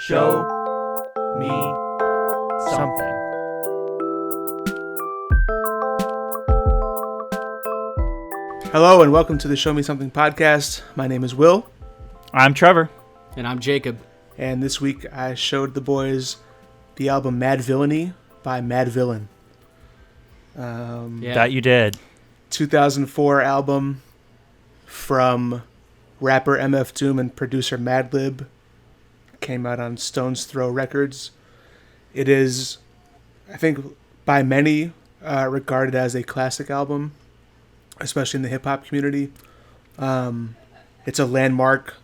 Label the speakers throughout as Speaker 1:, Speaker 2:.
Speaker 1: Show me something. Hello and welcome to the Show Me Something podcast. My name is Will.
Speaker 2: I'm Trevor.
Speaker 3: And I'm Jacob.
Speaker 1: And this week I showed the boys the album Madvillainy by Madvillain.
Speaker 2: That you did.
Speaker 1: 2004 album from rapper MF Doom and producer Madlib. Came out on Stone's Throw Records. It is, I think, by many regarded as a classic album, especially in the hip-hop community. It's a landmark,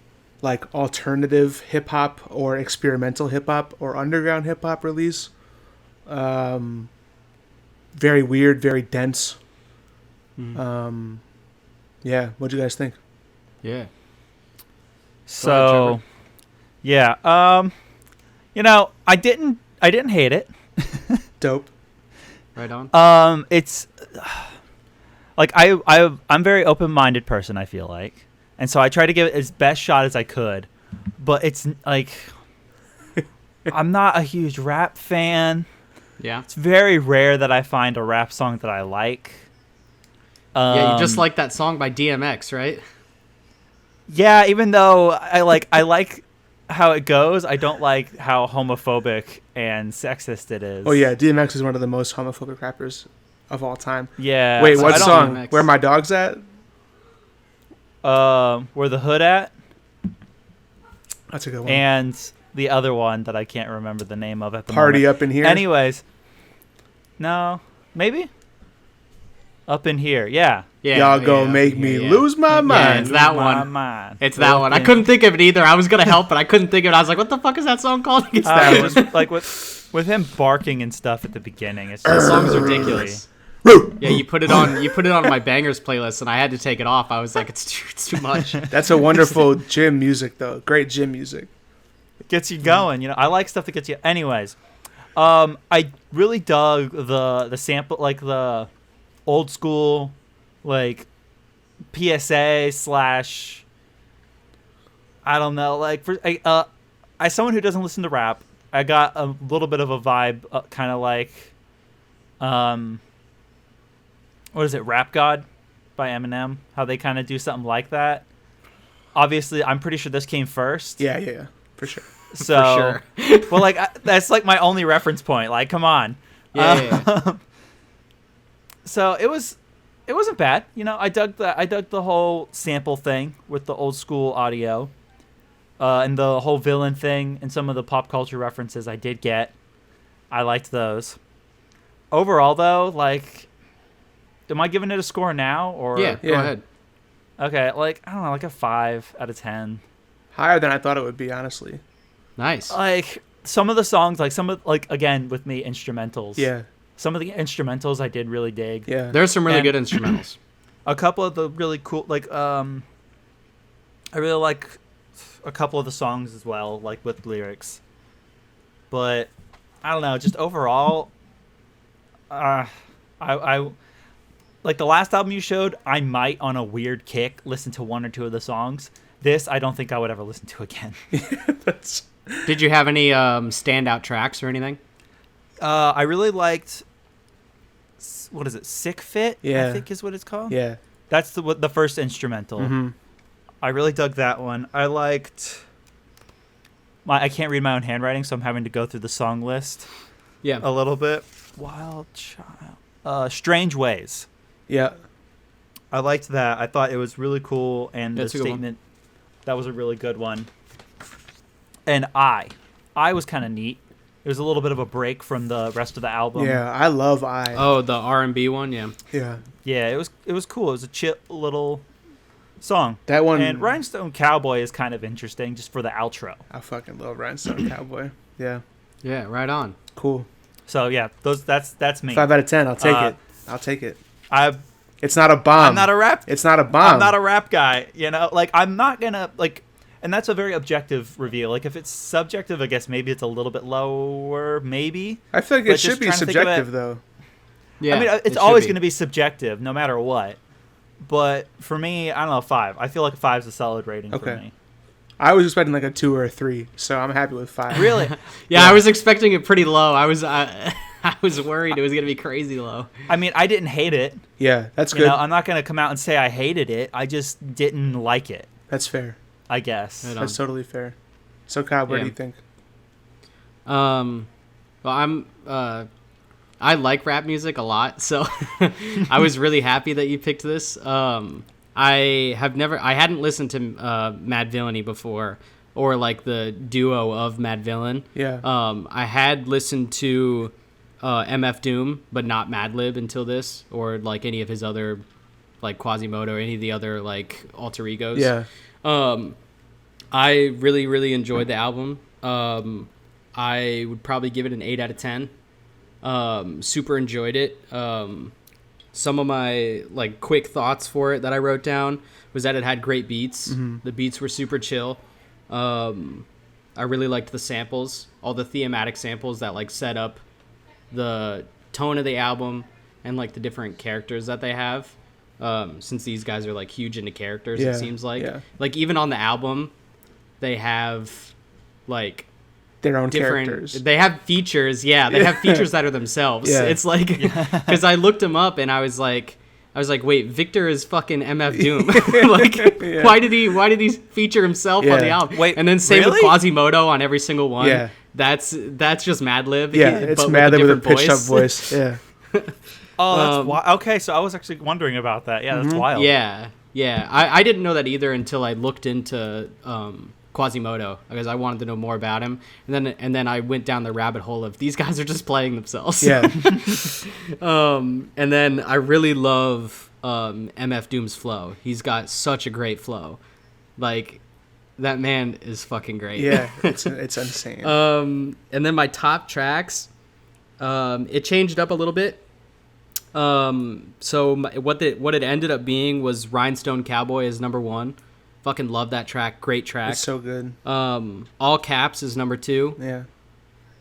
Speaker 1: like, alternative hip-hop or experimental hip-hop or underground hip-hop release. Very weird, very dense. Yeah, what'd you guys think?
Speaker 3: Yeah.
Speaker 2: So, yeah, I didn't hate it.
Speaker 1: Dope.
Speaker 3: Right on.
Speaker 2: It's like I'm very open-minded person, I feel like, and so I try to give it as best shot as I could, but it's like I'm not a huge rap fan.
Speaker 3: Yeah.
Speaker 2: It's very rare that I find a rap song that I like.
Speaker 3: Yeah, you just like that song by DMX, right?
Speaker 2: Yeah, even though I like how it goes, I don't like how homophobic and sexist it is.
Speaker 1: Oh yeah, DMX is one of the most homophobic rappers of all time.
Speaker 2: Yeah.
Speaker 1: Wait,
Speaker 2: so
Speaker 1: what song?
Speaker 3: DMX.
Speaker 1: Where My Dog's At?
Speaker 2: Where the Hood At?
Speaker 1: That's a good one.
Speaker 2: And the other one that I can't remember the name of at the
Speaker 1: Party
Speaker 2: moment.
Speaker 1: Up in Here?
Speaker 2: Anyways. No, maybe? Up in Here, yeah.
Speaker 1: Y'all gonna make me lose my mind.
Speaker 3: Yeah, it's that one. It's that one. I couldn't think of it either. I was gonna help, but I couldn't think of it. I was like, "What the fuck is that song called?" It's that one.
Speaker 2: Just, like with him barking and stuff at the beginning. It's
Speaker 3: The
Speaker 2: just
Speaker 3: song's ridiculous. Yeah, you put it on my bangers playlist, and I had to take it off. I was like, "It's too much."
Speaker 1: That's a wonderful gym music, though. Great gym music.
Speaker 2: It gets you going. I like stuff that gets you. Anyways, I really dug the sample, like the old school, like PSA / I don't know, like for as someone who doesn't listen to rap, I got a little bit of a vibe, kind of like what is it, Rap God by Eminem, how they kind of do something like that. Obviously, I'm pretty sure this came first.
Speaker 1: Yeah, for sure.
Speaker 2: So,
Speaker 3: For sure.
Speaker 2: well, like that's like my only reference point. Like, come on.
Speaker 3: Yeah.
Speaker 2: So it wasn't bad. I dug the whole sample thing with the old school audio, and the whole villain thing and some of the pop culture references I did get. I liked those. Overall, though, like, am I giving it a score now or?
Speaker 3: Yeah. Go ahead.
Speaker 2: Okay, like I don't know, like a 5 out of 10.
Speaker 1: Higher than I thought it would be, honestly.
Speaker 3: Nice.
Speaker 2: Like some of the songs, like again with me, instrumentals.
Speaker 1: Yeah.
Speaker 2: Some of the instrumentals I did really dig.
Speaker 1: Yeah.
Speaker 3: There's some really good instrumentals.
Speaker 2: A couple of the really cool, like, I really like a couple of the songs as well, like with lyrics. But I don't know, just overall, I like the last album you showed, I might on a weird kick listen to one or two of the songs. This, I don't think I would ever listen to again.
Speaker 3: Did you have any standout tracks or anything?
Speaker 2: I really liked, what is it, Sick Fit?
Speaker 1: Yeah.
Speaker 2: I think is what it's called.
Speaker 1: Yeah.
Speaker 2: That's the first instrumental.
Speaker 1: Mm-hmm.
Speaker 2: I really dug that one. I liked I can't read my own handwriting, so I'm having to go through the song list a little bit. Wild Child. Strange Ways.
Speaker 1: Yeah.
Speaker 2: I liked that. I thought it was really cool, and
Speaker 3: That's
Speaker 2: the
Speaker 3: a good one.
Speaker 2: statement, that was a really good one. And I was kind of neat. It was a little bit of a break from the rest of the album.
Speaker 1: Yeah, I love I.
Speaker 3: Oh, the R&B one, yeah.
Speaker 1: Yeah.
Speaker 2: Yeah, it was cool. It was a chill little song.
Speaker 1: That one.
Speaker 2: And Rhinestone Cowboy is kind of interesting just for the outro.
Speaker 1: I fucking love Rhinestone Cowboy. Yeah.
Speaker 3: Yeah, right on.
Speaker 1: Cool.
Speaker 2: So yeah, that's me.
Speaker 1: 5 out of 10. I'll take it. I'll take it.
Speaker 2: I'm
Speaker 1: It's not a bomb.
Speaker 2: not a rap.
Speaker 1: It's not a bomb.
Speaker 2: I'm not a rap guy. Like I'm not gonna like. And that's a very objective review. Like, if it's subjective, I guess maybe it's a little bit lower, maybe.
Speaker 1: I feel like
Speaker 2: But
Speaker 1: it should
Speaker 2: just
Speaker 1: be
Speaker 2: trying to think of
Speaker 1: subjective,
Speaker 2: it-
Speaker 1: though.
Speaker 3: Yeah,
Speaker 2: I mean, it's
Speaker 3: it should
Speaker 2: always
Speaker 3: be.
Speaker 2: going to be subjective, no matter what. But for me, I don't know, 5. I feel like a 5 is a solid rating for
Speaker 1: Okay.
Speaker 2: me.
Speaker 1: I was expecting like a 2 or a 3, so I'm happy with 5.
Speaker 2: Really?
Speaker 3: Yeah, I was expecting it pretty low. I was I was worried it was gonna be crazy low.
Speaker 2: I mean, I didn't hate it.
Speaker 1: Yeah, that's
Speaker 2: You
Speaker 1: good.
Speaker 2: know, I'm not gonna come out and say I hated it. I just didn't like it.
Speaker 1: That's fair.
Speaker 2: I guess.
Speaker 3: Right on.
Speaker 1: That's totally fair. So, Kyle, what do
Speaker 3: Yeah.
Speaker 1: you think?
Speaker 3: Well, I like rap music a lot, so I was really happy that you picked this. I hadn't listened to Madvillainy before, or like the duo of Madvillain.
Speaker 1: Yeah.
Speaker 3: I had listened to MF Doom, but not Madlib until this, or like any of his other, like Quasimodo, or any of the other like alter egos.
Speaker 1: Yeah.
Speaker 3: I really, really enjoyed the album. I would probably give it an 8 out of 10. Super enjoyed it. Some of my like quick thoughts for it that I wrote down was that it had great beats.
Speaker 1: Mm-hmm.
Speaker 3: The beats were super chill. I really liked the samples, all the thematic samples that like set up the tone of the album and like the different characters that they have. Since these guys are like huge into characters,
Speaker 1: Yeah,
Speaker 3: it seems like.
Speaker 1: yeah.
Speaker 3: Like even on the album, they have like
Speaker 1: Their own
Speaker 3: different
Speaker 1: characters.
Speaker 3: They have features. Yeah, they have features that are themselves.
Speaker 1: Yeah.
Speaker 3: It's like because I looked them up and I was like, wait, Victor is fucking MF Doom. Like,
Speaker 1: Yeah.
Speaker 3: why did he feature himself on the
Speaker 1: Yeah.
Speaker 3: album?
Speaker 2: Wait,
Speaker 3: and then same with
Speaker 2: really?
Speaker 3: Quasimodo on every single one.
Speaker 1: Yeah.
Speaker 3: That's just Madlib.
Speaker 1: Yeah, it's
Speaker 3: but
Speaker 1: Madlib with a
Speaker 3: different
Speaker 1: pitched up voice. Yeah.
Speaker 2: Oh, that's
Speaker 3: Um,
Speaker 2: okay. So I was actually wondering about that. Yeah, that's wild.
Speaker 3: Yeah. I didn't know that either until I looked into Quasimodo because I wanted to know more about him, and then I went down the rabbit hole of these guys are just playing themselves.
Speaker 1: Yeah.
Speaker 3: And then I really love MF Doom's flow. He's got such a great flow. Like that man is fucking great.
Speaker 1: Yeah. It's insane.
Speaker 3: And then my top tracks, it changed up a little bit. So what it ended up being was Rhinestone Cowboy is number 1. Fucking love that track. Great track.
Speaker 1: It's so good.
Speaker 3: All Caps is number 2.
Speaker 1: Yeah.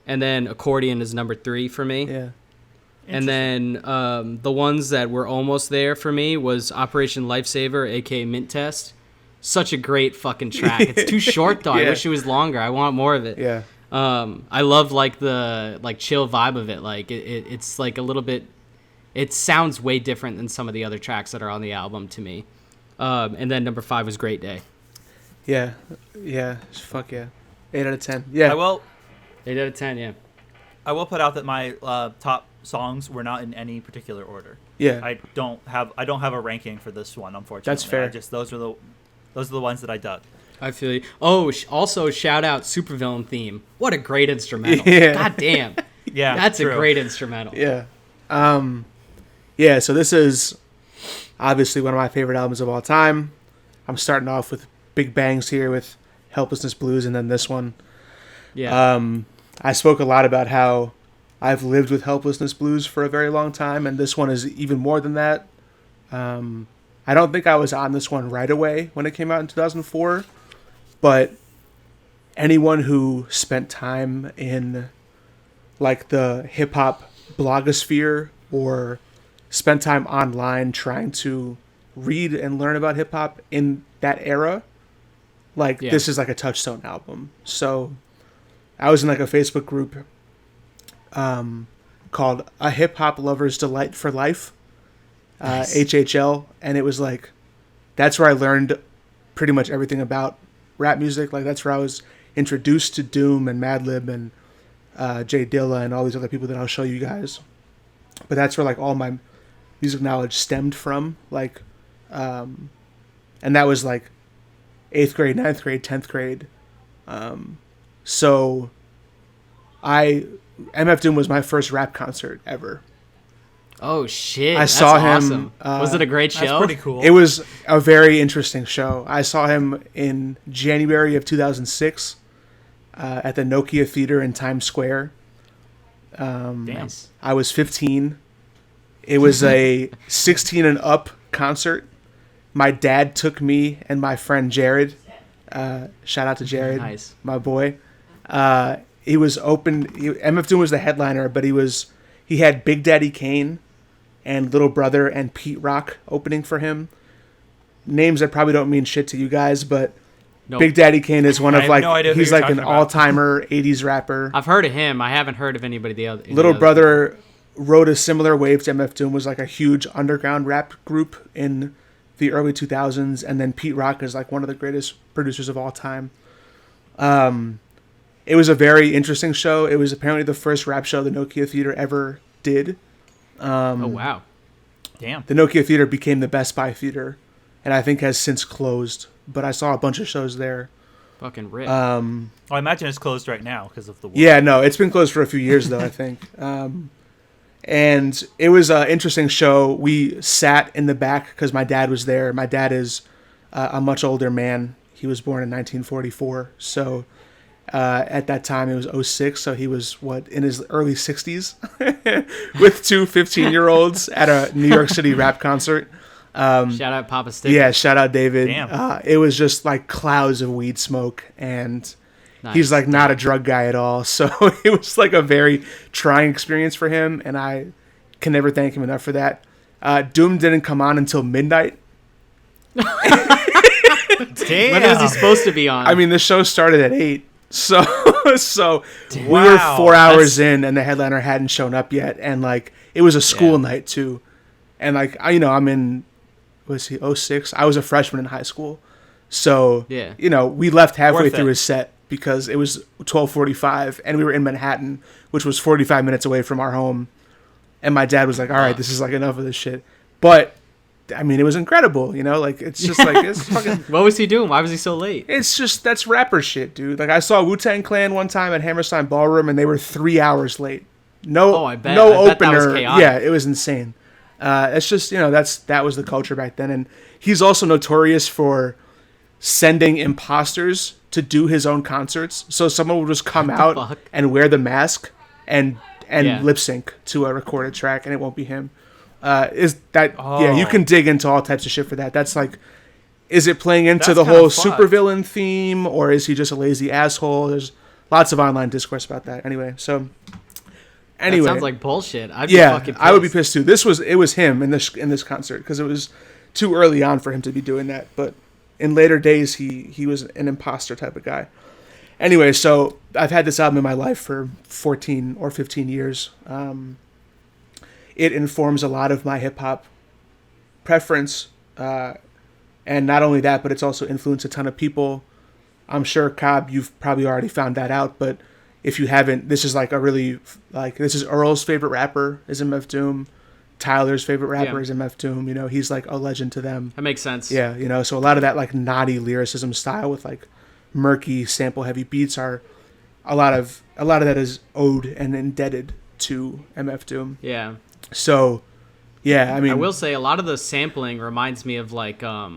Speaker 3: And then Accordion is number 3 for me.
Speaker 1: Yeah.
Speaker 3: And then the ones that were almost there for me was Operation Lifesaver, aka Mint Test. Such a great fucking track. It's too short though.
Speaker 1: Yeah.
Speaker 3: I wish it was longer. I want more of it.
Speaker 1: Yeah.
Speaker 3: I love like the like chill vibe of it. Like it's like a little bit. It sounds way different than some of the other tracks that are on the album to me. And then number 5 was Great Day.
Speaker 1: Yeah. Yeah. Fuck yeah. 8 out of 10. Yeah.
Speaker 2: I will
Speaker 3: 8 out of 10, yeah.
Speaker 2: I will put out that my top songs were not in any particular order.
Speaker 1: Yeah.
Speaker 2: I don't have a ranking for this one, unfortunately.
Speaker 1: That's fair.
Speaker 2: Those are the ones that I dug.
Speaker 3: I feel you. Oh, also shout out Supervillain theme. What a great instrumental.
Speaker 1: Yeah.
Speaker 3: God damn.
Speaker 2: Yeah,
Speaker 3: That's
Speaker 2: true.
Speaker 3: a great instrumental.
Speaker 1: Yeah. Yeah, so this is obviously one of my favorite albums of all time. I'm starting off with big bangs here with Helplessness Blues and then this one.
Speaker 3: Yeah.
Speaker 1: I spoke a lot about how I've lived with Helplessness Blues for a very long time, and this one is even more than that. I don't think I was on this one right away when it came out in 2004, but anyone who spent time in like the hip-hop blogosphere or spent time online trying to read and learn about hip-hop in that era, like this is like a touchstone album. So I was in like a Facebook group called A Hip Hop Lover's Delight for Life,
Speaker 3: Nice.
Speaker 1: HHL, and it was like that's where I learned pretty much everything about rap music. Like that's where I was introduced to Doom and Madlib and Jay Dilla and all these other people that I'll show you guys. But that's where like all my music knowledge stemmed from. Like, and that was like 8th grade, 9th grade, 10th grade. So MF Doom was my first rap concert ever.
Speaker 3: Oh shit!
Speaker 1: I
Speaker 3: That's
Speaker 1: saw him,
Speaker 3: awesome. Was it a great show?
Speaker 2: That's pretty cool.
Speaker 1: It was a very interesting show. I saw him in January of 2006 at the Nokia Theater in Times Square.
Speaker 2: Damn.
Speaker 3: Nice.
Speaker 1: I was 15. It was a 16 and up concert. My dad took me and my friend Jared. Shout out to Jared,
Speaker 3: Nice.
Speaker 1: my boy. He was open. MF Doom was the headliner, but he had Big Daddy Kane and Little Brother and Pete Rock opening for him. Names that probably don't mean shit to you guys, but
Speaker 3: Nope.
Speaker 1: Big Daddy Kane is one
Speaker 2: I
Speaker 1: of
Speaker 2: have
Speaker 1: like
Speaker 2: no idea who
Speaker 1: he's
Speaker 2: you're
Speaker 1: like an
Speaker 2: talking about.
Speaker 1: all-timer 80s rapper.
Speaker 3: I've heard of him. I haven't heard of anybody the other.
Speaker 1: Little Brother rode a similar wave to MF Doom, was like a huge underground rap group in the early 2000s, and then Pete Rock is like one of the greatest producers of all time. It was a very interesting show. It was apparently the first rap show the Nokia Theater ever did.
Speaker 3: Oh wow.
Speaker 2: Damn.
Speaker 1: The Nokia Theater became the Best Buy Theater, and I think has since closed. But I saw a bunch of shows there.
Speaker 3: Fucking rip.
Speaker 2: Well, I imagine it's closed right now because of the war.
Speaker 1: Yeah, no, it's been closed for a few years though, I think. And it was an interesting show. We sat in the back because my dad was there. My dad is a much older man. He was born in 1944, so at that time it was '06, so he was in his early 60s with two 15-year-olds at a New York City rap concert.
Speaker 3: Shout out Papa Stick.
Speaker 1: Yeah, shout out David.
Speaker 2: Damn.
Speaker 1: It was just like clouds of weed smoke, and
Speaker 3: Nice.
Speaker 1: he's like not a drug guy at all. So it was like a very trying experience for him, and I can never thank him enough for that. Doom didn't come on until midnight.
Speaker 2: Damn.
Speaker 3: When is he supposed to be on?
Speaker 1: I mean, the show started at 8. So we were
Speaker 2: Wow.
Speaker 1: 4 hours in, and the headliner hadn't shown up yet, and like it was a school night too, and like I'm in, was he '06? I was a freshman in high school, so
Speaker 3: Yeah.
Speaker 1: we left halfway
Speaker 2: Worth
Speaker 1: through
Speaker 2: it.
Speaker 1: his set because it was 12:45, and we were in Manhattan, which was 45 minutes away from our home, and my dad was like, "All right, this is like enough of this shit," but I mean, it was incredible, like it's just like it's fucking.
Speaker 3: What was he doing? Why was he so late?
Speaker 1: It's just, that's rapper shit, dude. Like, I saw Wu-Tang Clan one time at Hammerstein Ballroom, and they were 3 hours late. No,
Speaker 3: I bet.
Speaker 1: no
Speaker 3: I bet that was
Speaker 1: opener.
Speaker 3: chaotic.
Speaker 1: Yeah, it was insane. It's just, that was the culture back then. And he's also notorious for sending imposters to do his own concerts. So someone will just come out
Speaker 3: fuck?
Speaker 1: and wear the mask and
Speaker 3: Yeah.
Speaker 1: lip sync to a recorded track, and it won't be him. Yeah, you
Speaker 2: Oh.
Speaker 1: can dig into all types of shit for that. That's like, is it playing into
Speaker 2: That's
Speaker 1: the
Speaker 2: kinda
Speaker 1: whole
Speaker 2: fucked.
Speaker 1: supervillain theme, or is he just a lazy asshole? There's lots of online discourse about that. Anyway,
Speaker 3: That sounds like bullshit. I'd be
Speaker 1: yeah,
Speaker 3: fucking pissed.
Speaker 1: I would be pissed too. It was him in this concert because it was too early on for him to be doing that. But in later days, he was an imposter type of guy. Anyway, so I've had this album in my life for 14 or 15 years. It informs a lot of my hip hop preference, and not only that, but it's also influenced a ton of people. I'm sure, Cobb, you've probably already found that out, but if you haven't, this is like this is Earl's favorite rapper is MF Doom. Tyler's favorite rapper
Speaker 3: Yeah.
Speaker 1: is MF Doom. He's like a legend to them.
Speaker 3: That makes sense.
Speaker 1: Yeah, so a lot of that like naughty lyricism style with like murky sample heavy beats are a lot of that is owed and indebted to MF Doom.
Speaker 3: Yeah.
Speaker 1: So, yeah, I mean,
Speaker 3: I will say a lot of the sampling reminds me of like a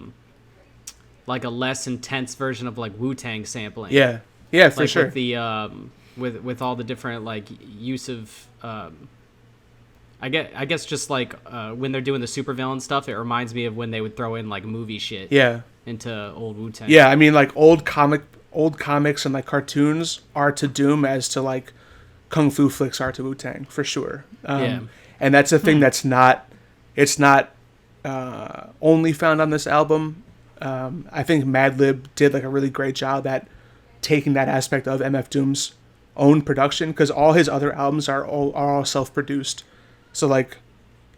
Speaker 3: less intense version of like Wu-Tang sampling.
Speaker 1: yeah, for
Speaker 3: like
Speaker 1: sure.
Speaker 3: with the with all the different like use of I guess just like when they're doing the supervillain stuff, it reminds me of when they would throw in like movie shit
Speaker 1: Yeah,
Speaker 3: into old Wu-Tang.
Speaker 1: yeah. I mean, like old comics and like cartoons are to Doom as to like kung fu flicks are to Wu-Tang for sure.
Speaker 3: Yeah.
Speaker 1: And that's a thing that's not only found on this album. I think Madlib did like a really great job at taking that aspect of MF Doom's own production, because all his other albums are all self-produced. So like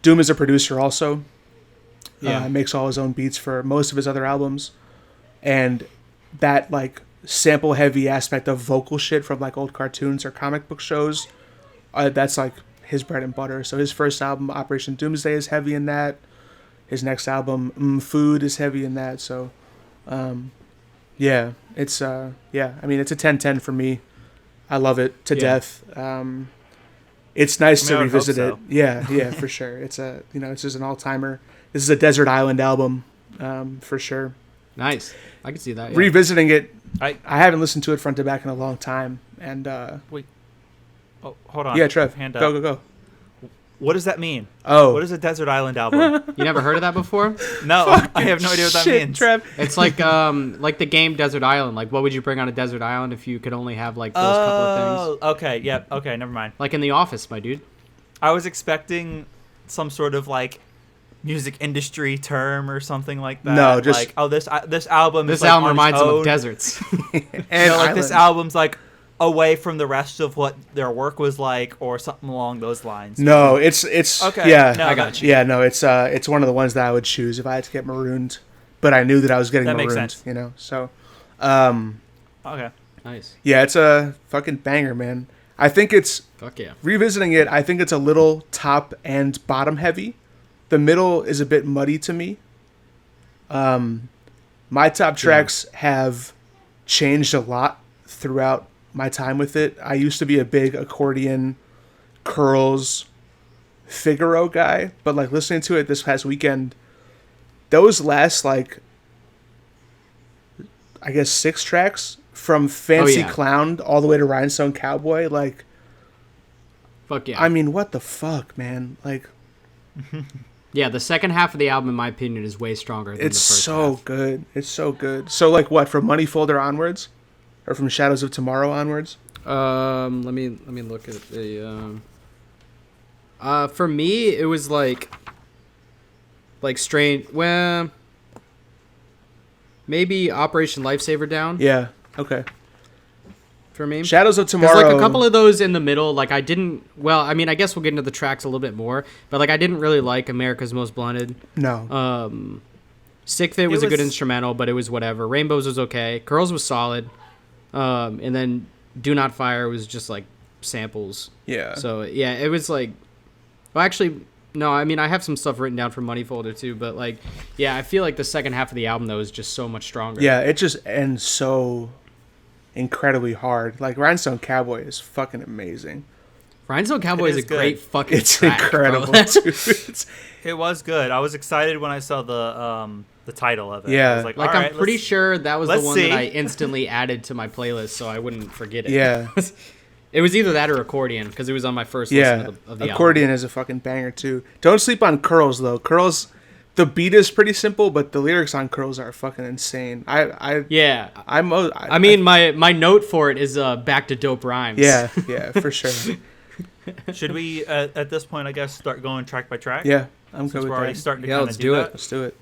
Speaker 1: Doom is a producer also.
Speaker 3: Yeah.
Speaker 1: Makes all his own beats for most of his other albums, and that like sample heavy aspect of vocal shit from like old cartoons or comic book shows, that's like his bread and butter. So his first album, Operation Doomsday, is heavy in that. His next album, Food, is heavy in that. So, yeah, it's I mean, it's a 10/10 for me. I love it to death. It's nice
Speaker 2: I
Speaker 1: to
Speaker 2: would hope
Speaker 1: revisit
Speaker 2: so.
Speaker 1: it. Yeah, for sure. It's it's just an all timer. This is a desert island album, for sure.
Speaker 3: Nice. I can see that. Yeah.
Speaker 1: Revisiting it,
Speaker 2: I
Speaker 1: I haven't listened to it front to back in a long time, and
Speaker 2: oh, hold on.
Speaker 1: yeah, Trev,
Speaker 2: Hand
Speaker 1: go
Speaker 2: up.
Speaker 1: go.
Speaker 2: What does that mean?
Speaker 1: Oh,
Speaker 2: What is a desert island album?
Speaker 3: You never heard of that before?
Speaker 2: No, I have no idea what that
Speaker 1: shit,
Speaker 2: means.
Speaker 1: Trev.
Speaker 3: It's like the game Desert Island. Like, what would you bring on a desert island if you could only have like those couple of things?
Speaker 2: Oh, okay, yep, okay, never mind.
Speaker 3: Like in The Office, my dude.
Speaker 2: I was expecting some sort of like music industry term or something like that.
Speaker 1: No, just
Speaker 2: like, oh, this album.
Speaker 3: This
Speaker 2: is like
Speaker 3: album
Speaker 2: on
Speaker 3: reminds
Speaker 2: its
Speaker 3: them
Speaker 2: own.
Speaker 3: of deserts.
Speaker 1: and
Speaker 2: Like this
Speaker 1: islands.
Speaker 2: album's like away from the rest of what their work was like, or something along those lines.
Speaker 1: No, it's
Speaker 2: Okay.
Speaker 1: yeah,
Speaker 2: No,
Speaker 3: I got you.
Speaker 1: yeah, no, it's one of the ones that I would choose if I had to get marooned, but I knew that I was getting
Speaker 2: That
Speaker 1: marooned,
Speaker 2: makes sense.
Speaker 1: you know. So,
Speaker 2: Okay.
Speaker 3: Nice.
Speaker 1: yeah, it's a fucking banger, man. I think it's
Speaker 3: Fuck yeah.
Speaker 1: revisiting it. I think it's a little top and bottom heavy. The middle is a bit muddy to me. My top tracks have changed a lot throughout my time with it. I used to be a big accordion, curls, Figaro guy, but like listening to it this past weekend, those last like I guess 6 tracks from Fancy
Speaker 3: yeah.
Speaker 1: Clown all the way to Rhinestone Cowboy, like
Speaker 3: Fuck yeah.
Speaker 1: I mean, what the fuck, man? Like
Speaker 3: yeah, the second half of the album, in my opinion, is way stronger than
Speaker 1: it's
Speaker 3: the first
Speaker 1: so
Speaker 3: half.
Speaker 1: good. It's so good. So like what, from Money Folder onwards? Or from Shadows of Tomorrow onwards?
Speaker 3: Let me look at the. For me, it was like strange. Well, maybe Operation Lifesaver down
Speaker 1: Yeah. Okay.
Speaker 3: for me.
Speaker 1: Shadows of
Speaker 3: There's
Speaker 1: Tomorrow.
Speaker 3: like a couple of those in the middle. Like I didn't. Well, I mean, I guess we'll get into the tracks a little bit more. But like I didn't really like America's Most Blunted.
Speaker 1: No.
Speaker 3: Sick Fit was a good
Speaker 2: was-
Speaker 3: instrumental, but it was whatever. Rainbows was okay. Curls was solid. And then Do Not Fire was just like samples.
Speaker 1: Yeah.
Speaker 3: So yeah, it was like, well, actually, no. I mean, I have some stuff written down from Money Folder too, but like, yeah, I feel like the second half of the album though is just so much stronger.
Speaker 1: Yeah, it just ends so incredibly hard. Like Rhinestone Cowboy is fucking amazing.
Speaker 3: Rhinestone Cowboy
Speaker 2: It
Speaker 3: is a
Speaker 2: is good.
Speaker 3: great fucking
Speaker 1: It's
Speaker 3: track, bro.
Speaker 1: incredible, dude. It's,
Speaker 2: It was good. I was excited when I saw the title of it.
Speaker 1: Yeah.
Speaker 2: I was like,
Speaker 3: Like
Speaker 2: all
Speaker 3: I'm
Speaker 2: right,
Speaker 3: pretty
Speaker 2: let's-
Speaker 3: sure that was the
Speaker 2: let's
Speaker 3: one
Speaker 2: see.
Speaker 3: that I instantly added to my playlist so I wouldn't forget it.
Speaker 1: yeah.
Speaker 3: It was either that or Accordion because it was on my first
Speaker 1: Yeah.
Speaker 3: listen of the
Speaker 1: Accordion is a fucking banger too. Don't sleep on Curls though. Curls, the beat is pretty simple, but the lyrics on Curls are fucking insane.
Speaker 3: album. Yeah.
Speaker 1: I
Speaker 3: mean, my note for it is back to dope rhymes.
Speaker 1: yeah, for sure.
Speaker 2: Should we at this point, I guess, start going track by track?
Speaker 1: Yeah, I'm
Speaker 2: Since
Speaker 1: good with
Speaker 2: we're already
Speaker 1: that.
Speaker 2: starting to
Speaker 3: Yeah,
Speaker 2: kind of
Speaker 3: let's
Speaker 2: do
Speaker 3: do
Speaker 2: that.
Speaker 3: it.
Speaker 1: Let's do it.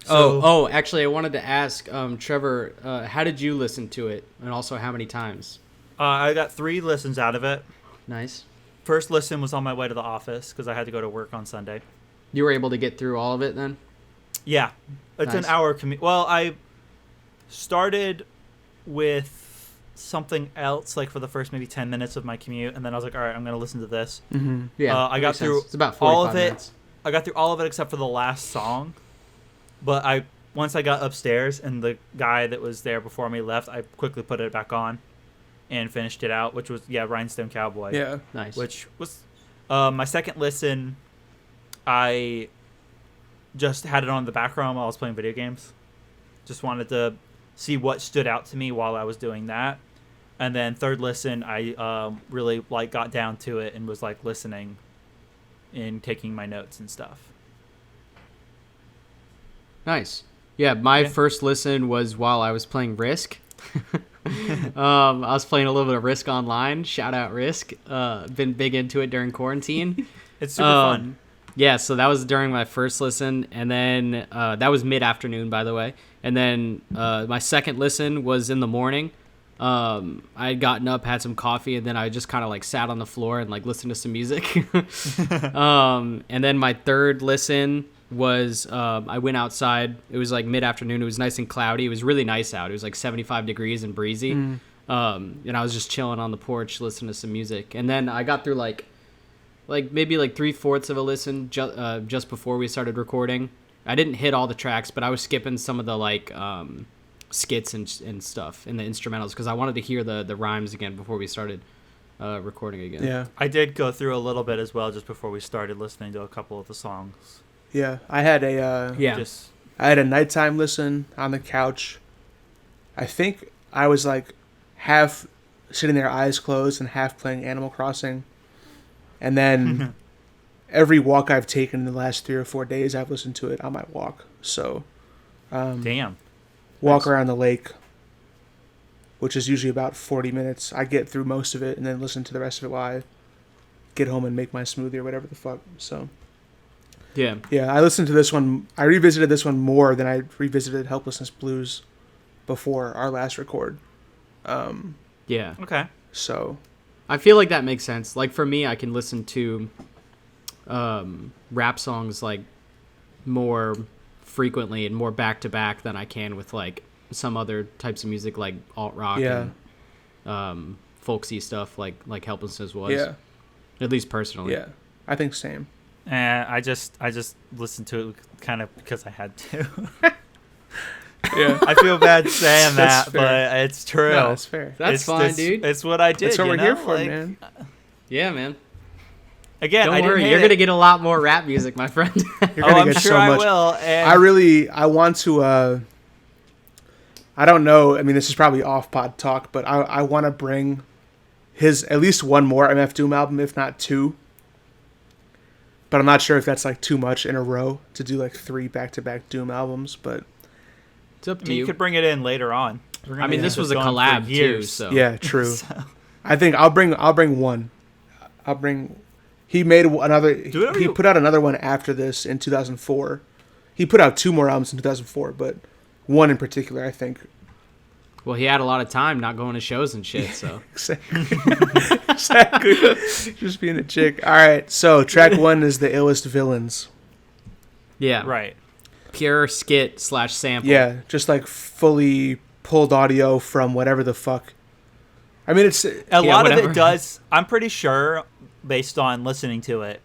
Speaker 2: So,
Speaker 3: Actually, I wanted to ask Trevor, how did you listen to it, and also how many times?
Speaker 2: I got 3 listens out of it.
Speaker 3: Nice.
Speaker 2: First listen was on my way to the office because I had to go to work on Sunday.
Speaker 3: You were able to get through all of it then?
Speaker 2: Yeah, it's
Speaker 3: Nice.
Speaker 2: an hour commute. Well, I started with something else like for the first maybe 10 minutes of my commute, and then I was like, all right, I'm going to listen to this.
Speaker 1: Mm-hmm.
Speaker 3: Yeah.
Speaker 2: I
Speaker 3: that
Speaker 2: got
Speaker 3: makes sense.
Speaker 2: through
Speaker 3: It's about 45
Speaker 2: all of it.
Speaker 3: minutes.
Speaker 2: I got through all of it except for the last song. But once I got upstairs and the guy that was there before me left, I quickly put it back on and finished it out, which was Rhinestone Cowboy.
Speaker 1: Yeah.
Speaker 3: Nice.
Speaker 2: Which was my second listen. I just had it on in the background while I was playing video games. Just wanted to see what stood out to me while I was doing that. And then third listen, I really like got down to it and was like listening and taking my notes and stuff.
Speaker 3: Nice. Yeah, my
Speaker 2: Yeah.
Speaker 3: first listen was while I was playing Risk. I was playing a little bit of Risk online. Shout out Risk. Been big into it during quarantine.
Speaker 2: It's super fun.
Speaker 3: Yeah, so that was during my first listen, and then that was mid-afternoon, by the way. And then my second listen was in the morning. I had gotten up, had some coffee, and then I just kind of like sat on the floor and like listened to some music. And then my third listen was I went outside. It was like mid-afternoon. It was nice and cloudy. It was really nice out. It was like 75 degrees and breezy. And I was just chilling on the porch listening to some music. And then I got through like maybe like 3/4 of a listen just before we started recording. I didn't hit all the tracks, but I was skipping some of the like skits and stuff and the instrumentals because I wanted to hear the rhymes again before we started recording again.
Speaker 1: Yeah.
Speaker 2: I did go through a little bit as well just before we started listening to a couple of the songs.
Speaker 1: Yeah. I had a
Speaker 3: Yeah.
Speaker 2: Just
Speaker 1: I had a nighttime listen on the couch. I think I was like half sitting there, eyes closed, and half playing Animal Crossing. And then every walk I've taken in the last 3 or 4 days, I've listened to it on my walk. So,
Speaker 2: damn.
Speaker 1: walk
Speaker 3: Nice.
Speaker 1: around the lake, which is usually about 40 minutes. I get through most of it and then listen to the rest of it while I get home and make my smoothie or whatever the fuck. So,
Speaker 3: Yeah.
Speaker 1: Yeah, I listened to this one. I revisited this one more than I revisited Helplessness Blues before our last record.
Speaker 3: Yeah.
Speaker 2: Okay.
Speaker 1: So
Speaker 3: I feel like that makes sense. Like for me, I can listen to rap songs like more frequently and more back to back than I can with like some other types of music like alt rock and folksy stuff like Helplessness was.
Speaker 1: yeah,
Speaker 3: At least personally.
Speaker 1: yeah, I think same.
Speaker 2: And I just listened to it kind of because I had to.
Speaker 1: Yeah,
Speaker 2: I feel bad saying
Speaker 1: That's
Speaker 2: that,
Speaker 1: fair.
Speaker 2: but it's true.
Speaker 1: no, that's fair.
Speaker 3: That's fine, dude.
Speaker 2: It's what I did.
Speaker 1: That's what
Speaker 2: you
Speaker 1: we're
Speaker 2: know?
Speaker 1: here for,
Speaker 2: Like,
Speaker 1: man.
Speaker 3: Yeah, man.
Speaker 2: Again,
Speaker 3: Don't
Speaker 2: I
Speaker 3: worry,
Speaker 2: didn't
Speaker 3: you're
Speaker 2: hate
Speaker 3: gonna
Speaker 2: it.
Speaker 3: get a lot more rap music, my friend.
Speaker 1: You're
Speaker 2: Oh,
Speaker 1: gonna
Speaker 2: I'm
Speaker 1: get
Speaker 2: sure
Speaker 1: so
Speaker 2: I
Speaker 1: much.
Speaker 2: will. And
Speaker 1: I want to. I don't know. I mean, this is probably off pod talk, but I want to bring his at least one more MF Doom album, if not two. But I'm not sure if that's like too much in a row to do like 3 back-to-back Doom albums. But
Speaker 3: It's up
Speaker 2: I
Speaker 3: to
Speaker 2: mean, you
Speaker 3: you.
Speaker 2: could bring it in later on. We're gonna
Speaker 3: I mean,
Speaker 2: keep
Speaker 3: this was a
Speaker 2: going for
Speaker 3: collab too,
Speaker 2: years.
Speaker 3: so
Speaker 1: yeah, true.
Speaker 2: So,
Speaker 1: I think I'll bring one. I'll bring. He made another.
Speaker 2: whatever
Speaker 1: He
Speaker 2: you-
Speaker 1: put out another one after this in 2004. He put out 2 more albums in 2004, but one in particular, I think.
Speaker 3: Well, he had a lot of time not going to shows and shit, so
Speaker 1: Exactly. Exactly. Just being a chick. All right. So track 1 is the illest villains.
Speaker 3: yeah,
Speaker 2: right.
Speaker 3: pure skit / sample.
Speaker 1: Yeah, just like fully pulled audio from whatever the fuck. I mean, it's
Speaker 2: A lot of
Speaker 3: whatever.
Speaker 2: it does. I'm pretty sure, based on listening to it,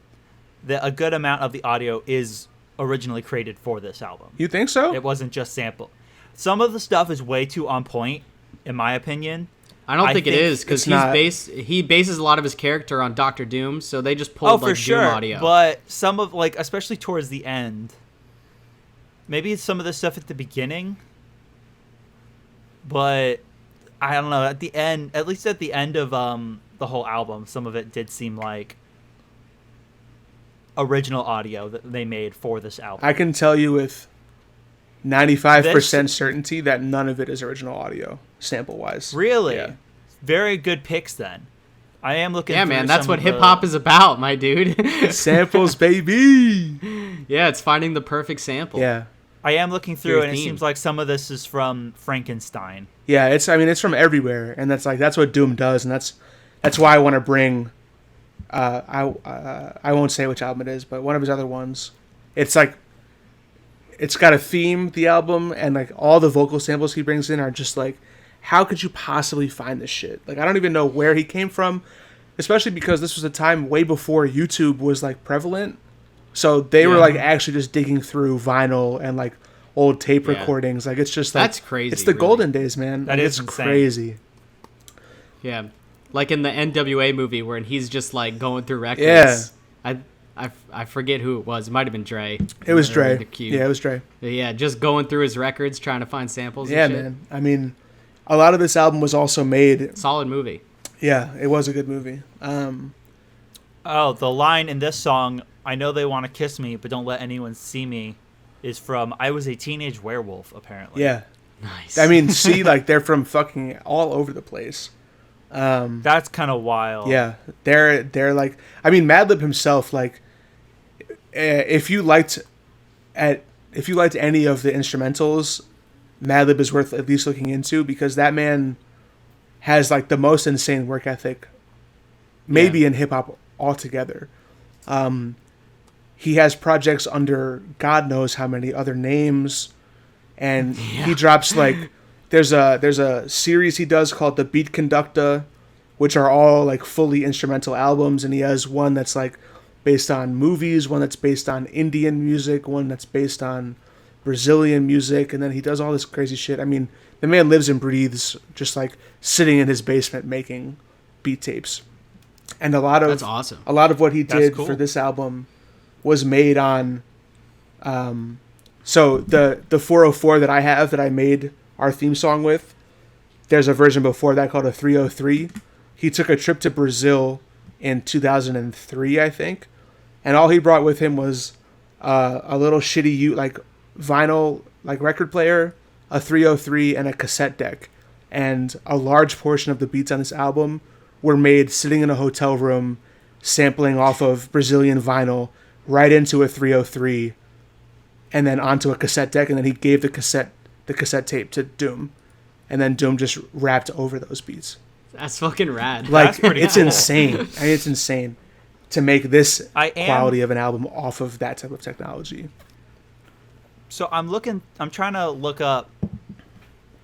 Speaker 2: that a good amount of the audio is originally created for this album.
Speaker 1: you think so?
Speaker 2: It wasn't just sample. Some of the stuff is way too on point, in my opinion.
Speaker 3: I don't
Speaker 2: I
Speaker 3: think it
Speaker 2: think
Speaker 3: is because
Speaker 1: it's not-
Speaker 3: he bases a lot of his character on Doctor Doom, so they just pulled
Speaker 2: Oh, for
Speaker 3: like
Speaker 2: sure.
Speaker 3: Doom audio.
Speaker 2: But some of, like, especially towards the end, maybe it's some of the stuff at the beginning, but I don't know. At the end, at least at the end of the whole album, some of it did seem like original audio that they made for this album.
Speaker 1: I can tell you with 95%
Speaker 2: This-
Speaker 1: certainty that none of it is original audio, sample-wise.
Speaker 2: Really?
Speaker 1: Yeah.
Speaker 2: Very good picks then. I am looking
Speaker 3: yeah,
Speaker 2: through
Speaker 3: man, that's
Speaker 2: some
Speaker 3: what
Speaker 2: of the-
Speaker 3: hip hop is about, my dude.
Speaker 1: Samples, baby!
Speaker 3: Yeah, it's finding the perfect sample.
Speaker 1: Yeah.
Speaker 2: I am looking through
Speaker 3: Your
Speaker 2: and it
Speaker 3: theme.
Speaker 2: seems like some of this is from Frankenstein.
Speaker 1: Yeah, it's from everywhere, and that's what Doom does, and that's why I want to bring I won't say which album it is, but one of his other ones. It's like it's got a theme, the album, and like all the vocal samples he brings in are just like, how could you possibly find this shit? Like I don't even know where he came from, especially because this was a time way before YouTube was like prevalent. So they were
Speaker 3: Yeah.
Speaker 1: like actually just digging through vinyl and like old tape
Speaker 3: Yeah.
Speaker 1: recordings. Like it's just like
Speaker 3: That's crazy,
Speaker 1: It's the
Speaker 3: really.
Speaker 1: golden days, man.
Speaker 2: That
Speaker 1: Like,
Speaker 2: is
Speaker 1: it's
Speaker 2: insane.
Speaker 1: crazy.
Speaker 3: Yeah. Like in the NWA movie where he's just like going through records.
Speaker 1: Yeah.
Speaker 3: I forget who it was. It might have been Dre.
Speaker 1: It was
Speaker 3: Or
Speaker 1: Dre.
Speaker 3: the Cube.
Speaker 1: Yeah, it was Dre.
Speaker 3: Yeah, just going through his records trying to find samples
Speaker 1: Yeah,
Speaker 3: and shit.
Speaker 1: man. I mean, a lot of this album was also made.
Speaker 3: Solid movie.
Speaker 1: Yeah, it was a good movie.
Speaker 2: Oh, the line in this song, I know they want to kiss me, but don't let anyone see me, is from I Was a Teenage Werewolf, apparently.
Speaker 1: Yeah.
Speaker 3: Nice.
Speaker 1: I mean, see, like they're from fucking all over the place.
Speaker 2: That's kind of wild.
Speaker 1: Yeah, they're like, I mean, Madlib himself, like, if you liked any of the instrumentals, Madlib is worth at least looking into because that man has like the most insane work ethic, maybe in hip hop altogether. He has projects under God knows how many other names, and he drops like there's a series he does called the Beat Conducta, which are all like fully instrumental albums, and he has one that's like based on movies, one that's based on Indian music, one that's based on Brazilian music, and then he does all this crazy shit. I mean, the man lives and breathes just like sitting in his basement making beat tapes. And
Speaker 3: That's awesome.
Speaker 1: a lot of what he
Speaker 2: That's
Speaker 1: did
Speaker 2: cool.
Speaker 1: for this album was made on so the 404 that I have that I made our theme song with, there's a version before that called a 303. He took a trip to Brazil in 2003, I think, and all he brought with him was a little shitty like vinyl like record player, a 303, and a cassette deck. And a large portion of the beats on this album were made sitting in a hotel room, sampling off of Brazilian vinyl right into a 303 and then onto a cassette deck, and then he gave the cassette tape to Doom, and then Doom just rapped over those beats.
Speaker 3: That's fucking rad.
Speaker 1: Like,
Speaker 2: pretty
Speaker 1: it's
Speaker 2: cool.
Speaker 1: insane. I mean, it's insane to make this quality of an album off of that type of technology.
Speaker 2: So I'm trying to look up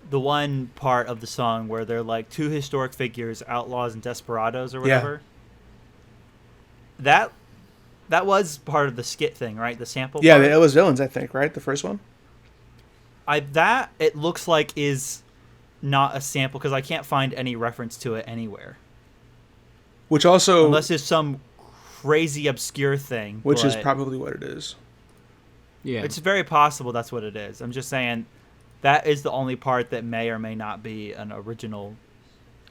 Speaker 2: the one part of the song where they're like two historic figures, outlaws and desperados or whatever. That was part of the skit thing, right? The sample
Speaker 1: Yeah,
Speaker 2: part?
Speaker 1: it was Villains, I think, right? The first one?
Speaker 2: That it looks like is not a sample because I can't find any reference to it anywhere.
Speaker 1: Which also...
Speaker 2: Unless it's some crazy obscure thing.
Speaker 1: Which is
Speaker 2: but
Speaker 1: probably what it is.
Speaker 3: Yeah.
Speaker 2: It's very possible that's what it is. I'm just saying that is the only part that may or may not be an original.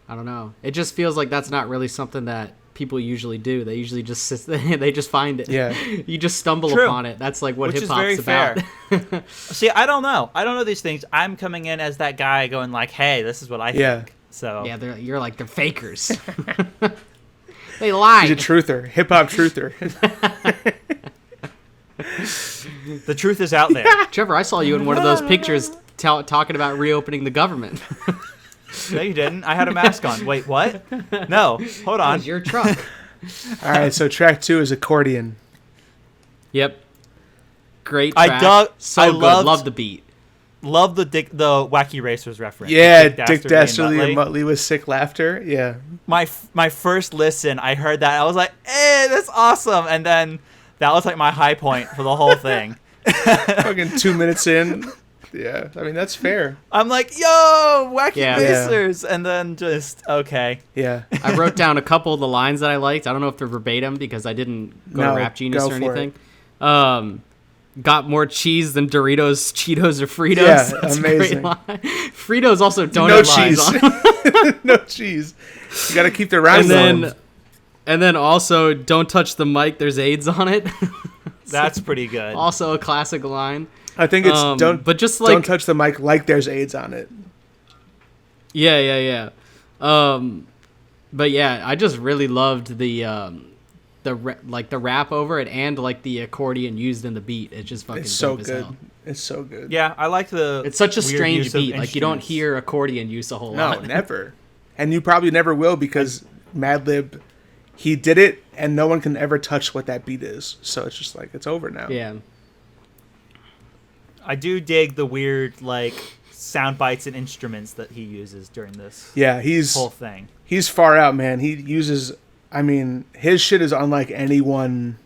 Speaker 3: I don't know. It just feels like that's not really something that people usually do. They usually just they just find it.
Speaker 1: Yeah.
Speaker 3: You just stumble
Speaker 2: True.
Speaker 3: upon it. That's like what
Speaker 2: Which
Speaker 3: hip
Speaker 2: is
Speaker 3: hop's
Speaker 2: very
Speaker 3: about.
Speaker 2: fair. See, I don't know. I don't know these things. I'm coming in as that guy going like, "Hey, this is what I
Speaker 1: Yeah.
Speaker 2: think." So
Speaker 3: Yeah, you're like they're fakers. They lie.
Speaker 1: He's a truther. Hip-hop truther.
Speaker 2: the truth is out there.
Speaker 3: Trevor, I saw you in one of those pictures talking about reopening the government.
Speaker 2: No, you didn't. I had a mask on. Wait, what? No, hold
Speaker 3: That
Speaker 2: on.
Speaker 3: was your truck.
Speaker 1: All right, so track 2 is Accordion.
Speaker 3: Yep. Great
Speaker 2: I
Speaker 3: track.
Speaker 2: dug-
Speaker 3: So
Speaker 2: I
Speaker 3: good.
Speaker 2: loved-
Speaker 3: Love the beat.
Speaker 2: Love the Wacky Racers reference.
Speaker 1: Yeah,
Speaker 2: Dick
Speaker 1: Dick Dastardly and
Speaker 2: Muttley.
Speaker 1: Muttley with sick laughter. Yeah.
Speaker 2: My first listen, I heard that. I was like, "Hey, that's awesome!" And then that was like my high point for the whole thing.
Speaker 1: Fucking 2 minutes in. Yeah, I mean, that's fair.
Speaker 2: I'm like, "Yo, Wacky
Speaker 3: Yeah.
Speaker 2: Racers!" And then just okay.
Speaker 1: Yeah.
Speaker 3: I wrote down a couple of the lines that I liked. I don't know if they're verbatim because I didn't go
Speaker 1: No,
Speaker 3: to Rap Genius
Speaker 1: go
Speaker 3: or
Speaker 1: for
Speaker 3: anything. Got more cheese than Doritos, Cheetos, or Fritos.
Speaker 1: Yeah,
Speaker 3: That's
Speaker 1: amazing.
Speaker 3: a great line. Fritos also don't
Speaker 1: No
Speaker 3: have lines
Speaker 1: cheese.
Speaker 3: on.
Speaker 1: No cheese. You got to keep the rhymes on.
Speaker 3: And then also, don't touch the mic. There's AIDS on it.
Speaker 2: That's pretty good.
Speaker 3: Also a classic line.
Speaker 1: I think it's
Speaker 3: but just like
Speaker 1: don't touch the mic like there's AIDS on it.
Speaker 3: yeah. But yeah, I just really loved the rap over it and like the accordion used in the beat. It's just fucking
Speaker 1: It's so
Speaker 3: dope as
Speaker 1: good.
Speaker 3: hell.
Speaker 1: It's so good.
Speaker 2: Yeah, I like the.
Speaker 3: It's such a
Speaker 2: weird
Speaker 3: strange
Speaker 2: use of
Speaker 3: beat. Like you don't
Speaker 2: instruments.
Speaker 3: hear accordion use a whole
Speaker 1: No,
Speaker 3: lot.
Speaker 1: never. And you probably never will because Madlib, he did it and no one can ever touch what that beat is. So it's just like, it's over now.
Speaker 3: Yeah.
Speaker 2: I do dig the weird like sound bites and instruments that he uses during this
Speaker 1: Yeah, he's
Speaker 2: whole thing.
Speaker 1: he's far out, man. He uses, I mean, his shit is unlike anyone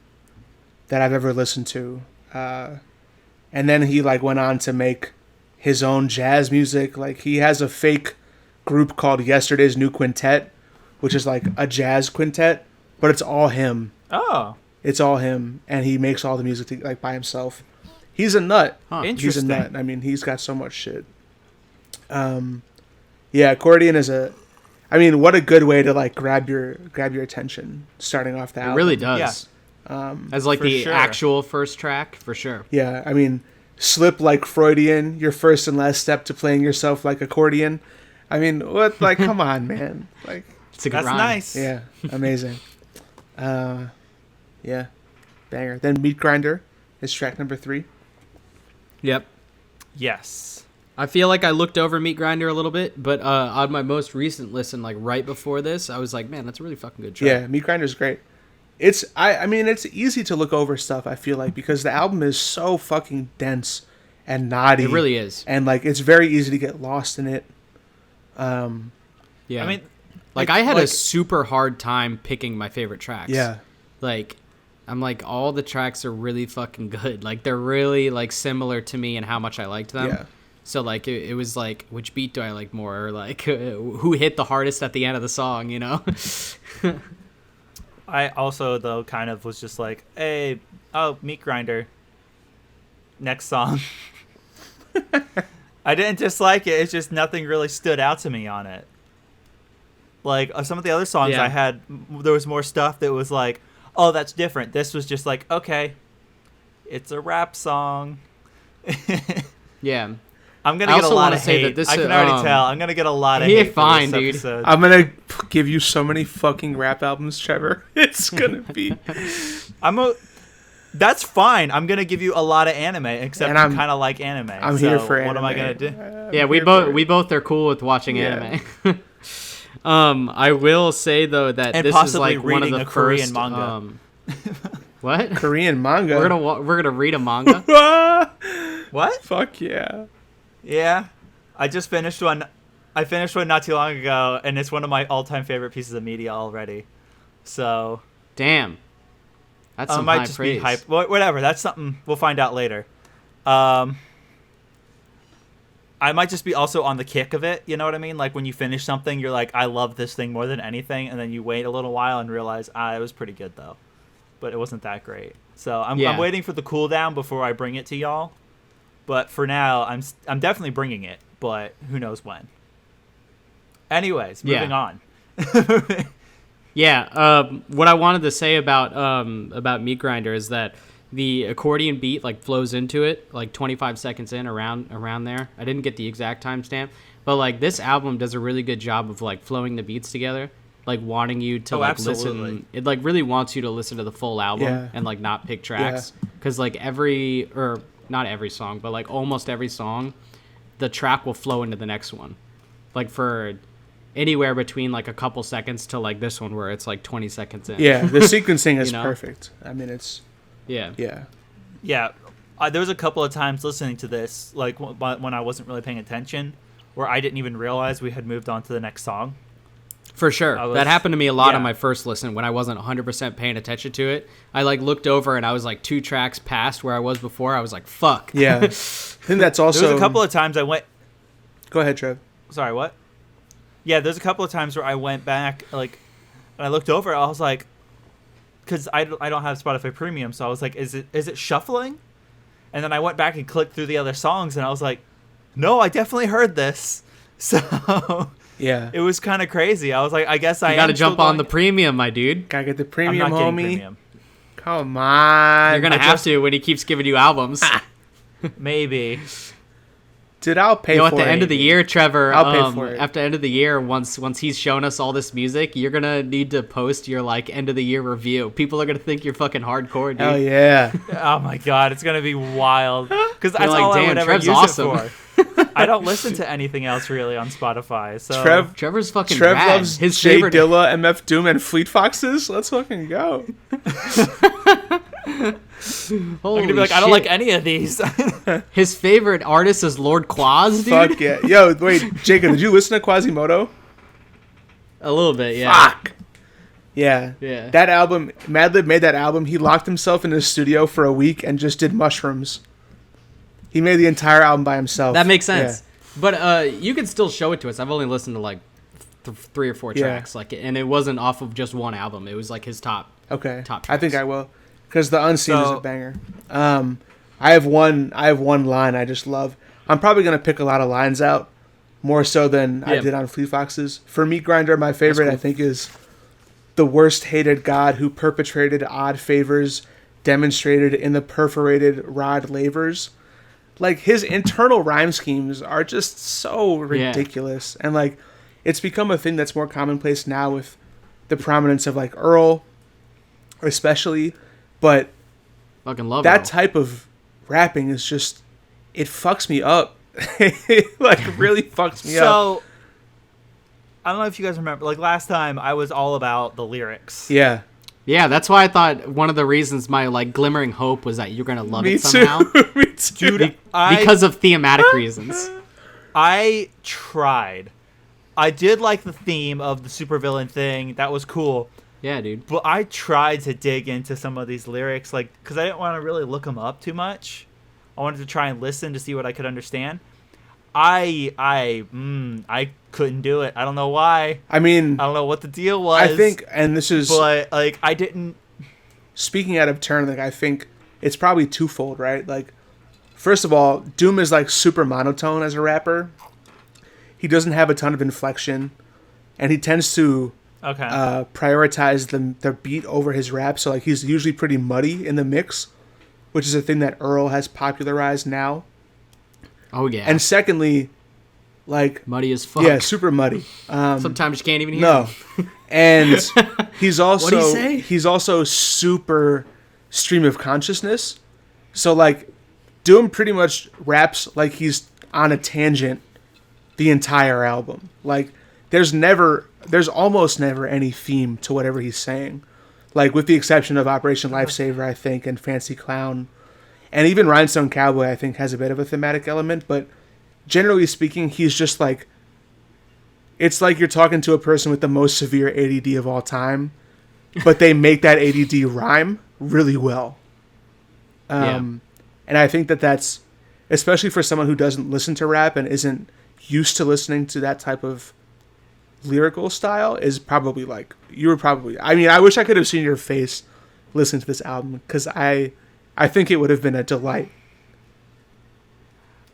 Speaker 1: that I've ever listened to. And then he like went on to make his own jazz music. Like he has a fake group called Yesterday's New Quintet, which is like a jazz quintet, but it's all him.
Speaker 2: Oh,
Speaker 1: It's all him, and he makes all the music like by himself. He's a nut.
Speaker 3: Huh.
Speaker 1: He's a
Speaker 2: interesting.
Speaker 1: nut. I mean, he's got so much shit. Yeah, accordion is I mean, what a good way to like grab your attention starting off the
Speaker 3: It
Speaker 1: album.
Speaker 3: really does. As like
Speaker 2: for
Speaker 3: the
Speaker 2: sure.
Speaker 3: actual first track, for sure.
Speaker 1: Yeah, I mean, slip like Freudian, your first and last step to playing yourself like accordion. I mean, what? Like, come on, man. Like,
Speaker 3: It's a good
Speaker 2: that's
Speaker 3: rhyme.
Speaker 2: nice.
Speaker 1: yeah, amazing. Yeah, banger. Then Meat Grinder is track number 3.
Speaker 3: Yep.
Speaker 2: Yes.
Speaker 3: I feel like I looked over Meat Grinder a little bit, but on my most recent listen, like right before this, I was like, man, that's a really fucking good track.
Speaker 1: Yeah, Meat Grinder's great. I mean, it's easy to look over stuff, I feel like, because the album is so fucking dense and naughty.
Speaker 3: It really is.
Speaker 1: And, like, it's very easy to get lost in it.
Speaker 3: Yeah.
Speaker 2: I mean,
Speaker 3: like I had a super hard time picking my favorite tracks.
Speaker 1: Yeah.
Speaker 3: Like, I'm like, all the tracks are really fucking good. Like, they're really, like, similar to me and how much I liked them.
Speaker 1: Yeah.
Speaker 3: So, like, it was like, which beat do I like more? Or, like, who hit the hardest at the end of the song, you know?
Speaker 2: I also though kind of was just like, hey, Meat Grinder. Next song. I didn't dislike it. It's just nothing really stood out to me on it. Like some of the other songs
Speaker 3: Yeah.
Speaker 2: I had, there was more stuff that was like, oh, that's different. This was just like, okay, it's a rap song.
Speaker 3: Yeah.
Speaker 2: I'm gonna
Speaker 3: I
Speaker 2: get a
Speaker 3: also
Speaker 2: lot
Speaker 3: wanna
Speaker 2: of
Speaker 3: say
Speaker 2: hate.
Speaker 3: that this,
Speaker 2: I can already tell. I'm gonna get a lot of
Speaker 3: you're
Speaker 2: hate.
Speaker 3: fine,
Speaker 2: for
Speaker 3: dude.
Speaker 2: this episode.
Speaker 1: I'm going to give you so many fucking rap albums, Trevor. It's going to be...
Speaker 2: That's fine. I'm gonna give you a lot of anime, except
Speaker 1: And
Speaker 2: you
Speaker 1: I'm-
Speaker 2: kind of like anime.
Speaker 1: I'm
Speaker 2: so
Speaker 1: here for anime.
Speaker 2: What am I gonna do?
Speaker 3: Yeah, we both are cool with watching
Speaker 1: Yeah.
Speaker 3: anime. I will say though that
Speaker 2: And
Speaker 3: this
Speaker 2: possibly
Speaker 3: is like one of
Speaker 2: reading
Speaker 3: the
Speaker 2: a Korean
Speaker 3: first
Speaker 2: manga.
Speaker 3: What?
Speaker 1: Korean manga.
Speaker 3: We're gonna read a manga.
Speaker 2: What?
Speaker 1: Fuck yeah.
Speaker 2: Yeah, I just finished one. I finished one not too long ago, and it's one of my all-time favorite pieces of media already. So
Speaker 3: Damn, that's
Speaker 2: it
Speaker 3: some
Speaker 2: might
Speaker 3: high
Speaker 2: just
Speaker 3: praise.
Speaker 2: be hype. Whatever. That's something we'll find out later. I might just be also on the kick of it. You know what I mean? Like when you finish something, you're like, I love this thing more than anything, and then you wait a little while and realize, it was pretty good though, but it wasn't that great. So I'm waiting for the cooldown before I bring it to y'all. But for now, I'm definitely bringing it, but who knows when. Anyways, moving on.
Speaker 3: Yeah, what I wanted to say about Meat Grinder is that the accordion beat like flows into it like 25 seconds in around there. I didn't get the exact timestamp, but like this album does a really good job of like flowing the beats together, like wanting you to
Speaker 2: absolutely.
Speaker 3: listen. It like really wants you to listen to the full album and like not pick tracks because like not every song, but like almost every song, the track will flow into the next one, like for anywhere between like a couple seconds to like this one where it's like 20 seconds in.
Speaker 1: Yeah, the sequencing is
Speaker 3: You know?
Speaker 1: perfect. I mean, it's
Speaker 3: Yeah.
Speaker 2: Yeah, there was a couple of times listening to this, like when I wasn't really paying attention, where I didn't even realize we had moved on to the next song.
Speaker 3: For sure. That happened to me a lot on my first listen when I wasn't 100% paying attention to it. I like looked over and I was like 2 tracks past where I was before. I was like, fuck.
Speaker 1: Yeah. I think that's also...
Speaker 2: There was a couple of times I went...
Speaker 1: Go ahead, Trev.
Speaker 2: Sorry, what? Yeah, there's a couple of times where I went back, like, and I looked over, I was like... Because I don't have Spotify Premium, so I was like, is it shuffling? And then I went back and clicked through the other songs, and I was like, no, I definitely heard this. So...
Speaker 1: Yeah.
Speaker 2: It was kind of crazy. I was like, I guess
Speaker 3: You gotta jump on the premium, my dude.
Speaker 1: Gotta get the
Speaker 2: I'm
Speaker 1: premium,
Speaker 2: not getting
Speaker 1: homie.
Speaker 2: premium.
Speaker 1: Come on.
Speaker 3: You're gonna have to when he keeps giving you albums.
Speaker 2: Maybe.
Speaker 1: Dude, I'll pay for it.
Speaker 3: At the end of the year, Trevor,
Speaker 1: I'll pay for it.
Speaker 3: after the end of the year, once he's shown us all this music, you're gonna need to post your like end of the year review. People are gonna think you're fucking hardcore, dude.
Speaker 1: Oh, yeah.
Speaker 2: Oh my god, it's gonna be wild. Because that's
Speaker 3: like,
Speaker 2: all I
Speaker 3: damn,
Speaker 2: would ever
Speaker 3: Trev's
Speaker 2: use
Speaker 3: awesome.
Speaker 2: it for. I don't listen to anything else really on Spotify. So
Speaker 3: Trevor's fucking
Speaker 1: Trev
Speaker 3: rad.
Speaker 1: loves
Speaker 3: His
Speaker 1: Jay
Speaker 3: favorite
Speaker 1: Dilla, MF Doom, and Fleet Foxes. Let's fucking go.
Speaker 2: I'm
Speaker 3: Holy
Speaker 2: gonna be like, I don't like any of these.
Speaker 3: His favorite artist is Lord Quaz, dude.
Speaker 1: Fuck yeah. Yo, wait, Jacob, did you listen to Quasimodo?
Speaker 3: A little bit, yeah.
Speaker 1: Fuck. Yeah.
Speaker 3: Yeah.
Speaker 1: That album, Madlib made that album. He locked himself in his studio for a week and just did mushrooms. He made the entire album by himself.
Speaker 3: That makes sense. But you can still show it to us. I've only listened to like 3 or 4 tracks, like, and it wasn't off of just one album. It was like his top.
Speaker 1: Yeah. Okay.
Speaker 3: Top
Speaker 1: I think
Speaker 3: tracks.
Speaker 1: I will, because the Unseen is
Speaker 2: So-
Speaker 1: a banger. I have one line I just love. I'm probably gonna pick a lot of lines out, more so than I
Speaker 3: Yeah.
Speaker 1: did on Fleet Foxes. For Meat Grinder, my favorite
Speaker 3: cool.
Speaker 1: I think is the worst hated god who perpetrated odd favors demonstrated in the perforated rod lavers. Like, his internal rhyme schemes are just so ridiculous. And, like, it's become a thing that's more commonplace now with the prominence of, like, Earl, especially. But
Speaker 3: Fucking love
Speaker 1: that
Speaker 3: Earl.
Speaker 1: type of rapping is just, it fucks me up. It, like, really fucks me up.
Speaker 2: So I don't know if you guys remember, like last time I was all about the lyrics.
Speaker 1: Yeah.
Speaker 3: Yeah, that's why I thought one of the reasons my like glimmering hope was that you're gonna love
Speaker 1: Me
Speaker 3: it somehow.
Speaker 1: too. Me too.
Speaker 2: Dude,
Speaker 3: Because of thematic reasons.
Speaker 2: I tried. I did like the theme of the supervillain thing. That was cool.
Speaker 3: Yeah, dude.
Speaker 2: But I tried to dig into some of these lyrics, like, because I didn't want to really look them up too much. I wanted to try and listen to see what I could understand. I couldn't do it. I don't know why.
Speaker 1: I mean,
Speaker 2: I don't know what the deal was.
Speaker 1: I think, and this is...
Speaker 2: But, like, I didn't...
Speaker 1: Speaking out of turn, like, I think it's probably twofold, right? Like, first of all, Doom is, like, super monotone as a rapper. He doesn't have a ton of inflection, and he tends to prioritize the beat over his rap, so, like, he's usually pretty muddy in the mix, which is a thing that Earl has popularized now.
Speaker 3: Oh yeah.
Speaker 1: And secondly, like...
Speaker 3: muddy as fuck.
Speaker 1: Yeah, super muddy.
Speaker 3: Sometimes you can't even hear
Speaker 1: No.
Speaker 3: him.
Speaker 1: And he's also...
Speaker 3: What'd he say?
Speaker 1: He's also super stream of consciousness. So like Doom pretty much raps like he's on a tangent the entire album. Like there's almost never any theme to whatever he's saying. Like with the exception of Operation Lifesaver, I think, and Fancy Clown. And even Rhinestone Cowboy, I think, has a bit of a thematic element, but generally speaking, he's just like, it's like you're talking to a person with the most severe ADD of all time, but they make that ADD rhyme really well. And I think that's, especially for someone who doesn't listen to rap and isn't used to listening to that type of lyrical style, is probably like, I mean, I wish I could have seen your face listening to this album, because I think it would have been a delight.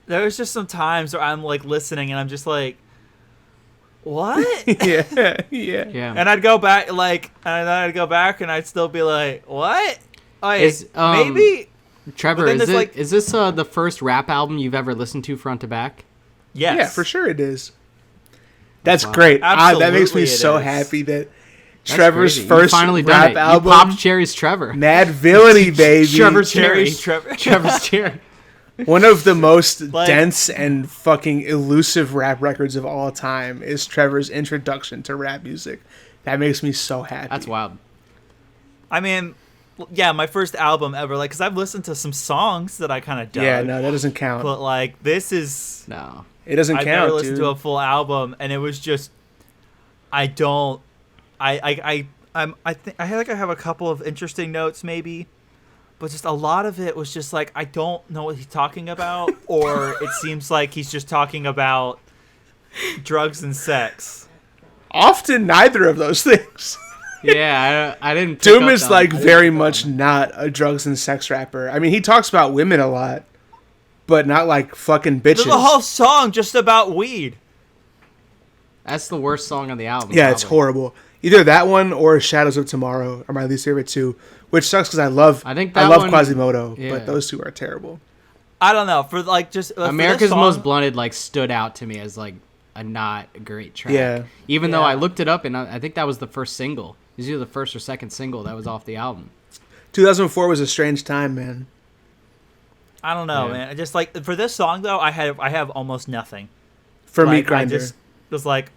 Speaker 2: There was just some times where I'm like listening and I'm just like, what?
Speaker 1: yeah.
Speaker 2: And I'd go back and I'd still be like, what? Maybe.
Speaker 3: Trevor, is this the first rap album you've ever listened to front to back?
Speaker 2: Yes.
Speaker 1: Yeah, for sure it is. That's great. That makes me so happy that Trevor's first rap album.
Speaker 3: You popped Cherry's Trevor.
Speaker 1: Madvillainy, baby.
Speaker 3: Trevor's Cherry.
Speaker 2: Trevor's
Speaker 3: Cherry.
Speaker 1: One of the most dense and fucking elusive rap records of all time is Trevor's introduction to rap music. That makes me so happy.
Speaker 3: That's wild.
Speaker 2: I mean, yeah, my first album ever, like, because I've listened to some songs that I kind of dug.
Speaker 1: Yeah, no, that doesn't count.
Speaker 2: But, like, this is...
Speaker 3: No.
Speaker 1: It doesn't count,
Speaker 2: I've never listened
Speaker 1: dude.
Speaker 2: to a full album, and it was just... I have a couple of interesting notes, maybe, but just a lot of it was just like, I don't know what he's talking about, or it seems like he's just talking about drugs and sex.
Speaker 1: Often neither of those things.
Speaker 3: Yeah, I didn't.
Speaker 1: Doom is like very much not a drugs and sex rapper. I mean, he talks about women a lot, but not like fucking bitches.
Speaker 2: There's a whole song just about weed.
Speaker 3: That's the worst song on the album.
Speaker 1: Yeah,
Speaker 3: probably.
Speaker 1: It's horrible. Either that one or Shadows of Tomorrow are my least favorite two, which sucks because I love Quasimodo, but those two are terrible.
Speaker 2: I don't know. For like just
Speaker 3: America's Most Blunted like stood out to me as like a not great track.
Speaker 1: Yeah.
Speaker 3: Even though I looked it up and I think that was the first single. It was either the first or second single that was off the album.
Speaker 1: 2004 was a strange time, man.
Speaker 2: I don't know, man. I just like for this song though, I have almost nothing.
Speaker 1: For
Speaker 2: like,
Speaker 1: Meat Grinder.
Speaker 2: I just was like,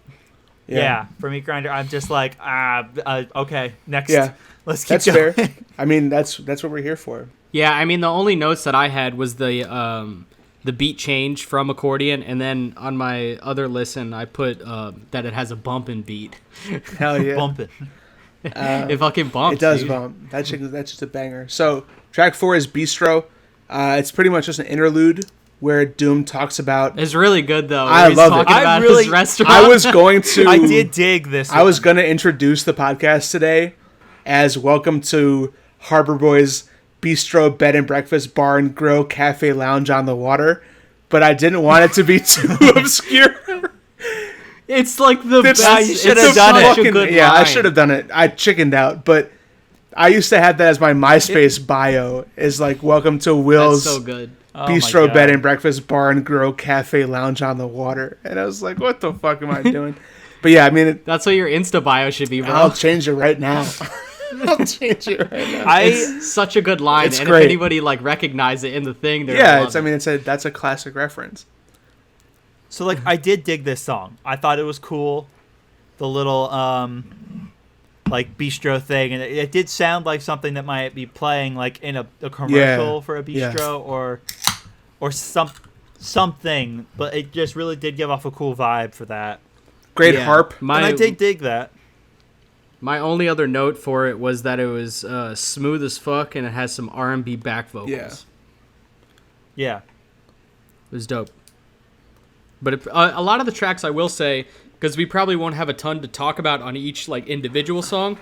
Speaker 2: for Meat Grinder, I'm just like, okay, next.
Speaker 1: Yeah,
Speaker 2: let's keep
Speaker 1: that's
Speaker 2: going.
Speaker 1: fair. I mean, that's what we're here for.
Speaker 3: Yeah, I mean, the only notes that I had was the beat change from accordion, and then on my other listen, I put that it has a bumping beat.
Speaker 1: Hell yeah,
Speaker 2: bumping.
Speaker 3: It fucking bumps.
Speaker 1: It does
Speaker 3: dude.
Speaker 1: bump. That's just a banger. So track 4 is Bistro. It's pretty much just an interlude where Doom talks about.
Speaker 3: It's really good though.
Speaker 1: I love it.
Speaker 3: About his restaurant.
Speaker 1: I was going to.
Speaker 2: I did dig this.
Speaker 1: I was going to introduce the podcast today as welcome to Harbor Boys Bistro Bed and Breakfast Bar and Grill Cafe Lounge on the Water, but I didn't want it to be too obscure.
Speaker 3: It's like the best.
Speaker 2: You should have done it.
Speaker 1: Yeah, I should have done it. I chickened out, but I used to have that as my MySpace bio. Is like welcome to Will's
Speaker 3: That's so good.
Speaker 1: Bistro Bed and Breakfast Bar and Grill Cafe Lounge on the Water, and I was like, what the fuck am I doing? But yeah, I mean,
Speaker 3: that's what your Insta bio should be, bro.
Speaker 1: I'll change it right now.
Speaker 3: It's such a good line, and
Speaker 1: great.
Speaker 3: if anybody like recognize it in the thing,
Speaker 1: that's a classic reference.
Speaker 2: So like, I did dig this song. I thought it was cool. The little like bistro thing, and it did sound like something that might be playing like in a commercial for a bistro or something. But it just really did give off a cool vibe for that.
Speaker 1: Great harp.
Speaker 2: And I did dig that.
Speaker 3: My only other note for it was that it was smooth as fuck, and it has some R&B back vocals.
Speaker 2: Yeah.
Speaker 3: It was dope. But a lot of the tracks, I will say, because we probably won't have a ton to talk about on each like individual song,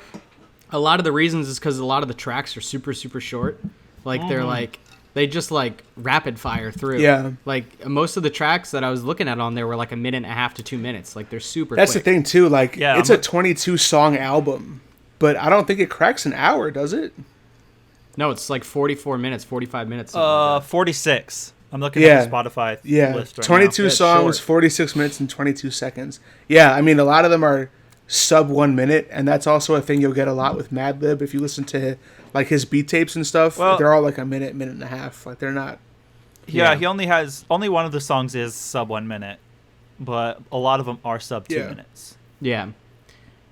Speaker 3: a lot of the reasons is because a lot of the tracks are super, super short. Like, they're like, they just like rapid fire through.
Speaker 1: Yeah.
Speaker 3: Like, most of the tracks that I was looking at on there were like 1.5 to 2 minutes. Like, they're super
Speaker 1: That's
Speaker 3: quick.
Speaker 1: the thing, too. Like, it's a 22-song album, but I don't think it cracks an hour, does it?
Speaker 3: No, it's like 44 minutes, 45 minutes.
Speaker 2: 46. I'm looking at the Spotify list right
Speaker 1: 22
Speaker 2: now.
Speaker 1: songs, 46 minutes and 22 seconds. Yeah, I mean, a lot of them are sub 1 minute, and that's also a thing you'll get a lot with Madlib. If you listen to like his beat tapes and stuff,
Speaker 2: Well-
Speaker 1: they're all like a minute and a half. Like they're not.
Speaker 2: Yeah, he only one of the songs is sub 1 minute, but a lot of them are sub 2 minutes.
Speaker 3: Yeah.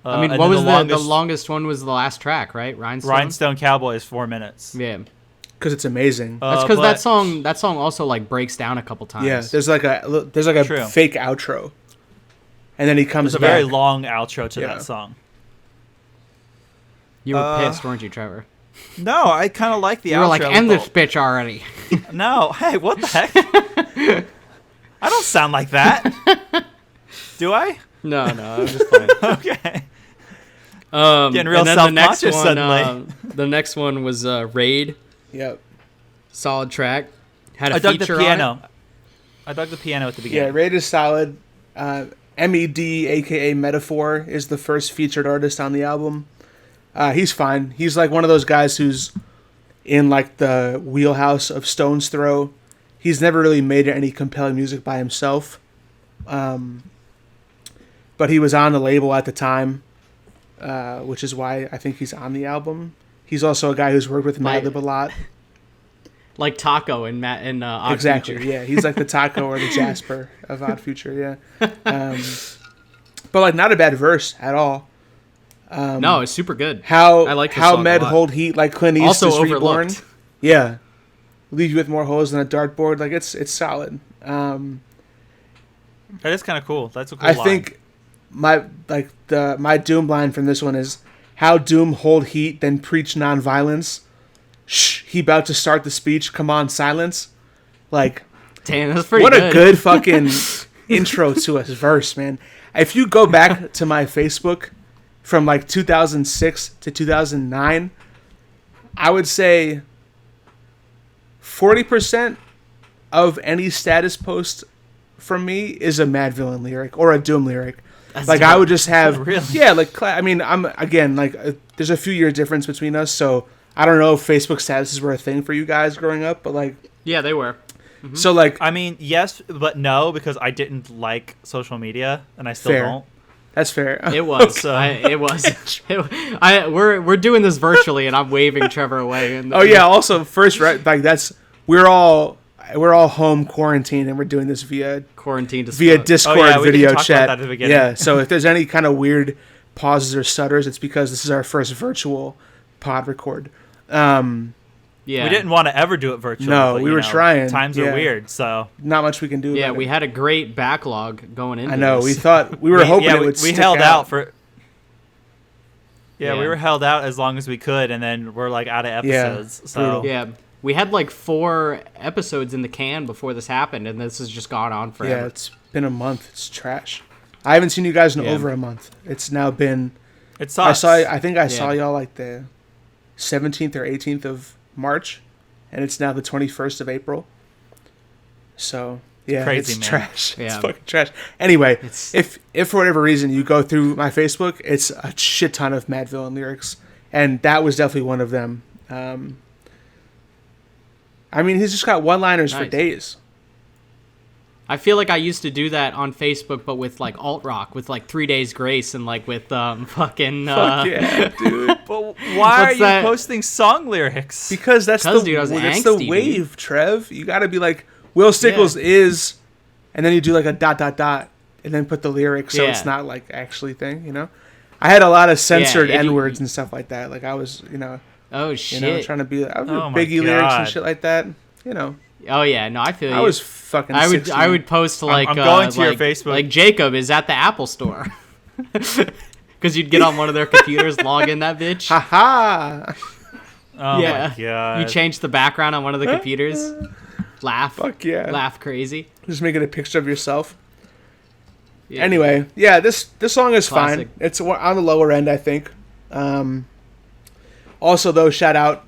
Speaker 3: I mean,
Speaker 2: and
Speaker 3: what
Speaker 2: then
Speaker 3: was the longest one was the last track, right?
Speaker 2: Rhinestone Cowboy is 4 minutes.
Speaker 3: Yeah.
Speaker 1: Because it's amazing.
Speaker 3: That's because that song also like breaks down a couple times.
Speaker 1: Yeah, there's like a
Speaker 2: True.
Speaker 1: fake outro, and then he comes
Speaker 2: There's a
Speaker 1: back.
Speaker 2: very long outro to
Speaker 1: Yeah.
Speaker 2: that song.
Speaker 3: You were pissed, weren't you, Trevor?
Speaker 2: No, I kind of like the outro.
Speaker 3: You were like, end
Speaker 2: with
Speaker 3: this bitch already.
Speaker 2: No, hey, what the heck? I don't sound like that. Do I?
Speaker 3: No, I'm just playing.
Speaker 2: Okay.
Speaker 3: Getting
Speaker 2: real
Speaker 3: and then
Speaker 2: self-conscious suddenly.
Speaker 3: The next one was Raid.
Speaker 1: Yep.
Speaker 3: Solid track. Had a
Speaker 2: I dug the
Speaker 3: feature
Speaker 2: piano.
Speaker 3: on it.
Speaker 2: I dug the piano at the
Speaker 1: Yeah,
Speaker 2: beginning.
Speaker 1: Raid is solid. Med, aka Metaphor, is the first featured artist on the album. He's fine. He's like one of those guys who's in like the wheelhouse of Stone's Throw. He's never really made any compelling music by himself. But he was on the label at the time, which is why I think he's on the album. He's also a guy who's worked with Madlib a lot.
Speaker 3: Like Taco and Odd
Speaker 1: Exactly,
Speaker 3: Future.
Speaker 1: yeah. He's like the Taco or the Jasper of Odd Future, yeah. But like not a bad verse at all.
Speaker 3: No, it's super good.
Speaker 1: How
Speaker 3: I like this
Speaker 1: how
Speaker 3: song a
Speaker 1: Med
Speaker 3: lot.
Speaker 1: hold heat like Clint East
Speaker 3: Also
Speaker 1: is reborn.
Speaker 3: overlooked.
Speaker 1: Yeah, leave you with more holes than a dartboard. Like it's solid.
Speaker 2: That is kind of cool. That's a cool
Speaker 1: I
Speaker 2: line.
Speaker 1: think my Doom line from this one is how Doom hold heat then preach nonviolence. Shh, he about to start the speech. Come on, silence. Like
Speaker 3: Damn, that's pretty
Speaker 1: what
Speaker 3: good.
Speaker 1: a good fucking intro to a verse, man. If you go back to my Facebook from like 2006 to 2009, I would say 40% of any status post from me is a Madvillainy lyric or a Doom lyric.
Speaker 3: That's
Speaker 1: Like
Speaker 3: dope.
Speaker 1: I would just have,
Speaker 2: Really?
Speaker 1: yeah, like I mean, I'm again like there's a few year difference between us, so I don't know if Facebook statuses were a thing for you guys growing up, but like,
Speaker 3: Yeah, they were.
Speaker 1: so like
Speaker 2: I mean, yes, but no, because I didn't like social media, and I still
Speaker 1: Fair.
Speaker 2: don't.
Speaker 1: that's fair.
Speaker 3: It was.
Speaker 2: So-
Speaker 3: It was. We're doing this virtually, and I'm waving Trevor away. And
Speaker 1: Oh yeah. Also, first, right? Like we're all home quarantined, and we're doing this via
Speaker 3: quarantine to
Speaker 1: Discord
Speaker 2: Oh, yeah, we didn't
Speaker 1: video
Speaker 2: talk about
Speaker 1: chat.
Speaker 2: that at the beginning.
Speaker 1: Yeah. So if there's any kind of weird pauses or stutters, it's because this is our first virtual pod record.
Speaker 3: Yeah,
Speaker 2: We didn't want to ever do it virtually.
Speaker 1: No,
Speaker 2: but,
Speaker 1: we were trying,
Speaker 2: Times
Speaker 1: yeah.
Speaker 2: are weird, so
Speaker 1: Not much we can do.
Speaker 3: Yeah,
Speaker 1: about
Speaker 3: we
Speaker 1: it.
Speaker 3: had a great backlog going into
Speaker 1: I know.
Speaker 3: this.
Speaker 1: We thought we were hoping it would.
Speaker 2: we
Speaker 1: stick
Speaker 2: held
Speaker 1: out.
Speaker 2: out for. Yeah,
Speaker 3: Yeah.
Speaker 2: we were held out as long as we could, and then we're like out of
Speaker 1: Yeah,
Speaker 2: episodes. so
Speaker 1: brutal.
Speaker 3: Yeah, we had like 4 episodes in the can before this happened, and this has just gone on forever.
Speaker 1: Yeah, it's been a month. It's trash. I haven't seen you guys in
Speaker 3: Yeah.
Speaker 1: over a month. It's now been.
Speaker 2: it sucks.
Speaker 1: I think I saw
Speaker 3: Yeah.
Speaker 1: y'all like the 17th or 18th of March, and it's now the 21st of April. So yeah,
Speaker 2: crazy,
Speaker 1: it's
Speaker 2: man.
Speaker 1: trash.
Speaker 3: Yeah.
Speaker 1: It's fucking trash. Anyway,
Speaker 3: It's-
Speaker 1: if for whatever reason you go through my Facebook, it's a shit ton of Madvillainy lyrics, and that was definitely one of them. I mean, he's just got one-liners for
Speaker 3: Nice.
Speaker 1: days.
Speaker 3: I feel like I used to do that on Facebook, but with like alt rock, with like 3 Days Grace, and like with fucking.
Speaker 1: Fuck yeah, dude.
Speaker 2: But why are
Speaker 3: What's
Speaker 2: you
Speaker 3: that?
Speaker 2: posting song lyrics?
Speaker 1: Because that's the
Speaker 3: Dude, I was
Speaker 1: that's
Speaker 3: angsty,
Speaker 1: the
Speaker 3: dude.
Speaker 1: wave, Trev. You got to be like Will Stickles is, and then you do like a ... and then put the lyrics so it's
Speaker 3: Yeah.
Speaker 1: not like actually thing. You know, I had a lot of censored
Speaker 3: if you-
Speaker 1: N words and stuff like that. Like I was,
Speaker 3: Oh shit!
Speaker 1: trying to be. I would do
Speaker 2: Oh my
Speaker 1: Biggie lyrics and
Speaker 2: God.
Speaker 1: shit like that. You know,
Speaker 3: Oh yeah, no, I feel you.
Speaker 1: I was fucking.
Speaker 3: I would
Speaker 1: 16.
Speaker 3: I would post like
Speaker 2: I'm going to your
Speaker 3: like-
Speaker 2: Facebook.
Speaker 3: like Jacob is at the Apple store because you'd get on one of their computers, log in that bitch.
Speaker 1: Ha ha!
Speaker 2: Oh
Speaker 3: Yeah.
Speaker 2: my god.
Speaker 3: You change the background on one of the computers, laugh,
Speaker 1: Fuck yeah!
Speaker 3: laugh crazy.
Speaker 1: Just making a picture of yourself.
Speaker 3: Yeah.
Speaker 1: Anyway, yeah, this song is
Speaker 3: Classic.
Speaker 1: fine. It's on the lower end, I think. Also, though, shout out,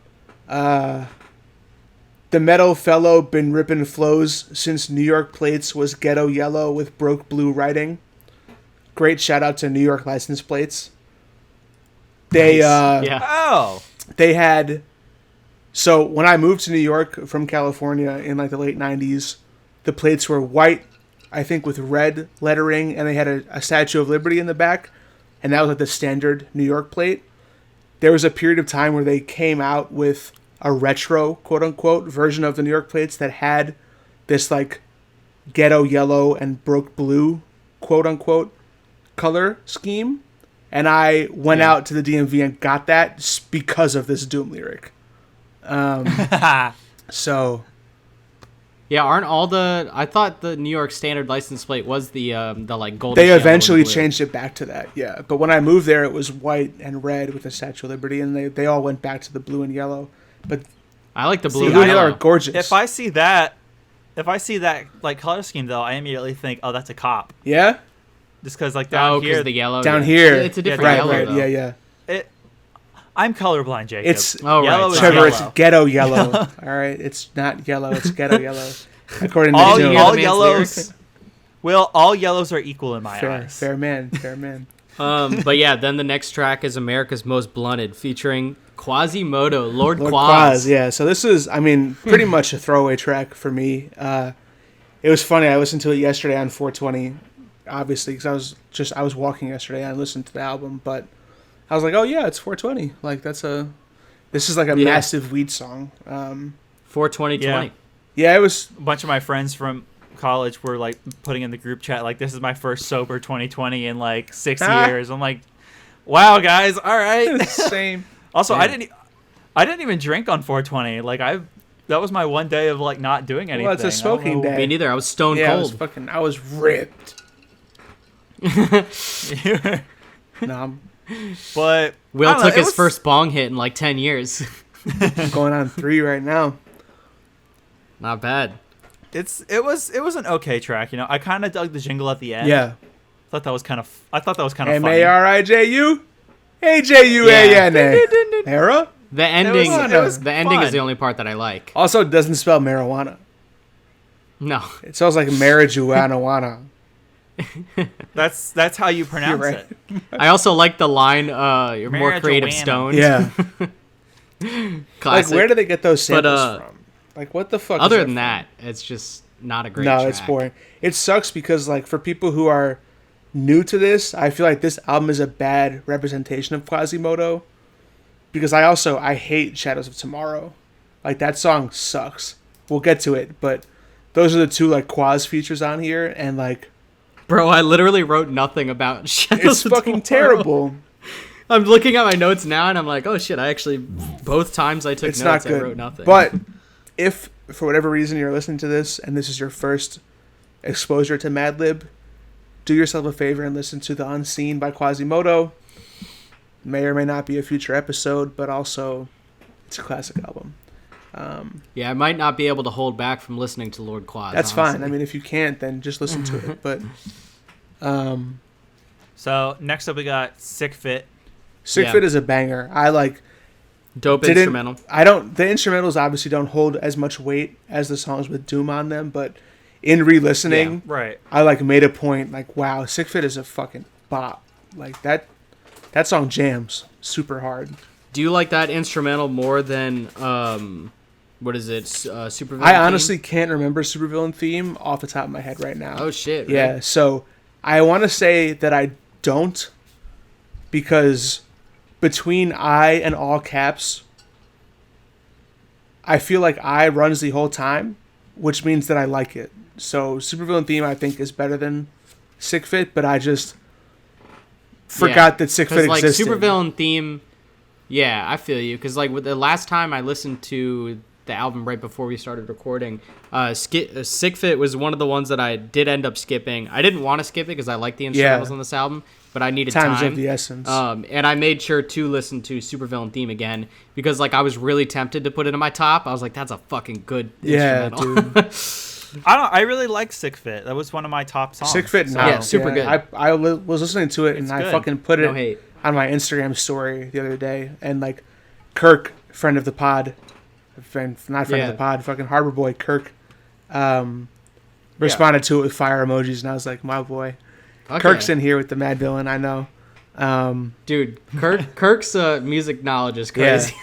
Speaker 1: the metal fellow been ripping flows since New York plates was ghetto yellow with broke blue writing. Great shout out to New York license plates. They
Speaker 3: yeah,
Speaker 2: Oh.
Speaker 1: they had. So when I moved to New York from California in like the late 90s, the plates were white, I think with red lettering, and they had a Statue of Liberty in the back. and that was like the standard New York plate. There was a period of time where they came out with a retro, quote unquote, version of the New York plates that had this like ghetto yellow and broke blue, quote unquote, color scheme. And I went out to the DMV and got that because of this Doom lyric. So,
Speaker 3: yeah, aren't all the? I thought the New York standard license plate was the like golden.
Speaker 1: They eventually changed it back to that, yeah. But when I moved there, it was white and red with the Statue of Liberty, and they all went back to the blue and yellow. But
Speaker 3: I like the blue.
Speaker 1: Blue and yellow are gorgeous.
Speaker 2: If I see that like color scheme though, I immediately think, oh, that's a cop.
Speaker 1: Yeah.
Speaker 2: Just because like down here,
Speaker 3: the yellow
Speaker 1: down here,
Speaker 3: it's a different yellow.
Speaker 1: Right,
Speaker 3: though.
Speaker 1: yeah.
Speaker 2: I'm colorblind, Jacob.
Speaker 1: It's
Speaker 2: yellow is
Speaker 1: Trevor.
Speaker 2: yellow.
Speaker 1: It's ghetto yellow. All right, it's not yellow. It's ghetto yellow. According to
Speaker 2: all
Speaker 1: Doom.
Speaker 2: yellows. Well, all yellows are equal in my eyes.
Speaker 1: Fair man.
Speaker 3: But yeah, then the next track is America's Most Blunted, featuring Quasimodo, Lord Quaz.
Speaker 1: Quaz. Yeah. So this is, I mean, pretty much a throwaway track for me. It was funny. I listened to it yesterday on 420, obviously, because I was walking yesterday and I listened to the album, but I was like, oh yeah, it's 420. Like this is like a massive weed song.
Speaker 3: 42020.
Speaker 1: Yeah, it was.
Speaker 2: A bunch of my friends from college were like putting in the group chat like, this is my first sober 2020 in like 6 years. I'm like, wow, guys, all right.
Speaker 1: Same.
Speaker 2: Also, I didn't even drink on 420. Like that was my one day of like not doing anything.
Speaker 1: Well, it's a smoking day.
Speaker 3: Me neither. I was stone cold.
Speaker 1: I was ripped. No,
Speaker 2: but
Speaker 3: Will took his first bong hit in like 10 years.
Speaker 1: I'm going on 3 right now.
Speaker 3: Not bad.
Speaker 2: It was an okay track, you know. I kind of dug the jingle at the end.
Speaker 1: Yeah.
Speaker 2: I thought that was kind of funny.
Speaker 1: Mariju, AJUANA. Era.
Speaker 3: The ending.
Speaker 2: It was
Speaker 3: the ending
Speaker 2: fun.
Speaker 3: is the only part that I like.
Speaker 1: Also, it doesn't spell marijuana.
Speaker 3: No.
Speaker 1: It sounds like marijuana.
Speaker 2: That's how you pronounce
Speaker 1: right.
Speaker 2: it.
Speaker 3: I also like the line, "You're more creative stoned."
Speaker 1: Yeah.
Speaker 3: Classic.
Speaker 1: Like, where do they get those samples from? Like, what the fuck?
Speaker 3: Other than that, it's just not a great track.
Speaker 1: No, it's boring. It sucks because, like, for people who are new to this, I feel like this album is a bad representation of Quasimodo. Because I hate Shadows of Tomorrow. Like, that song sucks. We'll get to it, but those are the two, like, Quaz features on here, and, like...
Speaker 3: Bro, I literally wrote nothing about Shadows
Speaker 1: It's
Speaker 3: of
Speaker 1: fucking
Speaker 3: Tomorrow.
Speaker 1: terrible.
Speaker 3: I'm looking at my notes now, and I'm like, oh shit, I actually... Both times I took
Speaker 1: It's
Speaker 3: notes,
Speaker 1: not good.
Speaker 3: I wrote nothing.
Speaker 1: But if, for whatever reason, you're listening to this, and this is your first exposure to Madlib, do yourself a favor and listen to The Unseen by Quasimodo. May or may not be a future episode, but also it's a classic album.
Speaker 3: Yeah, I might not be able to hold back from listening to Lord Quaz.
Speaker 1: That's
Speaker 3: honestly.
Speaker 1: fine. I mean, if you can't, then just listen to it. But
Speaker 2: So next up we got Sick Fit.
Speaker 1: Sick Fit is a banger. I like
Speaker 3: Dope instrumental.
Speaker 1: The instrumentals obviously don't hold as much weight as the songs with Doom on them, but in re-listening,
Speaker 2: Right.
Speaker 1: I like made a point like, wow, Sick Fit is a fucking bop. Like that song jams super hard.
Speaker 3: Do you like that instrumental more than what is it? Supervillain
Speaker 1: I
Speaker 3: theme?
Speaker 1: honestly can't remember Supervillain theme off the top of my head right now.
Speaker 3: Oh shit.
Speaker 1: Yeah,
Speaker 3: Really?
Speaker 1: so I want to say that I don't, because between I and all caps, I feel like I runs the whole time, which means that I like it. So Supervillain theme I think is better than Sick Fit, but I just forgot that Sick Fit
Speaker 3: like
Speaker 1: existed.
Speaker 3: Supervillain theme. Yeah, I feel you, because like with the last time I listened to the album right before we started recording, Sick Fit was one of the ones that I did end up skipping. I didn't want to skip it because I like the instrumentals on this album, but I needed
Speaker 1: Time's
Speaker 3: time.
Speaker 1: of the essence.
Speaker 3: And I made sure to listen to Supervillain theme again because like I was really tempted to put it in my top. I was like, that's a fucking good instrumental.
Speaker 1: Dude.
Speaker 2: I really like Sick Fit. That was one of my top songs.
Speaker 1: Sick Fit,
Speaker 2: So-
Speaker 1: no.
Speaker 3: Yeah, super good.
Speaker 1: I was listening to it and
Speaker 2: It's
Speaker 1: I
Speaker 2: good.
Speaker 1: fucking put
Speaker 3: No
Speaker 1: it
Speaker 3: hate.
Speaker 1: on my Instagram story the other day, and like Kirk, friend of the pod, not friend of the pod, fucking Harbor Boy Kirk, responded to it with fire emojis, and I was like, my boy,
Speaker 3: Okay.
Speaker 1: Kirk's in here with the Madvillain, I know.
Speaker 3: Dude, Kirk's music knowledge is crazy.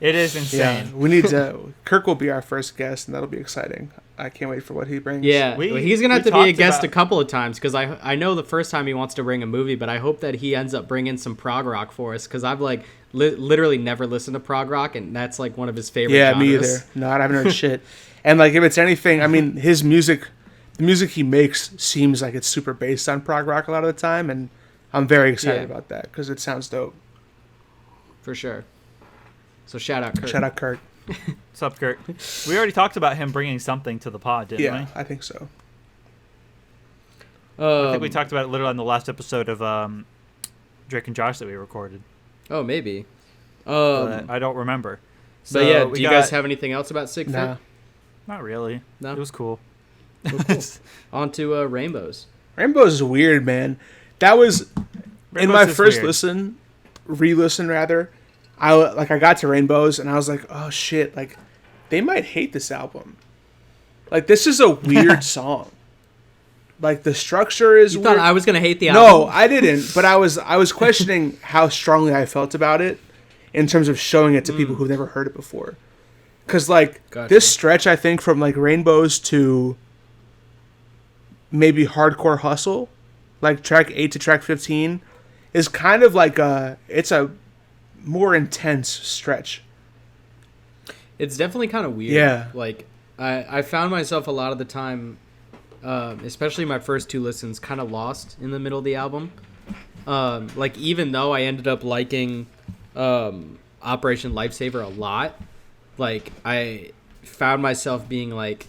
Speaker 2: It is
Speaker 1: Yeah,
Speaker 2: insane.
Speaker 1: we need to. Kirk will be our first guest, and that'll be exciting. I can't wait for what he brings.
Speaker 3: Yeah, he's gonna have to be a guest a couple of times because I know the first time he wants to bring a movie, but I hope that he ends up bringing some prog rock for us because I've like literally never listened to prog rock, and that's like one of his favorite.
Speaker 1: Yeah,
Speaker 3: genres.
Speaker 1: me either. No, I haven't heard shit. And like, if it's anything, I mean, his music, the music he makes seems like it's super based on prog rock a lot of the time, and I'm very excited about that because it sounds dope.
Speaker 3: For sure. So shout out Kurt.
Speaker 1: Shout out Kurt.
Speaker 2: What's up, Kurt? We already talked about him bringing something to the pod, didn't we?
Speaker 1: Yeah, I think so.
Speaker 2: I think we talked about it literally on the last episode of Drake and Josh that we recorded.
Speaker 3: Oh, maybe.
Speaker 2: I don't remember.
Speaker 3: So, but yeah, do you guys have anything else about Sick
Speaker 1: Nah.
Speaker 3: Fit?
Speaker 2: Not really.
Speaker 3: No?
Speaker 2: It was cool.
Speaker 3: Cool. On to Rainbows.
Speaker 1: Rainbows is weird, man. That was in my first
Speaker 2: weird.
Speaker 1: re-listen rather. I got to Rainbows and I was like, oh shit, like they might hate this album. Like this is a weird song. Like the structure is.
Speaker 3: You
Speaker 1: weird.
Speaker 3: thought I was gonna hate the album?
Speaker 1: No, I didn't. But I was questioning how strongly I felt about it in terms of showing it to people who've never heard it before. Because like this stretch, I think from like Rainbows to maybe Hardcore Hustle, like track 8 to track 15, is kind of like it's a more intense stretch.
Speaker 3: It's definitely kind of weird.
Speaker 1: Yeah.
Speaker 3: Like I found myself a lot of the time, especially my first two listens, kind of lost in the middle of the album. Like even though I ended up liking Operation Lifesaver a lot, like I found myself being like,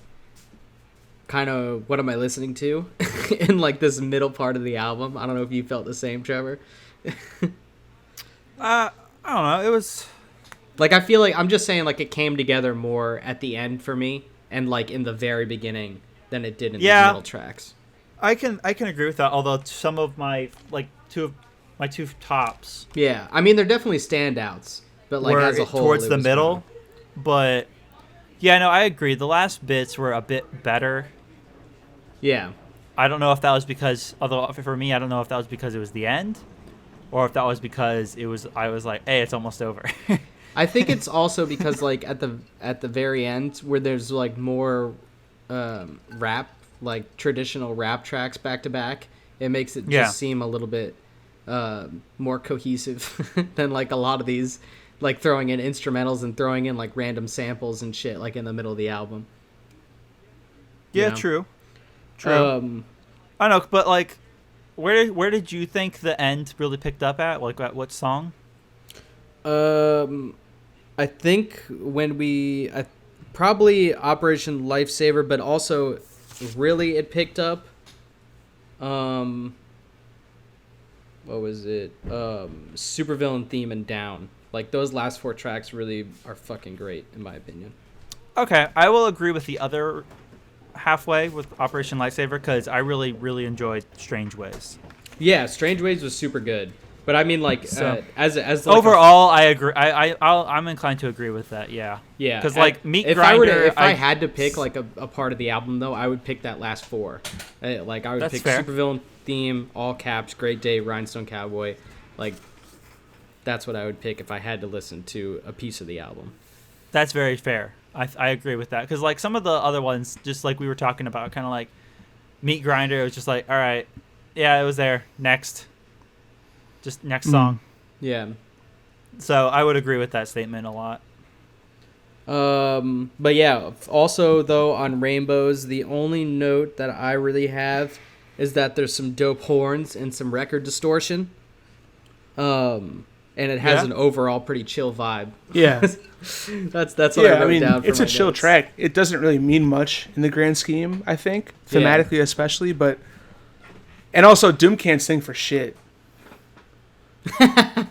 Speaker 3: kind of, what am I listening to in like this middle part of the album? I don't know if you felt the same, Trevor.
Speaker 2: I don't know. It was
Speaker 3: like, I feel like I'm just saying like it came together more at the end for me and like in the very beginning than it did in the middle tracks.
Speaker 2: I can agree with that. Although some of my two tops.
Speaker 3: Yeah, I mean they're definitely standouts, but like as a whole,
Speaker 2: towards the middle. But yeah, no, I agree. The last bits were a bit better.
Speaker 3: Yeah.
Speaker 2: I don't know if that was because, although for me, I don't know if that was because it was the end, or if that was because I was like, hey, it's almost over.
Speaker 3: I think it's also because like at the very end where there's like more rap, like traditional rap tracks back to back, it makes it just seem a little bit more cohesive than like a lot of these, like throwing in instrumentals and throwing in like random samples and shit like in the middle of the album.
Speaker 2: Yeah,
Speaker 3: you know?
Speaker 2: True. I know, but like, where did you think the end really picked up at? Like, at what song?
Speaker 3: I think when probably Operation Lifesaver, but also really it picked up. What was it? Supervillain Theme and Down. Like those last 4 tracks really are fucking great in my opinion.
Speaker 2: Okay, I will agree with the other halfway with Operation Lifesaver because I really, really enjoyed Strange Ways.
Speaker 3: Yeah, Strange Ways was super good, but I mean like as like
Speaker 2: overall, I agree. I'm inclined to agree with that. Yeah.
Speaker 3: Yeah.
Speaker 2: Because like Meat
Speaker 3: if
Speaker 2: Grinder,
Speaker 3: if I had to pick like a part of the album though, I would pick that last 4. Like I would pick
Speaker 2: fair.
Speaker 3: Supervillain Theme, All Caps, Great Day, Rhinestone Cowboy. Like that's what I would pick if I had to listen to a piece of the album.
Speaker 2: That's very fair. I agree with that because like some of the other ones, just like we were talking about, kind of like Meat Grinder, it was just like, all right, yeah, it was there. Next song.
Speaker 3: Yeah.
Speaker 2: So I would agree with that statement a lot.
Speaker 3: But yeah, also though on Rainbows, the only note that I really have is that there's some dope horns and some record distortion. And it has an overall pretty chill vibe.
Speaker 1: Yeah.
Speaker 3: that's what I wrote down for
Speaker 1: it's
Speaker 3: my
Speaker 1: a chill
Speaker 3: notes.
Speaker 1: track. It doesn't really mean much in the grand scheme, I think, thematically especially, but and also Doom can't sing for shit. I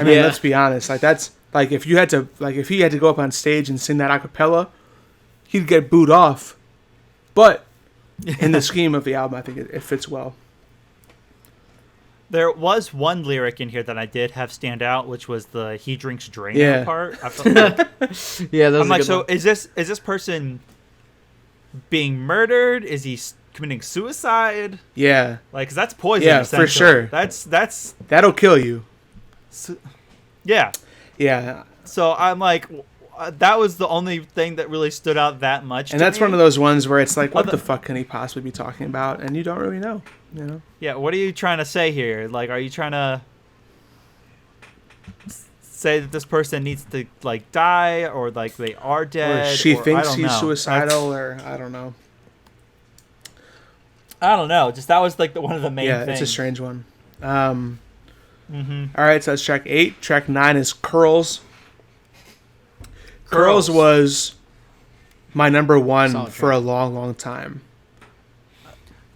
Speaker 1: mean, let's be honest. Like that's like if he had to go up on stage and sing that a cappella, he'd get booed off. But in the scheme of the album, I think it fits well.
Speaker 2: There was one lyric in here that I did have stand out, which was the "he drinks Drano" part. I felt like,
Speaker 3: I'm
Speaker 2: like, so is this person being murdered? Is he committing suicide?
Speaker 1: Yeah,
Speaker 2: like 'cause that's poison.
Speaker 1: Yeah, for sure.
Speaker 2: That's
Speaker 1: that'll kill you.
Speaker 2: Yeah.
Speaker 1: Yeah.
Speaker 2: So I'm like, that was the only thing that really stood out that much.
Speaker 1: And that's one of those ones where it's like, what the fuck can he possibly be talking about? And you don't really know, you know?
Speaker 2: Yeah, what are you trying to say here? Like, are you trying to say that this person needs to, like, die, or, like, they are dead?
Speaker 1: Or she
Speaker 2: or,
Speaker 1: thinks he's suicidal, or I don't know.
Speaker 2: I don't know. Just that was, like, one of the main things.
Speaker 1: Yeah, it's a strange one. All right, so that's track 8. Track 9 is Curls. Curls was my number one for a long, long time.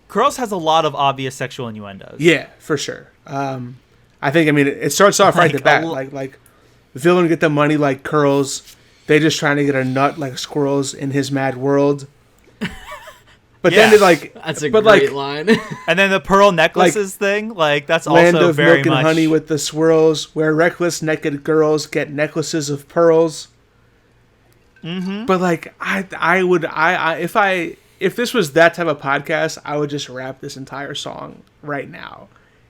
Speaker 2: Curls has a lot of obvious sexual innuendos.
Speaker 1: Yeah, for sure. I think, I mean, it starts off right at the bat. Like, villain get the money like Curls. They just trying to get a nut like squirrels in his mad world. But then it, like...
Speaker 3: That's a great line.
Speaker 2: And then the pearl necklaces thing, like, that's
Speaker 1: land
Speaker 2: also
Speaker 1: of
Speaker 2: very
Speaker 1: milk and
Speaker 2: much...
Speaker 1: honey with the swirls, where reckless naked girls get necklaces of pearls. Mm-hmm. But, like, if this was that type of podcast, I would just rap this entire song right now.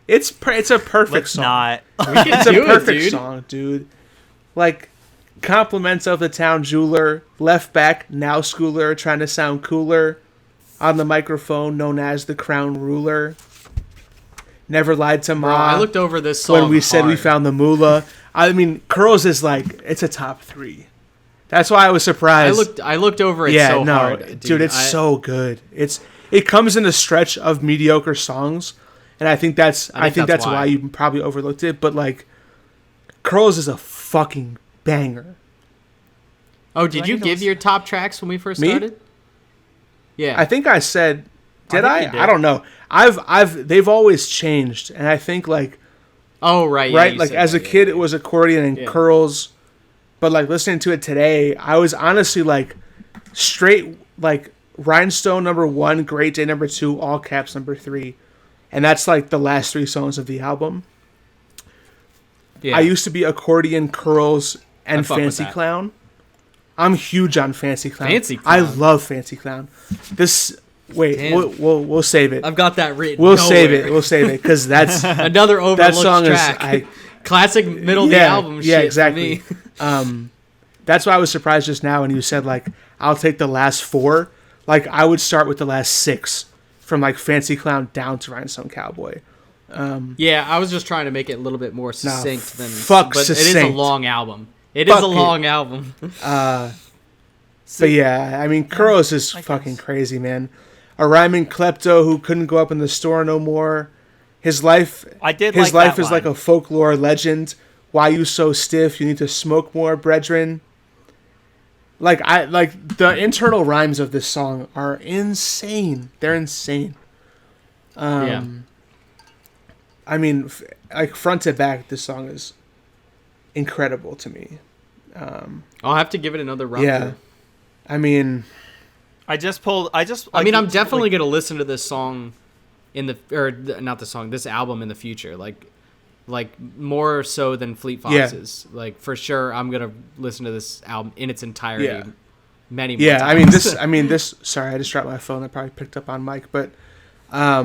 Speaker 1: It's a perfect song.
Speaker 2: Not.
Speaker 1: It's a perfect song, dude. Like, compliments of the town jeweler, left back, now schooler, trying to sound cooler. On the microphone, known as the crown ruler. Never lied to Ma.
Speaker 3: Bro, I looked over this song
Speaker 1: when we said we found the moolah. I mean, Curls is like, it's a top 3. That's why I was surprised.
Speaker 3: I looked over it hard.
Speaker 1: Dude, it's so good. It comes in a stretch of mediocre songs, and I think that's why you probably overlooked it. But like, Curls is a fucking banger.
Speaker 3: Oh, did you give your top tracks when we first started? Yeah,
Speaker 1: I think I said. Did I?
Speaker 2: Did.
Speaker 1: I don't know. They've always changed, and I think like.
Speaker 3: Oh right.
Speaker 1: Right,
Speaker 3: Yeah,
Speaker 1: like as a kid, it was accordion and Curls, but like listening to it today, I was honestly like, straight like Rhinestone number 1, Great Day number 2, all caps number 3, and that's like the last 3 songs of the album. Yeah. I used to be accordion, Curls, and Fancy Clown. I'm huge on Fancy Clown.
Speaker 3: Fancy Clown.
Speaker 1: I love Fancy Clown. We'll save it.
Speaker 3: I've got that written.
Speaker 1: We'll save it because that's
Speaker 3: another overlooked
Speaker 1: that song
Speaker 3: track. Classic middle of the album.
Speaker 1: Yeah,
Speaker 3: shit
Speaker 1: exactly.
Speaker 3: For me.
Speaker 1: That's why I was surprised just now when you said like I'll take the last 4. Like I would start with the last 6 from like Fancy Clown down to Rhinestone Cowboy.
Speaker 3: Yeah, I was just trying to make it a little bit more succinct than.
Speaker 1: But
Speaker 3: succinct. It is a long album. It is a long album.
Speaker 1: But yeah, I mean, Curls is fucking crazy, man. A rhyming klepto who couldn't go up in the store no more. His life is like a folklore legend. Why you so stiff? You need to smoke more, brethren. Like the internal rhymes of this song are insane. They're insane.
Speaker 3: Yeah.
Speaker 1: I mean, like front to back, this song is incredible to me.
Speaker 3: I'll have to give it another run.
Speaker 1: Yeah. I mean,
Speaker 3: I'm definitely gonna listen to this song this album in the future. Like more so than Fleet Foxes. Yeah. Like for sure, I'm gonna listen to this album in its entirety. Yeah. Many more times.
Speaker 1: I mean this. Sorry, I just dropped my phone. I probably picked up on mic, but
Speaker 2: a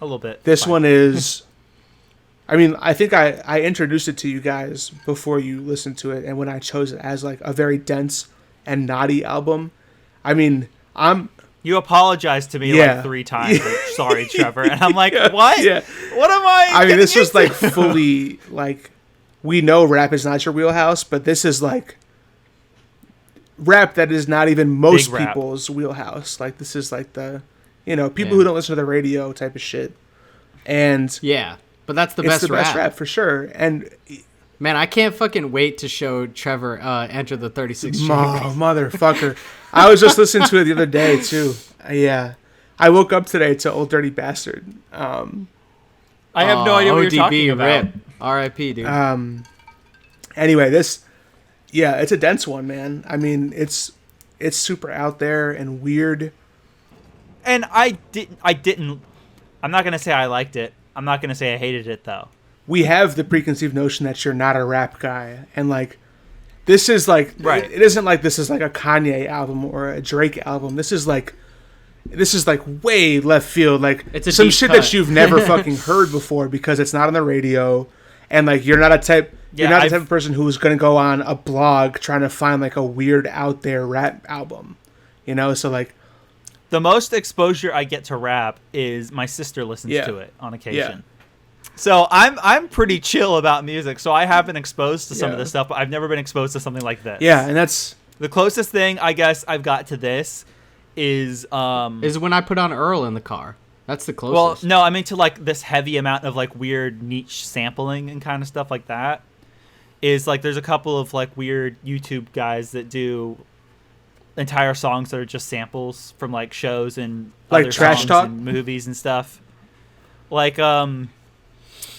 Speaker 2: little bit.
Speaker 1: This one is. I mean, I think I introduced it to you guys before you listened to it, and when I chose it as like a very dense and naughty album, I mean,
Speaker 2: you apologized to me like 3 times. Like, sorry, Trevor, and I'm like, what?
Speaker 1: Yeah.
Speaker 2: What am I?
Speaker 1: I mean, this was like fully like, we know rap is not your wheelhouse, but this is like rap that is not even most people's wheelhouse. Like this is like the, people who don't listen to the radio type of shit, and
Speaker 3: yeah. But that's the best rap.
Speaker 1: Best rap for sure. And
Speaker 3: man, I can't fucking wait to show Trevor Enter the 36 Chambers.
Speaker 1: Oh, motherfucker. I was just listening to it the other day, too. Yeah. I woke up today to Old Dirty Bastard.
Speaker 2: I have no idea what you're talking about.
Speaker 3: Rip. R.I.P., dude.
Speaker 1: Anyway, it's a dense one, man. I mean, it's super out there and weird.
Speaker 2: And I'm not going to say I liked it. I'm not going to say I hated it, though.
Speaker 1: We have the preconceived notion that you're not a rap guy. And, like, this is, like...
Speaker 2: Right.
Speaker 1: It isn't like this is, like, a Kanye album or a Drake album. This is, like, way left field. Like,
Speaker 3: it's some
Speaker 1: shit that you've never fucking heard before because it's not on the radio. And like you're not a type.
Speaker 2: Yeah,
Speaker 1: You're not the type of person who's going to go on a blog trying to find like a weird out there rap album, you know? So like
Speaker 2: the most exposure I get to rap is my sister listens to it on occasion. Yeah. So I'm pretty chill about music. So I have been exposed to some of this stuff, but I've never been exposed to something like this.
Speaker 1: Yeah, and that's
Speaker 2: the closest thing I guess I've got to this is
Speaker 3: when I put on Earl in the car. That's the closest.
Speaker 2: Well, no, I mean to like this heavy amount of like weird niche sampling and kind of stuff like that. Is like there's a couple of like weird YouTube guys that do entire songs that are just samples from like shows and
Speaker 1: like
Speaker 2: other
Speaker 1: trash
Speaker 2: songs
Speaker 1: talk
Speaker 2: and movies and stuff. Like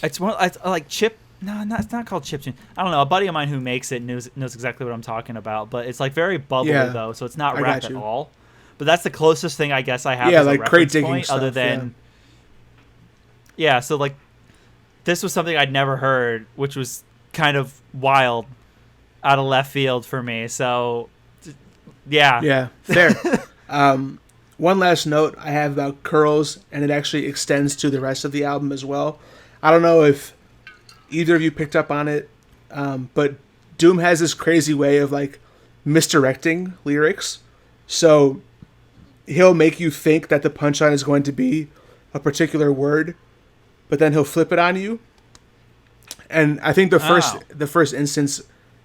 Speaker 2: it's like chip. No, it's not called chiptune. I don't know. A buddy of mine who makes it knows exactly what I'm talking about. But it's like very bubbly though, so it's not rap at all. But that's the closest thing I guess I have.
Speaker 1: Yeah,
Speaker 2: as
Speaker 1: like
Speaker 2: a
Speaker 1: crate
Speaker 2: reference
Speaker 1: digging
Speaker 2: point,
Speaker 1: stuff.
Speaker 2: Other than so like this was something I'd never heard, which was kind of wild out of left field for me. So yeah
Speaker 1: fair. One last note I have about Curls, and it actually extends to the rest of the album as well. I don't know if either of you picked up on it, but Doom has this crazy way of like misdirecting lyrics. So he'll make you think that the punchline is going to be a particular word, but then he'll flip it on you. And I think the first instance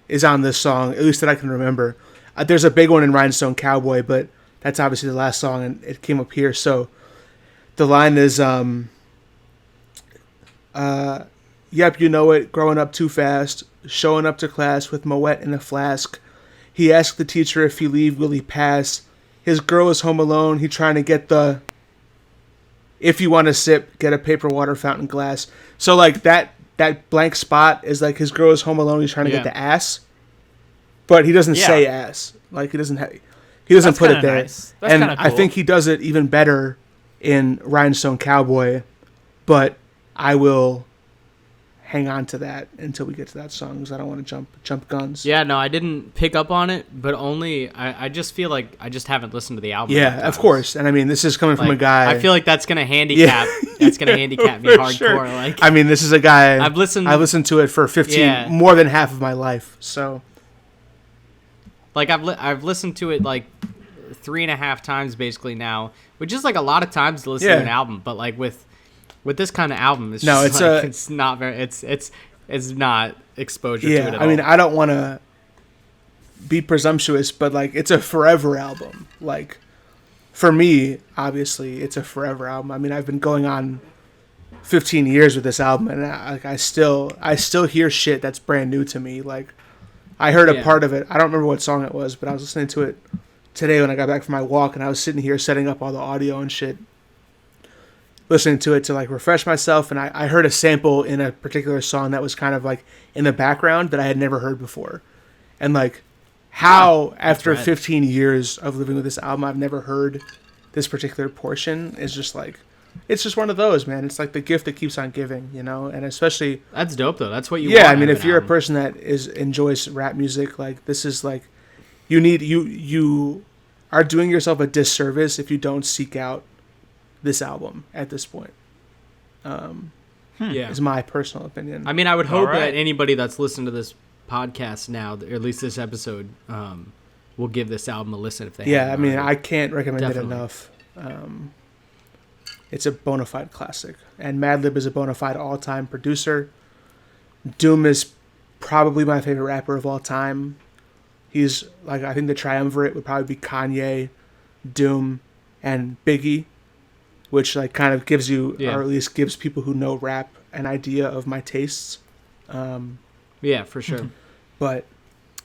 Speaker 1: is on this song, at least that I can remember. There's a big one in Rhinestone Cowboy, but that's obviously the last song, and it came up here. So the line is, yep, you know it, growing up too fast, showing up to class with Moet in a flask. He asked the teacher if he leave, will he pass? His girl is home alone, he trying to get the, if you want to sip, get a paper water fountain glass. So like that blank spot is like his girl is home alone. He's trying to get the ass, but he doesn't say ass. Like he doesn't put it there.
Speaker 2: Nice. That's
Speaker 1: and
Speaker 2: cool.
Speaker 1: I think he does it even better in Rhinestone Cowboy. But I will hang on to that until we get to that song because I don't want to jump guns.
Speaker 3: Yeah, no, I didn't pick up on it, but only I just feel like I just haven't listened to the album.
Speaker 1: Yeah, of course. And I mean, this is coming from a guy.
Speaker 3: I feel like that's gonna handicap. That's gonna handicap me hardcore.
Speaker 1: Sure.
Speaker 3: Like,
Speaker 1: I mean, this is a guy.
Speaker 3: I've listened
Speaker 1: to it for 15, more than half of my life. So,
Speaker 3: like, I've listened to it like 3.5 times basically now, which is like a lot of times to listen to an album. But like with this kind of album, it's not very. It's not exposure to it at all.
Speaker 1: I mean, I don't want to be presumptuous, but like it's a forever album. Like for me, obviously, it's a forever album. I mean, I've been going on 15 years with this album, and I still hear shit that's brand new to me. Like I heard a part of it. I don't remember what song it was, but I was listening to it today when I got back from my walk, and I was sitting here setting up all the audio and shit, listening to it to like refresh myself, and I heard a sample in a particular song that was kind of like in the background that I had never heard before. And like how after 15 years of living with this album I've never heard this particular portion is just like, it's just one of those, man. It's like the gift that keeps on giving, you know? And especially
Speaker 3: that's dope though. That's what you want.
Speaker 1: I mean, if you're a person that enjoys rap music, like this is like you are doing yourself a disservice if you don't seek out this album at this point. Is my personal opinion.
Speaker 3: I mean, I would hope that anybody that's listened to this podcast now, or at least this episode, will give this album a listen if they haven't.
Speaker 1: I mean, I can't recommend it enough. It's a bona fide classic, and Madlib is a bona fide all-time producer. Doom is probably my favorite rapper of all time. He's like, I think the triumvirate would probably be Kanye, Doom, and Biggie, which like kind of gives you, or at least gives people who know rap an idea of my tastes.
Speaker 3: Yeah, for sure.
Speaker 2: But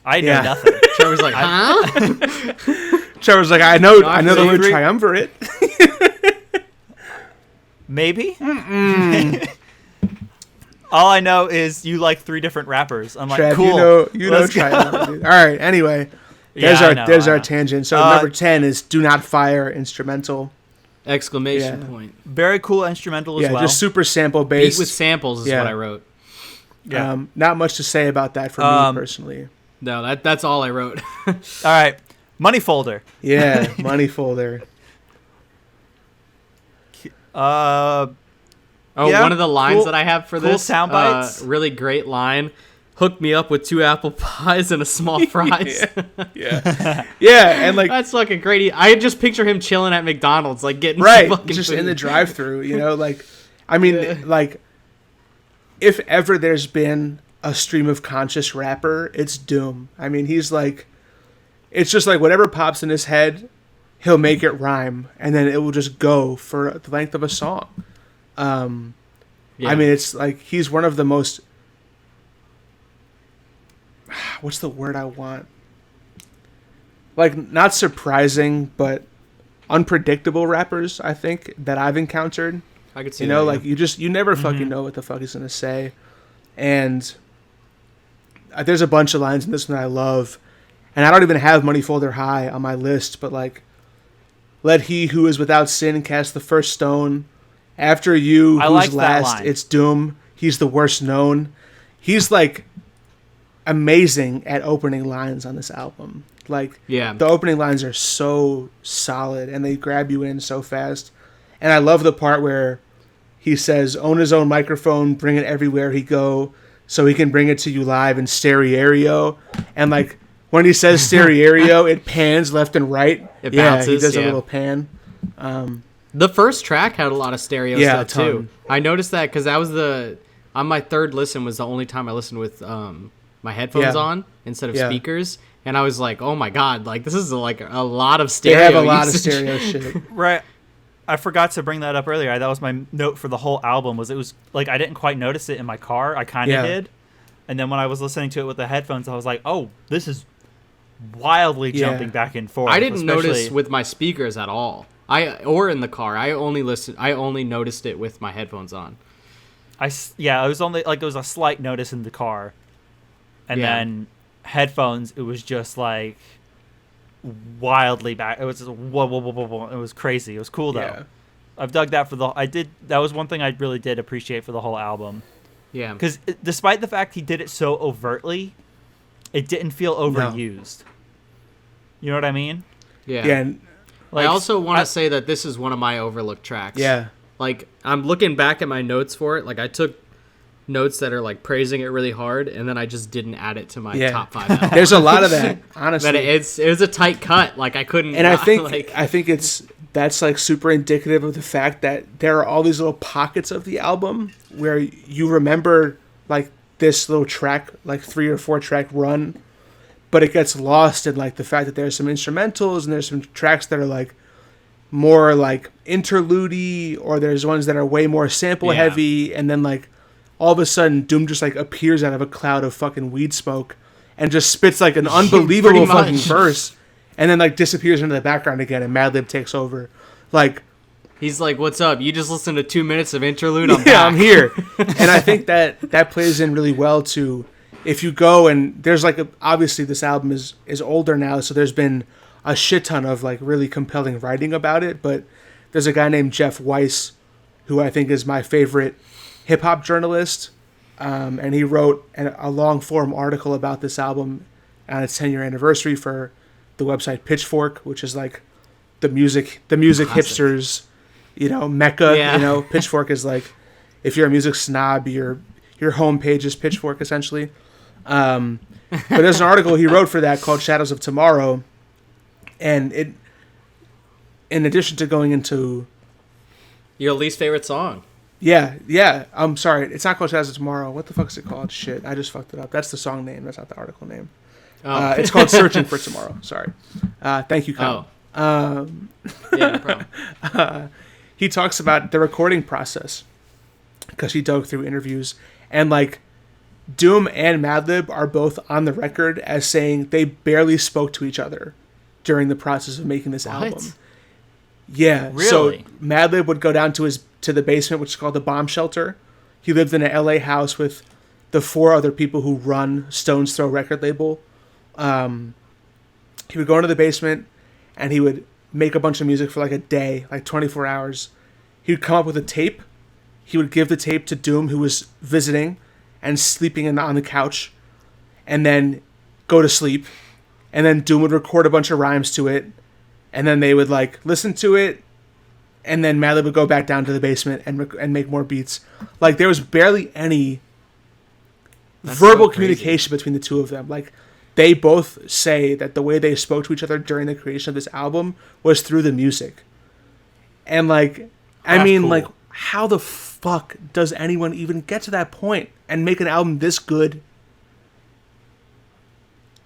Speaker 2: I know nothing.
Speaker 3: Trevor's like, huh?
Speaker 1: Trevor's like, I know the word triumvirate.
Speaker 2: Maybe. All I know is you like 3 different rappers. I'm like,
Speaker 1: Trev,
Speaker 2: cool.
Speaker 1: You know triumvirate. Dude. All right. Anyway, there's our tangent. So number 10 is "Do Not Fire" instrumental.
Speaker 3: Exclamation point.
Speaker 2: Very cool instrumental as well.
Speaker 1: Yeah, just super sample based.
Speaker 3: Beat with samples is what I wrote.
Speaker 1: Yeah. Not much to say about that for me personally.
Speaker 3: No, that's all I wrote.
Speaker 2: All right. Money Folder.
Speaker 1: Yeah, Money Folder.
Speaker 3: Oh,
Speaker 2: Yeah,
Speaker 3: one of the lines
Speaker 2: cool-
Speaker 3: that I have for
Speaker 2: cool
Speaker 3: this
Speaker 2: sound bites.
Speaker 3: really great line. Hook me up with 2 apple pies and a small fries.
Speaker 1: Yeah. Yeah, and like
Speaker 3: That's fucking great. I just picture him chilling at McDonald's, like getting
Speaker 1: right,
Speaker 3: some fucking
Speaker 1: just
Speaker 3: food.
Speaker 1: in the drive-through, you know, like I mean, like if ever there's been a stream of conscious rapper, it's Doom. I mean, he's like, it's just like whatever pops in his head, he'll make it rhyme, and then it will just go for the length of a song. I mean, it's like he's one of the most, what's the word I want? Like, not surprising, but unpredictable rappers, I think, that I've encountered.
Speaker 3: I could see
Speaker 1: You know,
Speaker 3: that,
Speaker 1: like you never fucking know what the fuck he's gonna say, and there's a bunch of lines in this one that I love, and I don't even have Money Folder High on my list, but like, let he who is without sin cast the first stone. After you,
Speaker 2: I
Speaker 1: who's
Speaker 2: like that
Speaker 1: last,
Speaker 2: line.
Speaker 1: it's Doom. He's the worst known. He's like amazing at opening lines on this album. Like,
Speaker 3: Yeah.
Speaker 1: the opening lines are so solid, and they grab you in so fast. And I love the part where he says, own his own microphone, bring it everywhere he go, so he can bring it to you live in stereo. And like, when he says stereo, it pans left and right.
Speaker 3: It
Speaker 1: He
Speaker 3: bounces,
Speaker 1: does a
Speaker 3: yeah.
Speaker 1: little pan.
Speaker 3: The first track had a lot of stereo
Speaker 1: Yeah,
Speaker 3: stuff
Speaker 1: a ton.
Speaker 3: too. I noticed that because that was on my third listen was the only time I listened with my headphones
Speaker 1: Yeah.
Speaker 3: on instead of
Speaker 1: Yeah.
Speaker 3: speakers, and I was like, oh my god, like this is like a lot of
Speaker 1: They
Speaker 3: stereo.
Speaker 1: have a lot of
Speaker 3: usage.
Speaker 1: stereo shit.
Speaker 2: Right. I forgot to bring that up earlier. That was my note for the whole album. It was like I didn't quite notice it in my car. I kind of
Speaker 1: Yeah.
Speaker 2: did, and then when I was listening to it with the headphones, I was like, "Oh, this is wildly
Speaker 1: Yeah.
Speaker 2: jumping back and forth."
Speaker 3: I didn't notice
Speaker 2: especially-
Speaker 3: with my speakers at all. Or in the car. I only noticed it with my headphones on.
Speaker 2: It was only like it was a slight notice in the car, and
Speaker 3: Yeah.
Speaker 2: then headphones. It was just like wildly back. It was just whoa, whoa, whoa, whoa, whoa. It was crazy. It was cool though.
Speaker 1: Yeah.
Speaker 2: I've dug that for the. I did. That was one thing I really did appreciate for the whole album.
Speaker 3: Yeah.
Speaker 2: Because despite the fact he did it so overtly, it didn't feel overused. You know what I mean?
Speaker 3: Yeah.
Speaker 1: Yeah. And,
Speaker 3: I also want to say that this is one of my overlooked tracks.
Speaker 1: yeah.
Speaker 3: Like, I'm looking back at my notes for it. Like, I took notes that are, like, praising it really hard, and then I just didn't add it to my
Speaker 1: Yeah.
Speaker 3: top 5 albums.
Speaker 1: There's a lot of that, honestly.
Speaker 3: That it was a tight cut. Like, I couldn't...
Speaker 1: And I think
Speaker 3: like,
Speaker 1: that's like super indicative of the fact that there are all these little pockets of the album where you remember like this little track, like 3 or 4 track run, but it gets lost in like the fact that there's some instrumentals and there's some tracks that are like more like interlude-y, or there's ones that are way more sample heavy, and then like all of a sudden Doom just like appears out of a cloud of fucking weed smoke and just spits like an unbelievable
Speaker 3: Pretty much.
Speaker 1: fucking verse, and then like disappears into the background again, and Madlib takes over. Like,
Speaker 3: he's like, what's up? You just listened to 2 minutes of interlude? I'm
Speaker 1: yeah,
Speaker 3: back.
Speaker 1: I'm here. And I think that plays in really well to, if you go and there's like obviously this album is older now, so there's been a shit ton of like really compelling writing about it, but there's a guy named Jeff Weiss who I think is my favorite hip hop journalist, and he wrote a long form article about this album on its 10-year anniversary for the website Pitchfork, which is like the music
Speaker 3: Classic.
Speaker 1: hipsters, mecca.
Speaker 3: Yeah.
Speaker 1: Pitchfork is like, if you're a music snob, your homepage is Pitchfork essentially. But there's an article he wrote for that called Shadows of Tomorrow, and it, in addition to going into,
Speaker 3: Your least favorite song.
Speaker 1: yeah, I'm sorry, it's not called Shadows of Tomorrow. What the fuck is it called? Shit, I just fucked it up. That's the song name. That's not the article name.
Speaker 3: Oh.
Speaker 1: It's called Searching for Tomorrow. Sorry. Thank you, Kyle.
Speaker 3: Yeah, no problem.
Speaker 1: He talks about the recording process because he dug through interviews, and like Doom and Madlib are both on the record as saying they barely spoke to each other during the process of making this album. Yeah.
Speaker 2: Really?
Speaker 1: So Madlib would go down to the basement, which is called the bomb shelter. He lived in an LA house with the 4 other people who run Stone's Throw record label. He would go into the basement and he would make a bunch of music for like a day, like 24 hours. He would come up with a tape. He would give the tape to Doom, who was visiting and sleeping on the couch, and then go to sleep. And then Doom would record a bunch of rhymes to it, and then they would like listen to it, and then Madlib would go back down to the basement and make more beats. Like, there was barely any verbal communication between the two of them. Like, they both say that the way they spoke to each other during the creation of this album was through the music. And, like, I mean, like, how the fuck does anyone even get to that point and make an album this good?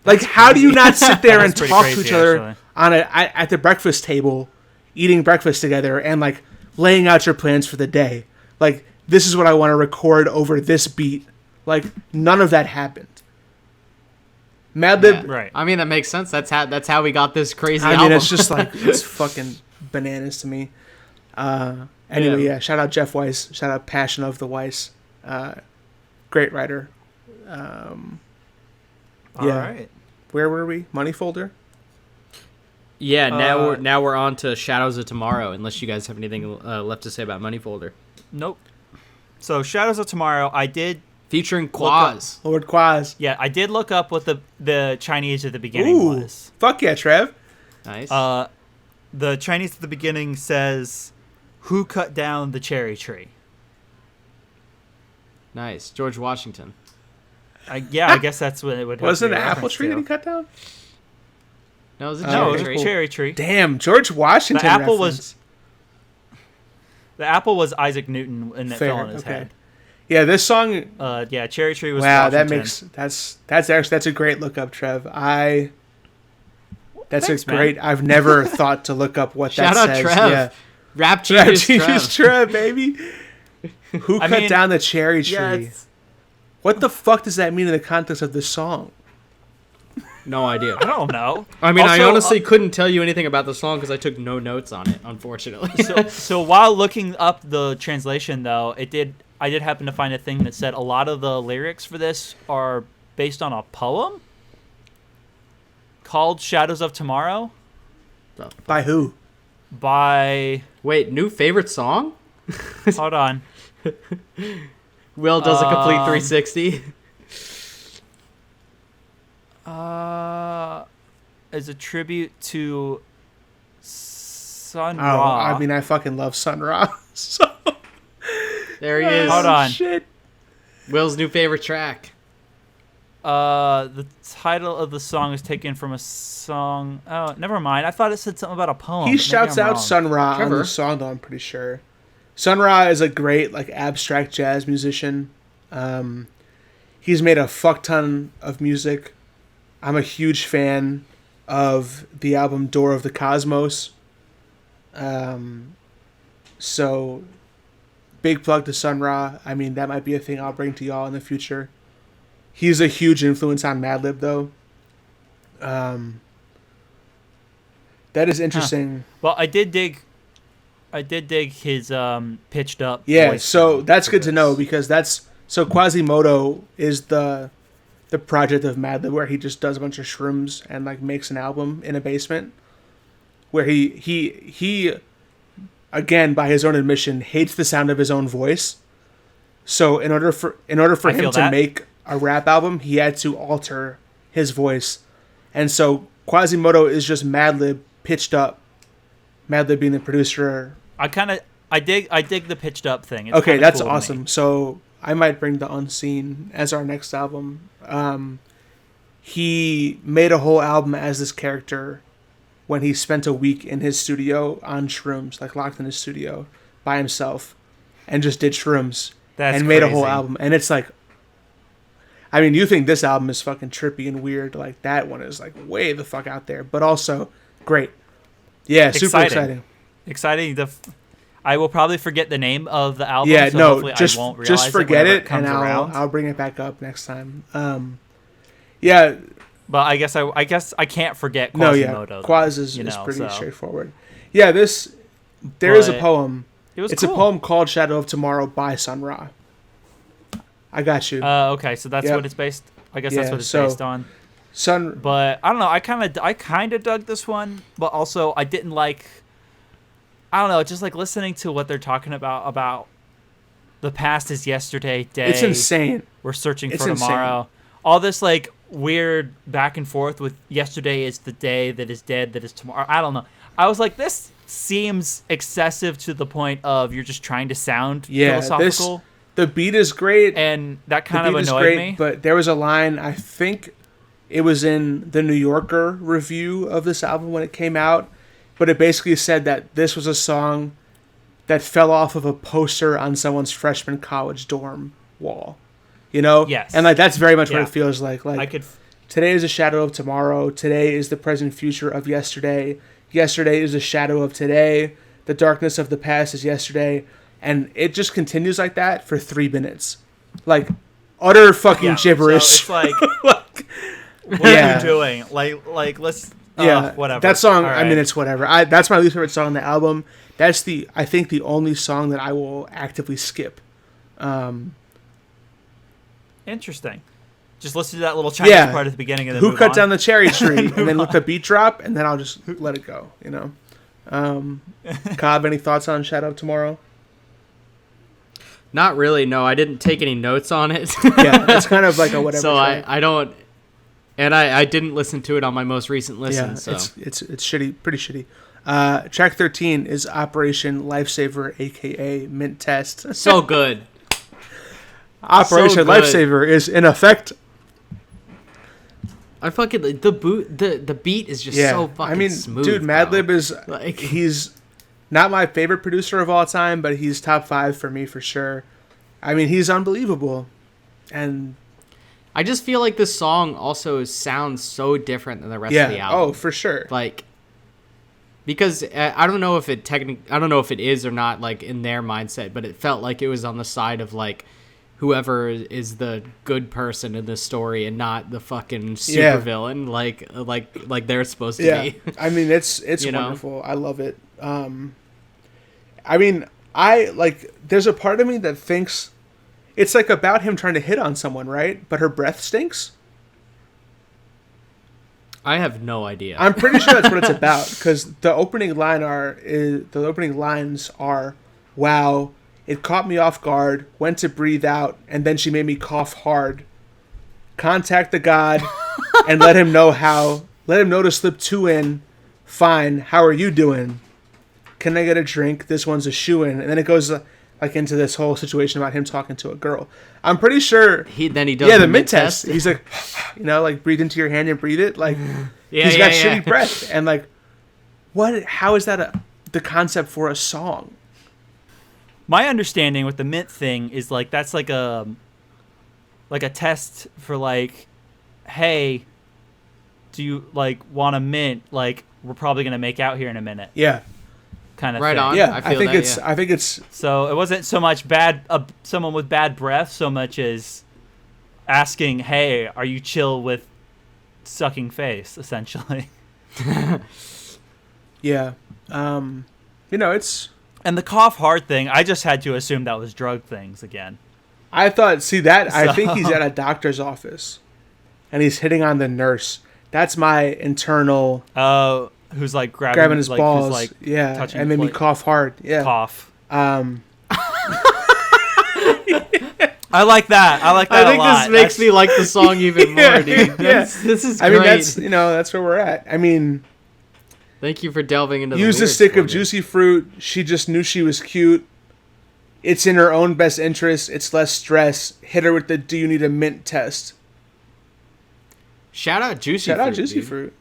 Speaker 1: Like, how do you not sit there and talk to each other at the breakfast table, eating breakfast together, and, like, laying out your plans for the day? Like, this is what I want to record over this beat. Like, none of that happened. Madlib,
Speaker 3: right? I mean, that makes sense. That's how we got this crazy album.
Speaker 1: I mean, it's just like, it's fucking bananas to me. Anyway, yeah. Shout out Jeff Weiss. Shout out Passion of the Weiss. Great writer. All
Speaker 2: right.
Speaker 1: Where were we? Money Folder?
Speaker 3: Yeah, now we're on to Shadows of Tomorrow, unless you guys have anything left to say about Money Folder.
Speaker 2: Nope. So, Shadows of Tomorrow, I did...
Speaker 3: Featuring Quaz.
Speaker 1: Lord Quaz.
Speaker 2: Yeah, I did look up what the Chinese at the beginning was.
Speaker 1: Fuck yeah, Trev.
Speaker 3: Nice.
Speaker 2: The Chinese at the beginning says, "Who cut down the cherry tree?"
Speaker 3: Nice. George Washington.
Speaker 2: I guess that's what it would have.
Speaker 1: Was it an apple tree that he cut down?
Speaker 3: No, it was a
Speaker 2: cherry tree.
Speaker 1: Damn, George Washington
Speaker 2: The apple
Speaker 1: reference.
Speaker 2: was Isaac Newton, and it fell on his head.
Speaker 1: Yeah, this song.
Speaker 2: Cherry tree was.
Speaker 1: Wow,
Speaker 2: Washington.
Speaker 1: that's a great look up, Trev.
Speaker 2: Thanks,
Speaker 1: great. I've never thought to look up what
Speaker 3: Shout
Speaker 1: that
Speaker 3: out
Speaker 1: says.
Speaker 3: Trev.
Speaker 1: Yeah.
Speaker 3: Rap genius
Speaker 1: Trev, baby. Who cut down the cherry tree?
Speaker 2: Yeah,
Speaker 1: what the fuck does that mean in the context of this song?
Speaker 3: No idea.
Speaker 2: I don't know.
Speaker 3: I mean,
Speaker 2: Also,
Speaker 3: I honestly couldn't tell you anything about the song because I took no notes on it, unfortunately.
Speaker 2: so while looking up the translation, though, I did happen to find a thing that said a lot of the lyrics for this are based on a poem called Shadows of Tomorrow.
Speaker 1: By who?
Speaker 2: By...
Speaker 3: Wait, new favorite song?
Speaker 2: Hold on.
Speaker 3: Will does a complete 360.
Speaker 2: As a tribute to Sun Ra.
Speaker 1: Oh, I mean, I fucking love Sun Ra. So...
Speaker 3: There he is.
Speaker 2: Hold on.
Speaker 1: Shit.
Speaker 3: Will's new favorite track.
Speaker 2: The title of the song is taken from a song. Oh, never mind. I thought it said something about a poem.
Speaker 1: He shouts out Sun Ra
Speaker 3: Trevor.
Speaker 1: on the song, though, I'm pretty sure. Sun Ra is a great, like, abstract jazz musician. He's made a fuck ton of music. I'm a huge fan of the album Door of the Cosmos. So, big plug to Sun Ra. I mean, that might be a thing I'll bring to y'all in the future. He's a huge influence on Madlib, though. That is interesting.
Speaker 2: Huh. Well, I did dig his pitched up.
Speaker 1: Yeah,
Speaker 2: voice
Speaker 1: so that's good to know because Quasimodo is the project of Madlib where he just does a bunch of shrooms and like makes an album in a basement where he again, by his own admission, hates the sound of his own voice. So in order for him to make a rap album, he had to alter his voice. And so Quasimodo is just Madlib pitched up. Madlib being the producer.
Speaker 2: I dig the pitched up thing. It's
Speaker 1: okay, that's
Speaker 2: cool
Speaker 1: awesome. So I might bring The Unseen as our next album. He made a whole album as this character when he spent a week in his studio on shrooms, like locked in his studio by himself, and just did shrooms and made a whole album. And it's like, I mean, you think this album is fucking trippy and weird, like that one is like way the fuck out there, but also great. Yeah, super exciting.
Speaker 2: Exciting. I will probably forget the name of the album.
Speaker 1: Yeah,
Speaker 2: so
Speaker 1: no,
Speaker 2: hopefully I won't realize
Speaker 1: just forget it,
Speaker 2: and
Speaker 1: I'll bring it back up next time. Yeah.
Speaker 2: But I guess I can't forget Quasimodo.
Speaker 1: No, yeah, Quaz is pretty straightforward. Yeah, there is a poem. It's cool. A poem called Shadow of Tomorrow by Sun Ra. I got you.
Speaker 2: Okay, so that's what it's based. I guess that's what it's based on. But I don't know. I kind of dug this one, but also I didn't like. I don't know. Just like listening to what they're talking about the past is yesterday. Day.
Speaker 1: It's insane.
Speaker 2: We're searching for tomorrow. Insane. All this like weird back and forth with yesterday is the day that is dead that is tomorrow. I don't know. I was like, this seems excessive to the point of you're just trying to sound
Speaker 1: Yeah,
Speaker 2: philosophical.
Speaker 1: The beat is great.
Speaker 2: And that kind
Speaker 1: the
Speaker 2: of
Speaker 1: beat is
Speaker 2: annoyed
Speaker 1: great,
Speaker 2: me.
Speaker 1: But there was a line, I think it was in the New Yorker review of this album when it came out, but it basically said that this was a song that fell off of a poster on someone's freshman college dorm wall. You know?
Speaker 2: Yes.
Speaker 1: And like that's very much what
Speaker 2: Yeah.
Speaker 1: it feels like. Like
Speaker 2: I could.
Speaker 1: today is a shadow of tomorrow. Today is the present future of yesterday. Yesterday is a shadow of today. The darkness of the past is yesterday. And it just continues like that for 3 minutes. Like, utter fucking gibberish.
Speaker 2: So it's like,
Speaker 1: Like,
Speaker 2: what
Speaker 1: yeah.
Speaker 2: are you doing? Like let's.
Speaker 1: Yeah,
Speaker 2: whatever.
Speaker 1: that song,
Speaker 2: All
Speaker 1: I mean,
Speaker 2: right.
Speaker 1: it's whatever. That's my least favorite song on the album. That's I think the only song that I will actively skip.
Speaker 2: Interesting. Just listen to that little Chinese
Speaker 1: Yeah.
Speaker 2: part at the beginning and then
Speaker 1: Who
Speaker 2: move
Speaker 1: cut
Speaker 2: on.
Speaker 1: down the cherry tree? And then let the beat drop, and then I'll just let it go, you know? Cobb, any thoughts on Shadow of Tomorrow?
Speaker 3: Not really. No, I didn't take any notes on it.
Speaker 1: Yeah, it's kind of like a whatever
Speaker 3: So
Speaker 1: track.
Speaker 3: I don't, and I didn't listen to it on my most recent listen.
Speaker 1: Yeah,
Speaker 3: so
Speaker 1: it's shitty, pretty shitty. Track 13 is Operation Lifesaver, aka Mint Test.
Speaker 3: so good.
Speaker 1: Operation
Speaker 3: so good.
Speaker 1: Lifesaver is in effect.
Speaker 3: I fucking the beat is just so fucking
Speaker 1: I mean,
Speaker 3: smooth.
Speaker 1: dude,
Speaker 3: bro.
Speaker 1: Madlib is
Speaker 3: Like-
Speaker 1: he's not my favorite producer of all time, but he's top 5 for me for sure. I mean, he's unbelievable, and
Speaker 3: I just feel like this song also sounds so different than the rest of the
Speaker 1: yeah,
Speaker 3: album.
Speaker 1: oh for sure.
Speaker 3: Like, because I don't know if I don't know if it is or not, like in their mindset, but it felt like it was on the side of like whoever is the good person in this story and not the fucking super villain, like they're supposed to
Speaker 1: Yeah,
Speaker 3: be.
Speaker 1: I mean it's
Speaker 3: You know?
Speaker 1: wonderful. I love it. I mean, I like. There's a part of me that thinks it's like about him trying to hit on someone, right? But her breath stinks.
Speaker 3: I have no idea.
Speaker 1: I'm pretty sure that's what it's about because the opening lines are, "Wow, it caught me off guard. Went to breathe out, and then she made me cough hard. Contact the god, and let him know to slip 2 in. Fine. How are you doing? Can I get a drink? This one's a shoe-in." And then it goes like into this whole situation about him talking to a girl. I'm pretty sure.
Speaker 3: Then he does
Speaker 1: Yeah,
Speaker 3: the
Speaker 1: the
Speaker 3: mid
Speaker 1: mid test. He's like, like breathe into your hand and breathe it. Like he's got shitty breath, and like, what? How is that the concept for a song?
Speaker 2: My understanding with the mint thing is like that's like a test for like, hey, do you like want a mint? Like we're probably gonna make out here in a minute.
Speaker 1: Yeah,
Speaker 2: Kind of
Speaker 3: Right
Speaker 2: thing.
Speaker 3: on.
Speaker 1: yeah.
Speaker 3: I
Speaker 1: I
Speaker 3: feel
Speaker 1: think
Speaker 3: that,
Speaker 1: it's.
Speaker 3: yeah.
Speaker 1: I think it's.
Speaker 2: So it wasn't so much someone with bad breath, so much as asking, "Hey, are you chill with sucking face?" Essentially.
Speaker 1: Yeah. It's.
Speaker 2: And the cough hard thing, I just had to assume that was drug things again.
Speaker 1: I thought. See that? I
Speaker 2: So-
Speaker 1: think he's at a doctor's office, and he's hitting on the nurse. That's my internal
Speaker 2: Who's like
Speaker 1: grabbing his
Speaker 2: like,
Speaker 1: balls.
Speaker 2: who's like
Speaker 1: yeah,
Speaker 2: touching
Speaker 1: and made me
Speaker 2: like,
Speaker 1: cough hard. Yeah.
Speaker 2: cough. I like that. I like that
Speaker 3: I think
Speaker 2: a lot.
Speaker 3: this makes me like the song even more, dude. This is
Speaker 1: I
Speaker 3: great.
Speaker 1: mean, that's where we're at. I mean,
Speaker 3: Thank you for delving into
Speaker 1: use
Speaker 3: the
Speaker 1: a stick
Speaker 3: lyrics
Speaker 1: of
Speaker 3: for me.
Speaker 1: juicy fruit. She just knew she was cute. It's in her own best interest. It's less stress. Hit her with the "Do you need a mint test?"
Speaker 3: Shout out Juicy
Speaker 1: Shout
Speaker 3: Fruit.
Speaker 1: out Juicy
Speaker 3: dude.
Speaker 1: Fruit.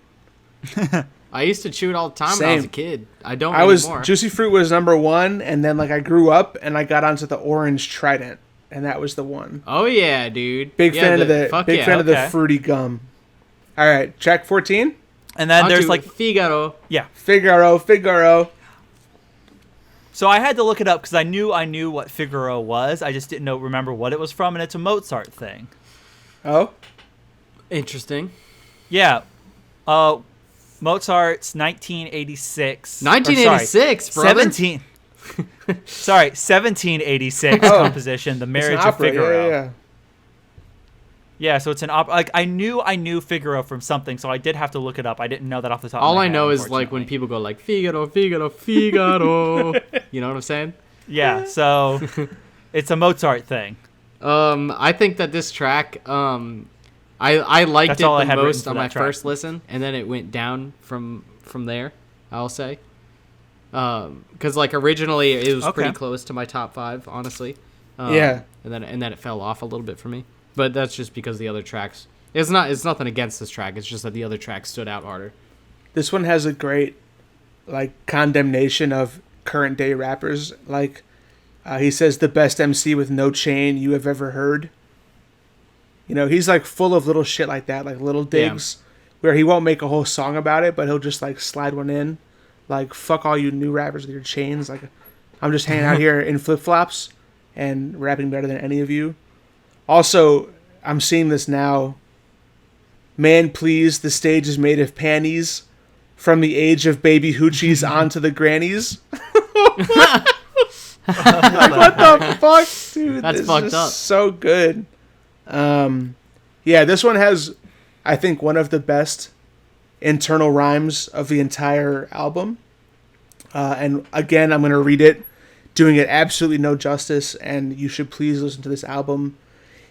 Speaker 3: I used to chew it all the time when I was a
Speaker 1: Same.
Speaker 3: kid. I don't
Speaker 1: I was
Speaker 3: anymore.
Speaker 1: Juicy Fruit was number 1, and then like I grew up and I got onto the orange Trident, and that was the one.
Speaker 3: Oh yeah, dude.
Speaker 1: Big
Speaker 3: Yeah,
Speaker 1: fan of the
Speaker 3: fuck
Speaker 1: big
Speaker 3: yeah.
Speaker 1: fan of the
Speaker 2: okay.
Speaker 1: fruity gum. All right, track 14.
Speaker 2: And then
Speaker 3: On
Speaker 2: there's
Speaker 3: to
Speaker 2: like,
Speaker 3: Figaro.
Speaker 2: yeah.
Speaker 1: Figaro.
Speaker 2: So I had to look it up because I knew what Figaro was. I just didn't remember what it was from, and it's a Mozart thing.
Speaker 1: Oh,
Speaker 3: Interesting.
Speaker 2: Yeah. Mozart's 1986.
Speaker 3: 1986, brother.
Speaker 2: 1786
Speaker 1: Oh.
Speaker 2: composition, The
Speaker 1: it's
Speaker 2: Marriage
Speaker 1: an
Speaker 2: of
Speaker 1: opera.
Speaker 2: Figaro.
Speaker 1: Yeah.
Speaker 2: Yeah, so it's an opera. Like I knew Figaro from something, so I did have to look it up. I didn't know that off the top.
Speaker 3: All
Speaker 2: of my
Speaker 3: I
Speaker 2: head,
Speaker 3: know is like when
Speaker 2: unfortunately.
Speaker 3: people go like Figaro, Figaro, Figaro. You know what I'm saying?
Speaker 2: Yeah, so it's a Mozart thing.
Speaker 3: I think that this track, I liked
Speaker 2: That's
Speaker 3: it
Speaker 2: all I
Speaker 3: the
Speaker 2: had written
Speaker 3: most
Speaker 2: for
Speaker 3: on
Speaker 2: that
Speaker 3: my
Speaker 2: track.
Speaker 3: first listen, and then it went down from there. I'll say. Because like originally it was
Speaker 2: Okay.
Speaker 3: pretty close to my top 5, honestly.
Speaker 1: Yeah.
Speaker 3: And then it fell off a little bit for me. But that's just because the other tracks. It's nothing against this track. It's just that the other tracks stood out harder.
Speaker 1: This one has a great, like, condemnation of current day rappers. Like, he says the best MC with no chain you have ever heard. You know, he's like full of little shit like that, like little digs, where he won't make a whole song about it, but he'll just like slide one in, like fuck all you new rappers with your chains. Like, I'm just hanging out here in flip flops and rapping better than any of you. Also, I'm seeing this now. Man, please, the stage is made of panties. From the age of baby hoochies onto the grannies. Like, what the fuck, dude?
Speaker 3: That's
Speaker 1: this
Speaker 3: fucked
Speaker 1: is
Speaker 3: up.
Speaker 1: So good. Yeah, this one has, I think, one of the best internal rhymes of the entire album. And again, I'm going to read it, doing it absolutely no justice. And you should please listen to this album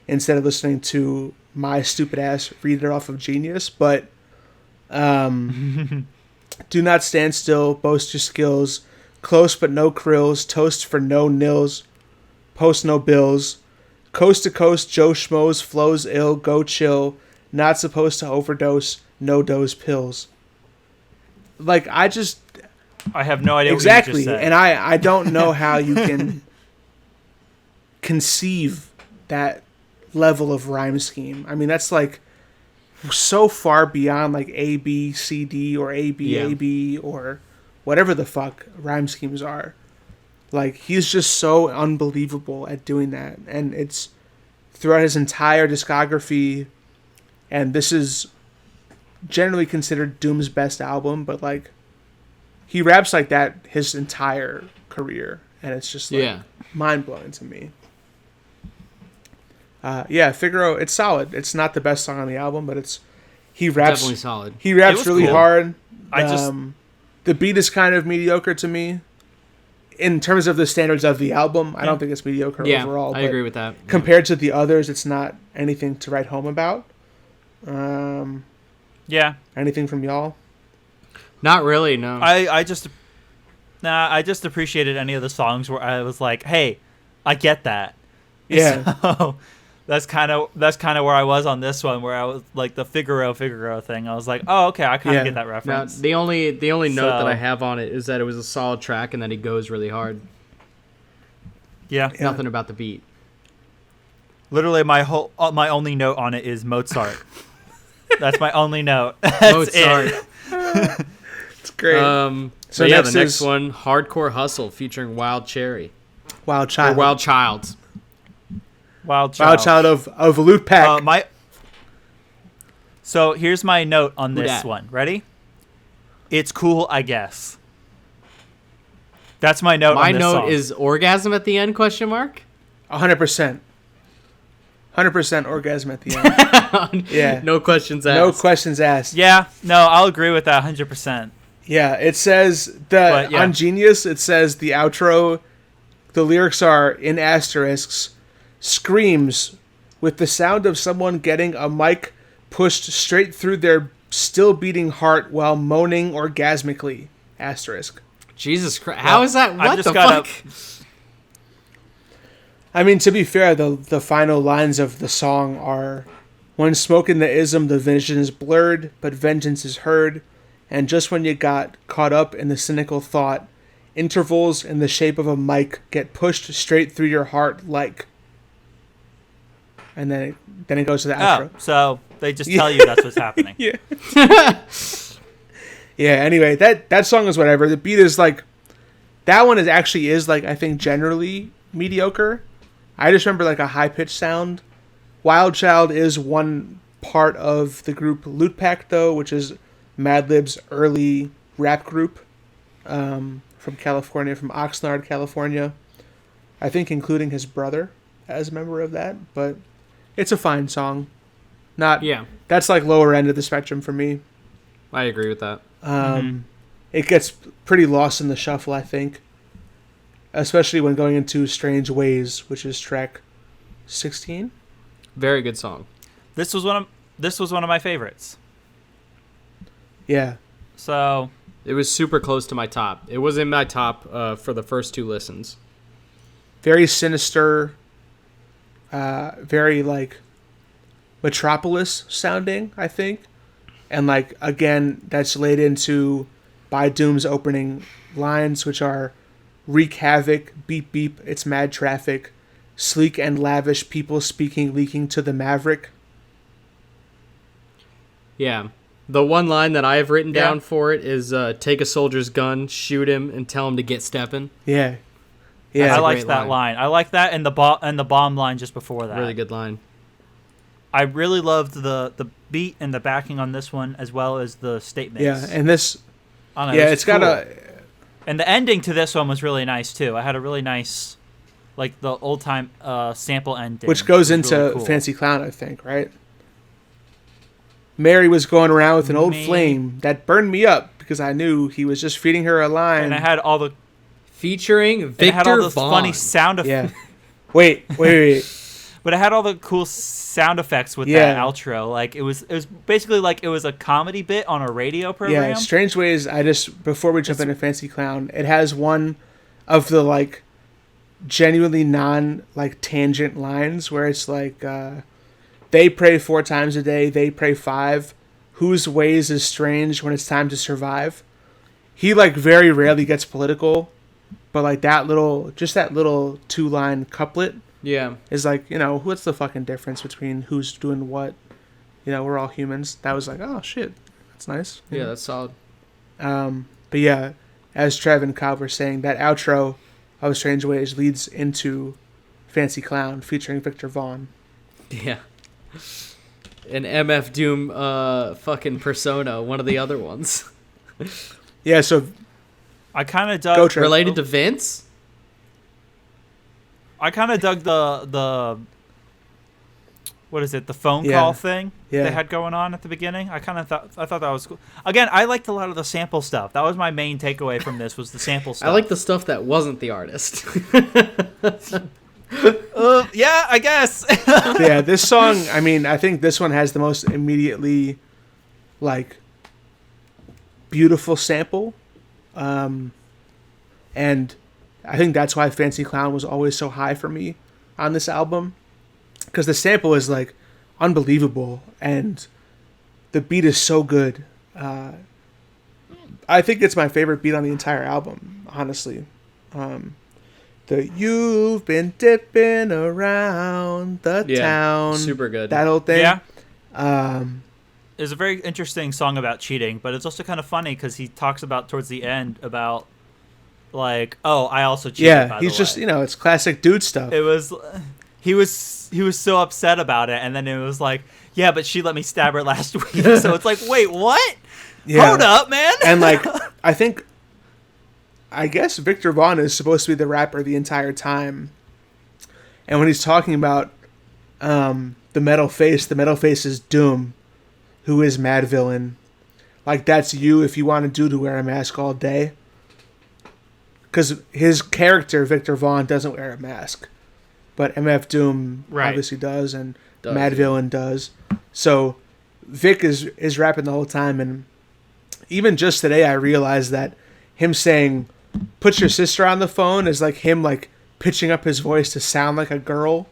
Speaker 1: instead of listening to my stupid ass read it off of Genius. But do not stand still, boast your skills. Close but no krills, toast for no nils, post no bills. Coast to coast, Joe Schmoes flows ill, go chill. Not supposed to overdose, no dose pills. Like, I
Speaker 2: have no idea
Speaker 1: exactly,
Speaker 2: what you just said.
Speaker 1: and I don't know how you can conceive that level of rhyme scheme. I mean, that's like so far beyond like A B C D or A B A B or whatever the fuck rhyme schemes are. Like, he's just so unbelievable at doing that, and it's throughout his entire discography. And this is generally considered Doom's best album, but like, he raps like that his entire career, and it's just like mind blowing to me. Figaro, it's solid. It's not the best song on the album, but he raps
Speaker 3: definitely solid.
Speaker 1: He raps really
Speaker 2: cool.
Speaker 1: hard.
Speaker 2: I
Speaker 1: the beat is kind of mediocre to me in terms of the standards of the album. I don't think it's mediocre overall.
Speaker 3: I agree with that.
Speaker 1: Compared to the others, it's not anything to write home about. Anything from y'all?
Speaker 3: Not really, no.
Speaker 2: I just appreciated any of the songs where I was like, hey, I get that.
Speaker 1: Yeah.
Speaker 2: So that's kind of where I was on this one, where I was like the Figaro thing. I was like, oh, okay, I kind of get that
Speaker 3: Now,
Speaker 2: reference.
Speaker 3: the only note that I have on it is that it was a solid track and that it goes really hard.
Speaker 2: Yeah.
Speaker 3: Nothing about the beat.
Speaker 2: Literally, my only note on it is Mozart. That's my only note. That's
Speaker 3: Mozart.
Speaker 2: it.
Speaker 1: It's great.
Speaker 3: So the next one, Hardcore Hustle featuring Wild Cherry.
Speaker 1: Wild Child.
Speaker 3: Or Wild Child.
Speaker 2: Wild
Speaker 1: Child of Loot Pack.
Speaker 2: So here's my note on this
Speaker 3: dat?
Speaker 2: one. Ready? It's cool, I guess. That's my note
Speaker 3: My
Speaker 2: on this
Speaker 3: note
Speaker 2: song.
Speaker 3: is orgasm at the end, question mark?
Speaker 1: 100%. 100% orgasm at the end. Yeah.
Speaker 3: No questions asked.
Speaker 1: No questions asked.
Speaker 2: Yeah, no, I'll agree with that 100%.
Speaker 1: Yeah, it says on Genius, it says the outro, the lyrics are in asterisks, screams with the sound of someone getting a mic pushed straight through their still beating heart while moaning orgasmically. Asterisk.
Speaker 3: Jesus Christ. How is that? What the fuck?
Speaker 1: I mean, to be fair, the final lines of the song are, when smoking the ism, the vision is blurred, but vengeance is heard. And just when you got caught up in the cynical thought, intervals in the shape of a mic get pushed straight through your heart like. And then it goes to the outro.
Speaker 2: Oh, so they just tell you that's what's happening.
Speaker 1: Yeah. Yeah, anyway, that song is whatever. The beat is like, that one is like, I think generally mediocre. I just remember like a high-pitched sound. Wild Child is one part of the group Loot Pack, though, which is Madlib's early rap group from California, from Oxnard, California. I think including his brother as a member of that, but it's a fine song. That's like lower end of the spectrum for me.
Speaker 3: I agree with that.
Speaker 1: It gets pretty lost in the shuffle, I think. Especially when going into Strange Ways, which is track 16.
Speaker 3: Very good song.
Speaker 2: This was one of my favorites.
Speaker 1: Yeah.
Speaker 2: So,
Speaker 3: It was super close to my top. It was in my top for the first 2 listens.
Speaker 1: Very sinister, very like Metropolis sounding, I think. And like again, that's laid into by Doom's opening lines, which are wreak havoc, beep beep, it's mad traffic, sleek and lavish people speaking, leaking to the maverick.
Speaker 3: Yeah. The one line that I have written down for it is take a soldier's gun, shoot him, and tell him to get stepping.
Speaker 1: Yeah.
Speaker 2: I liked that line. I like that and the bomb line just before that.
Speaker 3: Really good line.
Speaker 2: I really loved the beat and the backing on this one, as well as the statements.
Speaker 1: Yeah, and this...
Speaker 2: I don't know,
Speaker 1: yeah, it's
Speaker 2: cool.
Speaker 1: got a...
Speaker 2: And the ending to this one was really nice, too. I had a really nice, like, the old-time sample ending.
Speaker 1: Which goes into
Speaker 2: really cool.
Speaker 1: Fancy Clown, I think, right? Mary was going around with an old flame that burned me up because I knew he was just feeding her a line.
Speaker 2: And I had all the...
Speaker 3: Featuring Victor
Speaker 2: Vaughn. It had all those
Speaker 3: Vaughn.
Speaker 2: funny sound effects.
Speaker 1: Yeah. Wait.
Speaker 2: But it had all the cool sound effects with that outro. Like, it was basically like it was a comedy bit on a radio program.
Speaker 1: Yeah, Strange Ways, before we jump into Fancy Clown, it has one of the, like, genuinely like, tangent lines where it's like, they pray 4 times a day, they pray 5. Whose ways is strange when it's time to survive? He, like, very rarely gets political, but, like, that little 2-line couplet is like, you know, what's the fucking difference between who's doing what? You know, we're all humans. That was like, oh, shit, that's nice.
Speaker 3: Yeah, that's solid.
Speaker 1: But yeah, as Trev and Kyle were saying, that outro of Strange Ways leads into Fancy Clown featuring Victor Vaughn.
Speaker 3: Yeah. An MF Doom fucking persona, one of the other ones.
Speaker 1: Yeah, so
Speaker 2: I kind of dug...
Speaker 3: Related to Vince?
Speaker 2: I kind of dug the what is it, the phone call thing they had going on at the beginning. I thought that was cool. Again, I liked a lot of the sample stuff. That was my main takeaway from this, was the sample stuff.
Speaker 3: I like the stuff that wasn't the artist.
Speaker 2: Yeah, I guess.
Speaker 1: Yeah, this song, I mean, I think this one has the most immediately, like, beautiful sample. And I think that's why Fancy Clown was always so high for me on this album. Because the sample is, like, unbelievable. And the beat is so good. I think it's my favorite beat on the entire album, honestly. The you've been dipping around the town.
Speaker 3: Super good.
Speaker 1: That whole thing.
Speaker 2: Yeah. It's a very interesting song about cheating, but it's also kind of funny because he talks about towards the end about, like, oh, I also cheated.
Speaker 1: Yeah, he's just, you know, it's classic dude stuff.
Speaker 2: It was, he was so upset about it, and then it was like, yeah, but she let me stab her last week. So it's like, wait, what? Yeah. Hold up, man.
Speaker 1: And like, I guess Victor Vaughn is supposed to be the rapper the entire time. And when he's talking about the metal face is Doom, who is Madvillainy. Like, that's you if you want a dude to wear a mask all day. Because his character, Victor Vaughn, doesn't wear a mask. But MF Doom obviously does, and Madvillainy does. So Vic is rapping the whole time, and even just today I realized that him saying, put your sister on the phone, is like him, like, pitching up his voice to sound like a girl.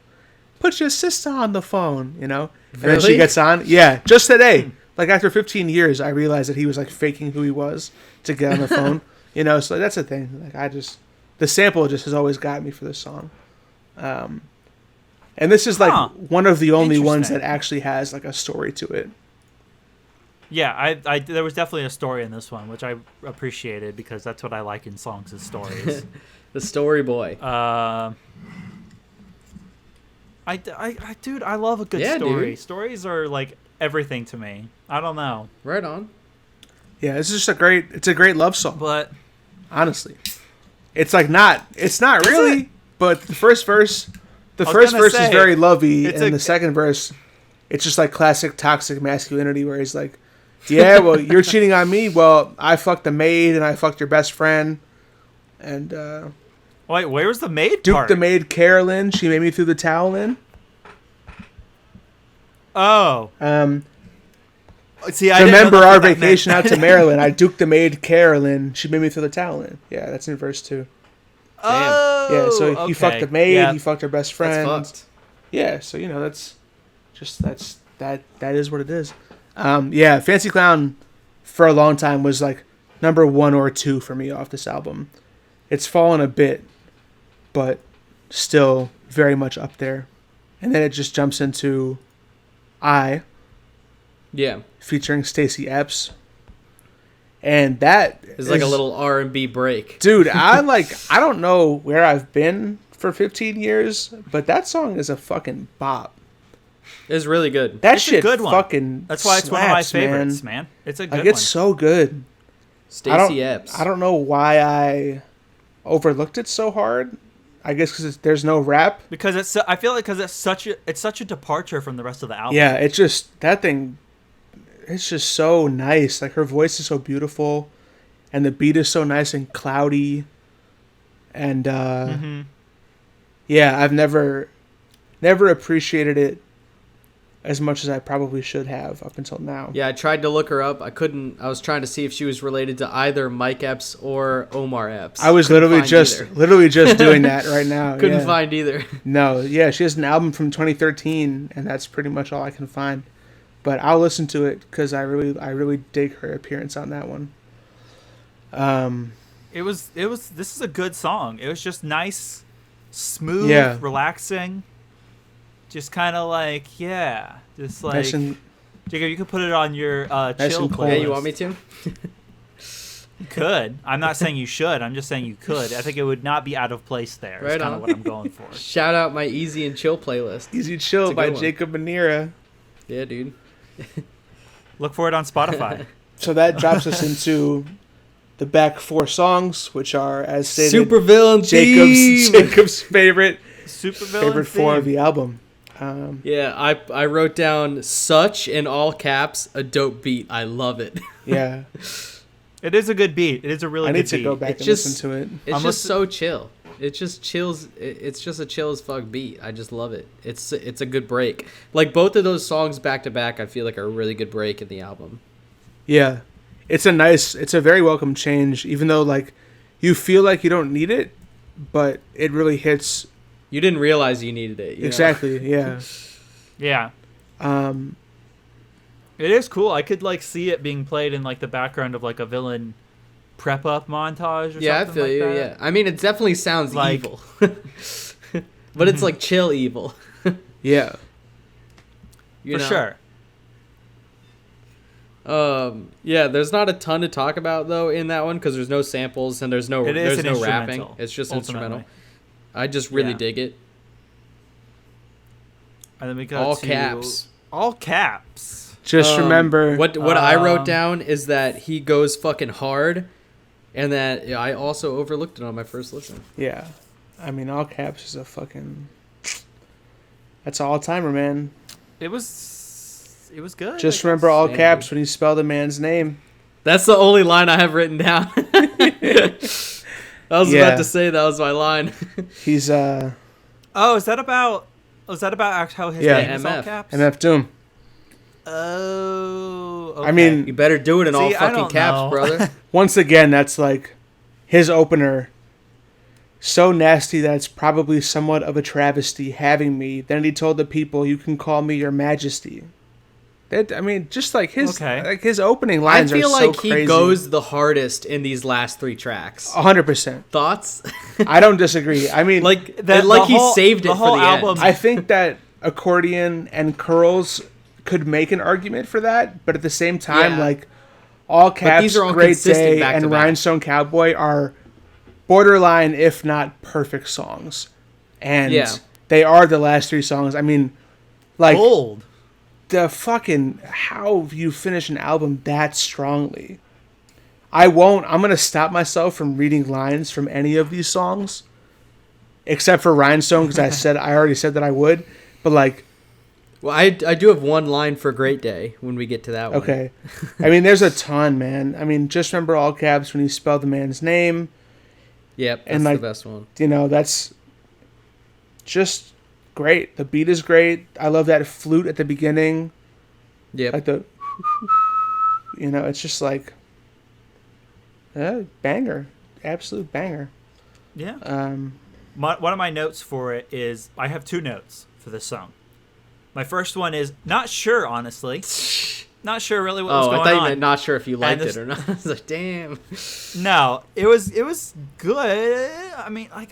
Speaker 1: Put your sister on the phone, you know? And then she gets on. Yeah, just today. Like, after 15 years, I realized that he was, like, faking who he was to get on the phone. You know, so that's the thing. Like, the sample just has always got me for this song. And this is, like, one of the only ones that actually has, like, a story to it.
Speaker 2: Yeah, there was definitely a story in this one, which I appreciated because that's what I like in songs, is stories.
Speaker 3: The story boy.
Speaker 2: Dude, I love a good story.
Speaker 3: Dude.
Speaker 2: Stories are like everything to me. I don't know.
Speaker 3: Right on.
Speaker 1: Yeah, it's just a great love song.
Speaker 2: But
Speaker 1: honestly, it's not really, but the first verse is very lovey, and the second verse, it's just like classic toxic masculinity where he's like, yeah, well, you're cheating on me. Well, I fucked the maid and I fucked your best friend. And,
Speaker 2: wait, where was the maid
Speaker 1: Duke
Speaker 2: part?
Speaker 1: the maid, Carolyn. She made me through the towel in.
Speaker 2: Oh. See, I didn't know
Speaker 1: Remember
Speaker 2: that's
Speaker 1: our
Speaker 2: what that meant.
Speaker 1: vacation out to Maryland. I duked the maid Carolyn. She made me throw the towel in. Yeah, that's in verse 2.
Speaker 2: Oh,
Speaker 1: Yeah, so he fucked the maid.
Speaker 2: Yeah.
Speaker 1: He fucked her best friend.
Speaker 3: That's fucked.
Speaker 1: Yeah, so that is what it is. Yeah, Fancy Clown for a long time was like number 1 or 2 for me off this album. It's fallen a bit, but still very much up there. And then it just jumps into I,
Speaker 3: Yeah.
Speaker 1: featuring Stacey Epps. And that
Speaker 3: It's like a little R&B break.
Speaker 1: Dude, I don't know where I've been for 15 years, but that song is a fucking bop.
Speaker 3: It's really good.
Speaker 1: That
Speaker 2: It's a
Speaker 1: shit
Speaker 2: good one.
Speaker 1: fucking
Speaker 2: That's why it's one of my
Speaker 1: slaps,
Speaker 2: favorites, man. It's a good
Speaker 1: Like,
Speaker 2: one.
Speaker 1: it's so good.
Speaker 3: Stacey Epps.
Speaker 1: I don't know why I overlooked it so hard. I guess because there's no rap.
Speaker 2: Because I feel like it's such a departure from the rest of the album.
Speaker 1: Yeah, it's just that thing. It's just so nice. Like, her voice is so beautiful, and the beat is so nice and cloudy. And yeah, I've never appreciated it as much as I probably should have up until now.
Speaker 3: Yeah, I tried to look her up. I couldn't. I was trying to see if she was related to either Mike Epps or Omar Epps.
Speaker 1: I was
Speaker 3: Couldn't
Speaker 1: literally
Speaker 3: find
Speaker 1: just doing that right now.
Speaker 3: Couldn't
Speaker 1: yeah.
Speaker 3: find either.
Speaker 1: No, yeah, she has an album from 2013, and that's pretty much all I can find. But I'll listen to it because I really dig her appearance on that one.
Speaker 2: It was. This is a good song. It was just nice, smooth,
Speaker 1: Yeah.
Speaker 2: relaxing. Just kind of like, just like.
Speaker 1: Nice and,
Speaker 2: Jacob, you could put it on your chill
Speaker 1: and cold.
Speaker 3: Yeah,
Speaker 2: playlist.
Speaker 3: you want me to?
Speaker 2: You could. I'm not saying you should. I'm just saying you could. I think it would not be out of place there.
Speaker 3: Right
Speaker 2: Is kind
Speaker 3: on.
Speaker 2: of what I'm going for.
Speaker 3: Shout out my Easy and Chill playlist.
Speaker 1: Easy Chill
Speaker 3: It's a
Speaker 1: by
Speaker 3: good one.
Speaker 1: Jacob Manera.
Speaker 3: Yeah, dude.
Speaker 2: Look for it on Spotify.
Speaker 1: So that drops us into the back 4 songs, which are, as stated,
Speaker 3: Super villain
Speaker 1: Jacob's favorite
Speaker 2: Supervillain
Speaker 1: 4 of
Speaker 2: theme.
Speaker 1: the album.
Speaker 3: Yeah, I wrote down such in all caps a dope beat. I love it.
Speaker 1: Yeah,
Speaker 2: It is a good beat. It is a really
Speaker 1: I
Speaker 2: good
Speaker 1: need to
Speaker 2: beat.
Speaker 1: go back
Speaker 3: It's
Speaker 1: and
Speaker 3: just-
Speaker 1: listen to it.
Speaker 3: It's
Speaker 2: I'm
Speaker 3: just
Speaker 2: listen-
Speaker 3: so chill. It just chills. It's just a chill as fuck beat. I just love it. It's a good break. Like both of those songs back to back, I feel like are a really good break in the album.
Speaker 1: Yeah, it's a very welcome change, even though like you feel like you don't need it, but it really hits
Speaker 3: You didn't realize you needed it. You know?
Speaker 1: exactly. Yeah.
Speaker 2: Yeah. It is cool. I could like see it being played in like the background of like a villain prep up montage or
Speaker 3: Yeah, I
Speaker 2: something
Speaker 3: feel
Speaker 2: like
Speaker 3: you.
Speaker 2: that.
Speaker 3: Yeah, I mean, it definitely sounds
Speaker 2: Like-
Speaker 3: evil, but it's like chill evil.
Speaker 1: Yeah.
Speaker 3: You
Speaker 2: For
Speaker 3: know?
Speaker 2: sure.
Speaker 3: Yeah, there's not a ton to talk about though in that one because there's no samples and there's no
Speaker 2: It is
Speaker 3: there's
Speaker 2: an
Speaker 3: no rapping.
Speaker 2: instrumental,
Speaker 3: It's just
Speaker 2: ultimately.
Speaker 3: instrumental. I just really
Speaker 2: Yeah.
Speaker 3: dig it.
Speaker 2: And then we go
Speaker 3: All
Speaker 2: to
Speaker 3: caps.
Speaker 2: All caps.
Speaker 1: Just remember
Speaker 3: what I wrote
Speaker 2: Um,
Speaker 3: down is that he goes fucking hard, and that I also overlooked it on my first listen.
Speaker 1: Yeah. I mean, All Caps is a fucking. That's all timer, man.
Speaker 2: It was good.
Speaker 1: Just
Speaker 2: I
Speaker 1: remember
Speaker 2: guess.
Speaker 1: All
Speaker 3: Maybe.
Speaker 1: Caps when you spell the man's name.
Speaker 3: That's the only line I have written down. I was
Speaker 1: Yeah.
Speaker 3: about to say that was my line.
Speaker 1: He's
Speaker 2: Oh, is that about how his
Speaker 1: Yeah.
Speaker 2: name is all
Speaker 3: MF.
Speaker 2: caps?
Speaker 1: MF Doom.
Speaker 2: Oh. Okay.
Speaker 1: I mean,
Speaker 3: You better do it in all
Speaker 2: See, I
Speaker 3: fucking
Speaker 2: don't
Speaker 3: caps,
Speaker 2: know.
Speaker 3: brother.
Speaker 1: once again, that's like his opener. So nasty that it's probably somewhat of a travesty having me. Then he told the people, "You can call me your majesty." That, I mean, just like his
Speaker 2: Okay.
Speaker 1: like his opening
Speaker 3: I
Speaker 1: lines
Speaker 3: feel
Speaker 1: are so
Speaker 3: like he
Speaker 1: crazy.
Speaker 3: goes the hardest in these last 3 tracks.
Speaker 1: 100%.
Speaker 3: Thoughts?
Speaker 1: I don't disagree. I mean,
Speaker 3: like
Speaker 2: The
Speaker 3: he
Speaker 2: whole-
Speaker 3: saved it
Speaker 2: the
Speaker 3: for
Speaker 2: whole
Speaker 3: the
Speaker 2: album-
Speaker 3: end.
Speaker 1: I think that accordion and curls could make an argument for that, but at the same time,
Speaker 3: Yeah.
Speaker 1: like All Caps,
Speaker 3: these are all
Speaker 1: Great
Speaker 3: consistent
Speaker 1: Day,
Speaker 3: back to
Speaker 1: and
Speaker 3: back.
Speaker 1: Rhinestone Cowboy are borderline, if not perfect songs, and
Speaker 3: Yeah.
Speaker 1: they are the last 3 songs. I mean, like
Speaker 2: Old.
Speaker 1: the fucking how you finish an album that strongly. I'm gonna stop myself from reading lines from any of these songs, except for Rhinestone because I already said that I would, but like.
Speaker 3: Well, I do have one line for Great Day when we get to that one.
Speaker 1: Okay. I mean, there's a ton, man. I mean, just remember All Caps when you spell the man's name.
Speaker 3: Yep, that's
Speaker 1: And, like,
Speaker 3: the best one.
Speaker 1: You know, that's just great. The beat is great. I love that flute at the beginning.
Speaker 3: Yep.
Speaker 1: Like the... It's just like banger, absolute banger.
Speaker 2: Yeah. One of my notes for it is I have 2 notes for this song. My first one is not sure, honestly. Not sure really what was going on.
Speaker 3: I thought you meant not sure if you liked it or not. I was like, damn.
Speaker 2: No, it was good. I mean, like,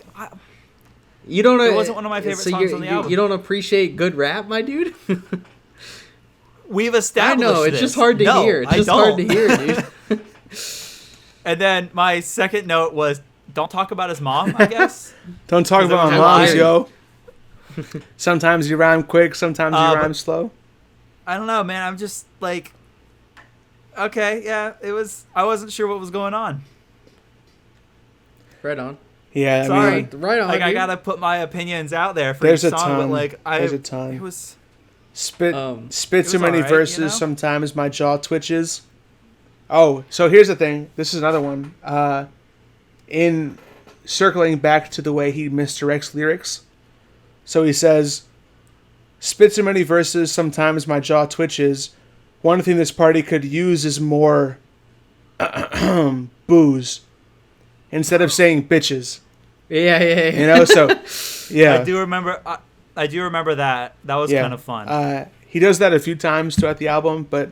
Speaker 3: it
Speaker 2: wasn't one of my favorite songs on the album.
Speaker 3: You don't appreciate good rap, my dude?
Speaker 2: We've established
Speaker 3: I know, it's just hard to hear. It's just hard to hear, dude.
Speaker 2: And then my second note was, don't talk about his mom, I guess.
Speaker 1: Don't talk about my moms, yo. Sometimes you rhyme quick, sometimes you rhyme slow.
Speaker 2: I don't know, man. I'm just like, okay, yeah, I wasn't sure what was going on.
Speaker 3: Right on.
Speaker 1: Yeah,
Speaker 2: sorry.
Speaker 1: I mean,
Speaker 3: right on.
Speaker 2: Like,
Speaker 3: dude.
Speaker 2: I gotta put my opinions out there for
Speaker 1: there's
Speaker 2: each
Speaker 1: a
Speaker 2: song,
Speaker 1: ton.
Speaker 2: but like,
Speaker 1: There's a ton.
Speaker 2: It was
Speaker 1: spit
Speaker 2: it
Speaker 1: too
Speaker 2: was
Speaker 1: many
Speaker 2: alright,
Speaker 1: verses. Sometimes my jaw twitches. Oh, so here's the thing. This is another one. In circling back to the way he misdirects lyrics. So he says, spit too many verses, sometimes my jaw twitches. One thing this party could use is more booze. Instead of saying bitches.
Speaker 3: Yeah.
Speaker 1: So, yeah.
Speaker 2: I do remember that. That was kind of fun.
Speaker 1: He does that a few times throughout the album, but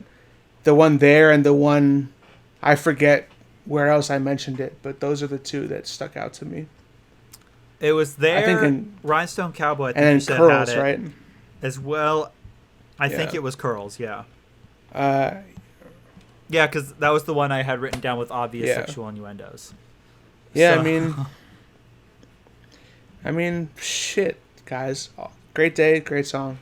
Speaker 1: the one there and the one, I forget where else I mentioned it, but those are the 2 that stuck out to me.
Speaker 2: It was there.
Speaker 1: I think
Speaker 2: Rhinestone Cowboy. I think
Speaker 1: and then
Speaker 2: you said
Speaker 1: Curls,
Speaker 2: had it,
Speaker 1: right?
Speaker 2: As well. I think it was Curls. Yeah.
Speaker 1: Yeah,
Speaker 2: because that was the one I had written down with obvious sexual innuendos.
Speaker 1: Yeah,
Speaker 2: So.
Speaker 1: I mean, shit, guys. Great day, great song.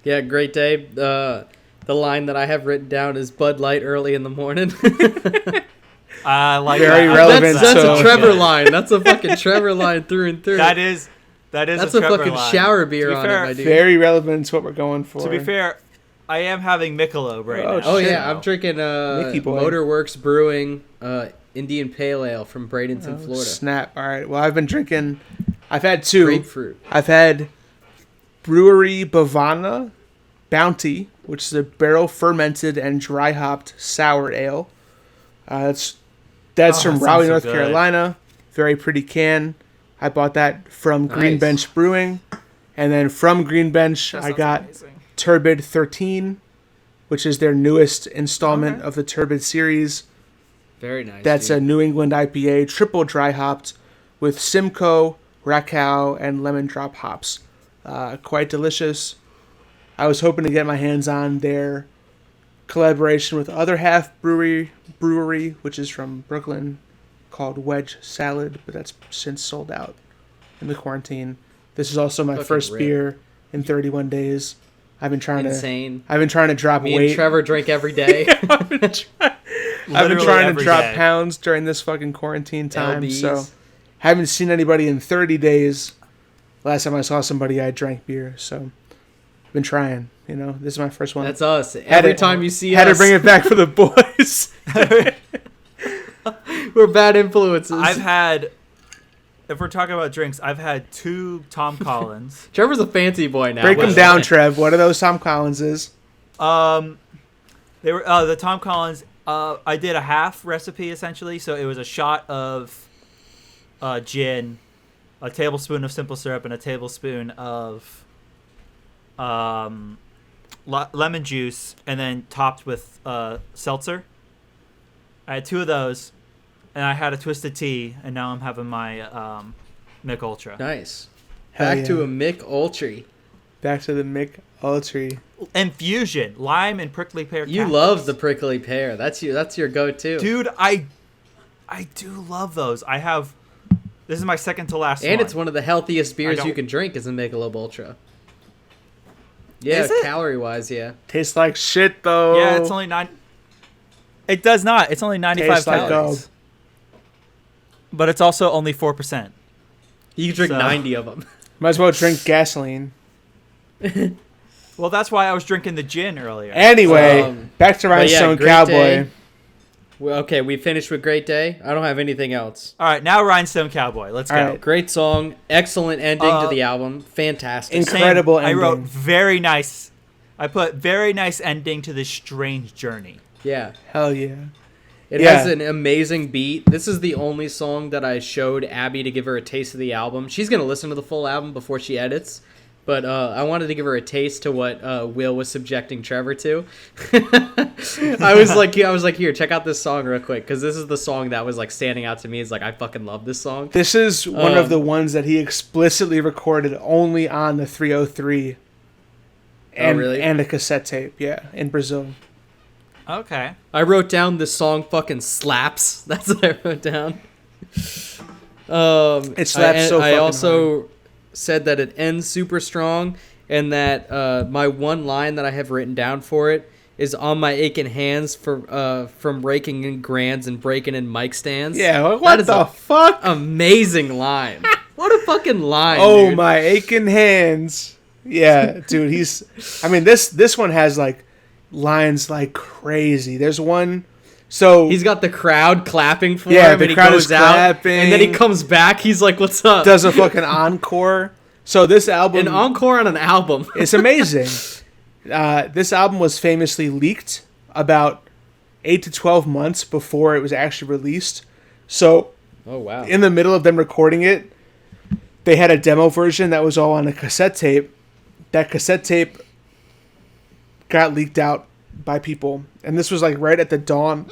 Speaker 3: Yeah, great day. The line that I have written down is Bud Light early in the morning.
Speaker 2: I like
Speaker 1: Very
Speaker 2: that.
Speaker 1: relevant.
Speaker 3: That's
Speaker 1: So-
Speaker 3: a Trevor line. That's a fucking Trevor line through and through.
Speaker 2: That's
Speaker 3: a
Speaker 2: Trevor
Speaker 3: fucking
Speaker 2: line.
Speaker 3: shower beer
Speaker 2: To be
Speaker 3: on
Speaker 2: fair-
Speaker 3: it, my dude.
Speaker 1: Very relevant to what we're going for.
Speaker 2: To be fair, I am having Michelob right
Speaker 1: Oh,
Speaker 2: now.
Speaker 3: Oh
Speaker 1: shit.
Speaker 3: yeah, I'm drinking
Speaker 1: Mickey boy.
Speaker 3: Motorworks Brewing Indian Pale Ale from Bradenton, Florida.
Speaker 1: Snap. All right. Well, I've been drinking. I've had 2.
Speaker 3: Grapefruit.
Speaker 1: I've had Brewery Bavana Bounty, which is a barrel fermented and dry hopped sour ale. That's
Speaker 2: that
Speaker 1: from
Speaker 2: sounds
Speaker 1: Raleigh,
Speaker 2: so
Speaker 1: North
Speaker 2: good.
Speaker 1: Carolina. Very pretty can. I bought that from Green
Speaker 3: Nice.
Speaker 1: Bench Brewing, and then from Green Bench
Speaker 2: That
Speaker 1: I
Speaker 2: sounds
Speaker 1: got
Speaker 2: amazing.
Speaker 1: Turbid 13, which is their newest installment of the Turbid series.
Speaker 3: Very nice.
Speaker 1: That's
Speaker 3: dude.
Speaker 1: a New England IPA, triple dry hopped with Simcoe, Rakow, and lemon drop hops. Quite delicious. I was hoping to get my hands on their collaboration with Other Half Brewery, which is from Brooklyn, called Wedge Salad, but that's since sold out in the quarantine. This is also my
Speaker 3: Fucking
Speaker 1: first
Speaker 3: rip.
Speaker 1: beer in 31 days. I've been trying
Speaker 3: Insane.
Speaker 1: to drop
Speaker 3: Me
Speaker 1: weight.
Speaker 3: and Trevor drink every day.
Speaker 1: I've been trying
Speaker 2: Literally
Speaker 1: to
Speaker 2: every
Speaker 1: drop
Speaker 2: day.
Speaker 1: pounds during this fucking quarantine time,
Speaker 3: LBs.
Speaker 1: so haven't seen anybody in 30 days. Last time I saw somebody, I drank beer, so I've been trying. This is my first one.
Speaker 3: That's us. Every time you see
Speaker 1: had
Speaker 3: us,
Speaker 1: to bring it back for the boys.
Speaker 3: we're bad influences.
Speaker 2: If we're talking about drinks, I've had 2 Tom Collins.
Speaker 3: Trevor's a fancy boy now.
Speaker 1: Break them
Speaker 2: Wait.
Speaker 1: down, Trev. What are those Tom Collinses?
Speaker 2: They were the Tom Collins. I did a half recipe essentially, so it was a shot of gin, a tablespoon of simple syrup, and a tablespoon of lemon juice, and then topped with seltzer. I had 2 of those, and I had a twisted tea, and now I'm having my Mick Ultra.
Speaker 3: Nice.
Speaker 1: Hell
Speaker 3: Back
Speaker 1: yeah.
Speaker 3: to a Mick Ultra.
Speaker 1: Back to the Mick Ultra.
Speaker 2: Infusion, lime and prickly pear.
Speaker 3: You
Speaker 2: cactus.
Speaker 3: love the prickly pear. That's your go-to.
Speaker 2: Dude, I do love those. I have. This is my second to last
Speaker 3: And
Speaker 2: one.
Speaker 3: it's one of the healthiest beers
Speaker 2: don't-
Speaker 3: you can drink is a Michelob Ultra. Yeah,
Speaker 2: Is it?
Speaker 3: calorie-wise, yeah.
Speaker 1: Tastes like shit, though.
Speaker 2: Yeah, it's only 9. It does not. It's only 95
Speaker 1: Tastes like
Speaker 2: calories.
Speaker 1: gold.
Speaker 2: But it's also only 4%.
Speaker 3: You can drink
Speaker 2: So-
Speaker 3: 90 of them.
Speaker 1: Might as well drink gasoline.
Speaker 2: Well, that's why I was drinking the gin earlier.
Speaker 1: Anyway, back to
Speaker 3: but yeah,
Speaker 1: Rhinestone
Speaker 3: Great
Speaker 1: Cowboy.
Speaker 3: Day. Well, okay, we finished with Great Day. I don't have anything else.
Speaker 2: All right, now Rhinestone Cowboy. Let's
Speaker 1: All
Speaker 2: go.
Speaker 1: right.
Speaker 3: Great song. Excellent ending to the album. Fantastic.
Speaker 2: Same.
Speaker 1: Incredible
Speaker 2: I wrote
Speaker 1: ending.
Speaker 2: very nice. I put very nice ending to this strange journey.
Speaker 3: Yeah.
Speaker 1: Hell yeah.
Speaker 3: It
Speaker 1: Yeah.
Speaker 3: has an amazing beat. This is the only song that I showed Abby to give her a taste of the album. She's going to listen to the full album before she edits. But I wanted to give her a taste to what Will was subjecting Trevor to. I was like, here, check out this song real quick, because this is the song that was like standing out to me. It's like, I fucking love this song.
Speaker 1: This is one of the ones that he explicitly recorded only on the 303 and,
Speaker 3: really?
Speaker 1: and a cassette tape, yeah, in Brazil.
Speaker 2: Okay.
Speaker 3: I wrote down this song fucking slaps. That's what I wrote down.
Speaker 1: It slaps so fucking
Speaker 3: I also
Speaker 1: hard.
Speaker 3: said that it ends super strong, and that my one line that I have written down for it is on my aching hands from raking in grands and breaking in mic stands.
Speaker 1: Yeah, what
Speaker 3: That is
Speaker 1: the
Speaker 3: a
Speaker 1: fuck?
Speaker 3: Amazing line. What a fucking line.
Speaker 1: Oh,
Speaker 3: dude.
Speaker 1: my aching hands. Yeah, dude, this one has like lines like crazy. There's one, so
Speaker 3: He's got the crowd clapping for
Speaker 1: Yeah,
Speaker 3: him,
Speaker 1: the
Speaker 3: and he
Speaker 1: crowd
Speaker 3: goes
Speaker 1: is
Speaker 3: out,
Speaker 1: clapping.
Speaker 3: and then he comes back. He's like, "What's up?"
Speaker 1: does a fucking encore. So this album,
Speaker 3: An encore on an album.
Speaker 1: it's amazing. This album was famously leaked about 8 to 12 months before it was actually released. So
Speaker 3: Oh wow.
Speaker 1: in the middle of them recording it, they had a demo version that was all on a cassette tape. That cassette tape got leaked out by people, and this was like right at the dawn.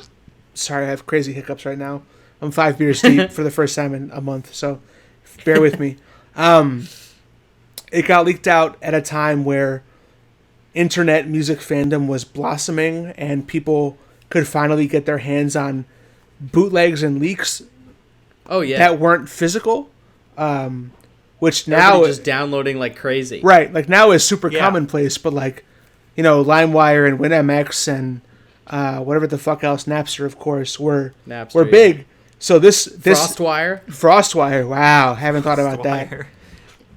Speaker 1: Sorry, I have crazy hiccups right now. I'm 5 beers deep for the first time in a month, so bear with me. It got leaked out at a time where internet music fandom was blossoming, and people could finally get their hands on bootlegs and leaks
Speaker 3: Oh yeah.
Speaker 1: that weren't physical, which
Speaker 3: Everybody
Speaker 1: now
Speaker 3: just downloading like crazy.
Speaker 1: right, like now is super
Speaker 2: Yeah.
Speaker 1: commonplace, but like, you know, LimeWire and WinMX and whatever the fuck else, Napster, of course, were
Speaker 3: Napster, yeah.
Speaker 1: big. So this
Speaker 3: Frostwire.
Speaker 1: wow, haven't thought about that.
Speaker 2: Wire.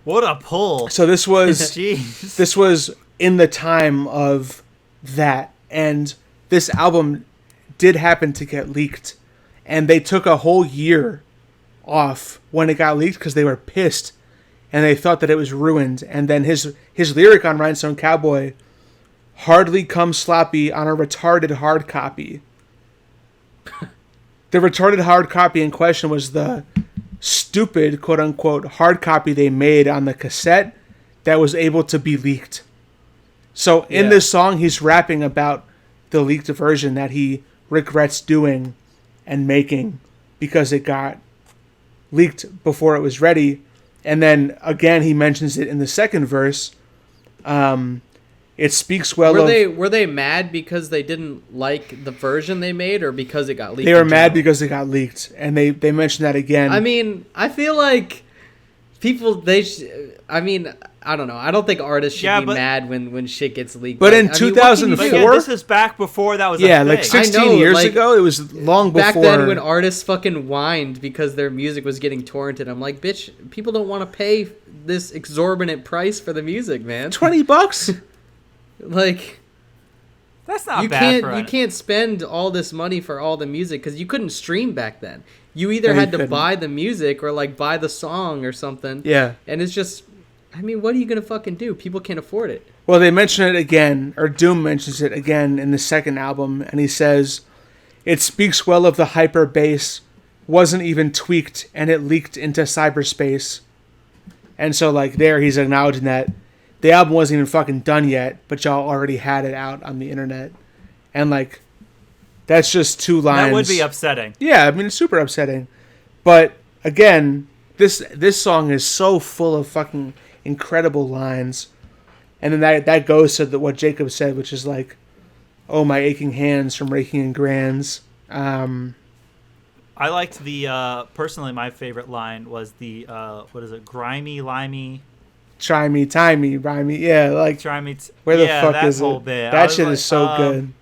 Speaker 2: What a pull.
Speaker 1: So this was
Speaker 2: Jeez.
Speaker 1: this was in the time of that, and this album did happen to get leaked, and they took a whole year off when it got leaked because they were pissed and they thought that it was ruined. And then his lyric on Rhinestone Cowboy, hardly come sloppy on a retarded hard copy. The retarded hard copy in question was the stupid, quote unquote, hard copy they made on the cassette that was able to be leaked. So in
Speaker 3: Yeah.
Speaker 1: this song, he's rapping about the leaked version that he regrets doing and making because it got leaked before it was ready. And then again, he mentions it in the second verse. It speaks well of...
Speaker 3: Were they mad because they didn't like the version they made, or because it got leaked?
Speaker 1: They were
Speaker 3: in
Speaker 1: mad
Speaker 3: general?
Speaker 1: because it got leaked, and they mentioned that again.
Speaker 3: I mean, I feel like people I mean, I don't know. I don't think artists should be
Speaker 2: but-
Speaker 3: mad when shit gets leaked.
Speaker 1: But in
Speaker 3: I mean, what can you
Speaker 1: 2004
Speaker 3: do?
Speaker 2: But yeah, this is back before that was
Speaker 1: yeah,
Speaker 2: a
Speaker 1: like
Speaker 2: thing.
Speaker 1: 16
Speaker 3: I know,
Speaker 1: years
Speaker 3: like,
Speaker 1: ago, it was long before.
Speaker 3: Back then, when artists fucking whined because their music was getting torrented, I'm like, bitch, people don't want to pay this exorbitant price for the music, man.
Speaker 1: $20?
Speaker 3: Like,
Speaker 2: That's not
Speaker 3: you
Speaker 2: bad for
Speaker 3: you can't spend all this money for all the music because you couldn't stream back then. You either
Speaker 1: No, you
Speaker 3: had to
Speaker 1: couldn't.
Speaker 3: buy the music or like buy the song or something.
Speaker 1: Yeah.
Speaker 3: And it's just, I mean, what are you gonna fucking do? People can't afford it.
Speaker 1: Well, they mention it again, or Doom mentions it again in the second album, and he says, it speaks well of the hyper bass, wasn't even tweaked, and it leaked into cyberspace. And so, like, there he's acknowledging that the album wasn't even fucking done yet, but y'all already had it out on the internet. And, like, that's just two lines.
Speaker 2: That would be upsetting.
Speaker 1: Yeah, I mean, it's super upsetting. But, again, this song is so full of fucking incredible lines. And then that goes to what Jacob said, which is like, oh, my aching hands from raking in grands.
Speaker 2: I liked the personally my favorite line was the what is it, grimy limey
Speaker 1: Try me, tie me, rhyme me. Yeah, like,
Speaker 2: grimy
Speaker 1: where the
Speaker 2: yeah,
Speaker 1: fuck
Speaker 2: that
Speaker 1: is
Speaker 2: whole
Speaker 1: it?
Speaker 2: bit. I
Speaker 1: That
Speaker 2: was
Speaker 1: shit
Speaker 2: like,
Speaker 1: is so good.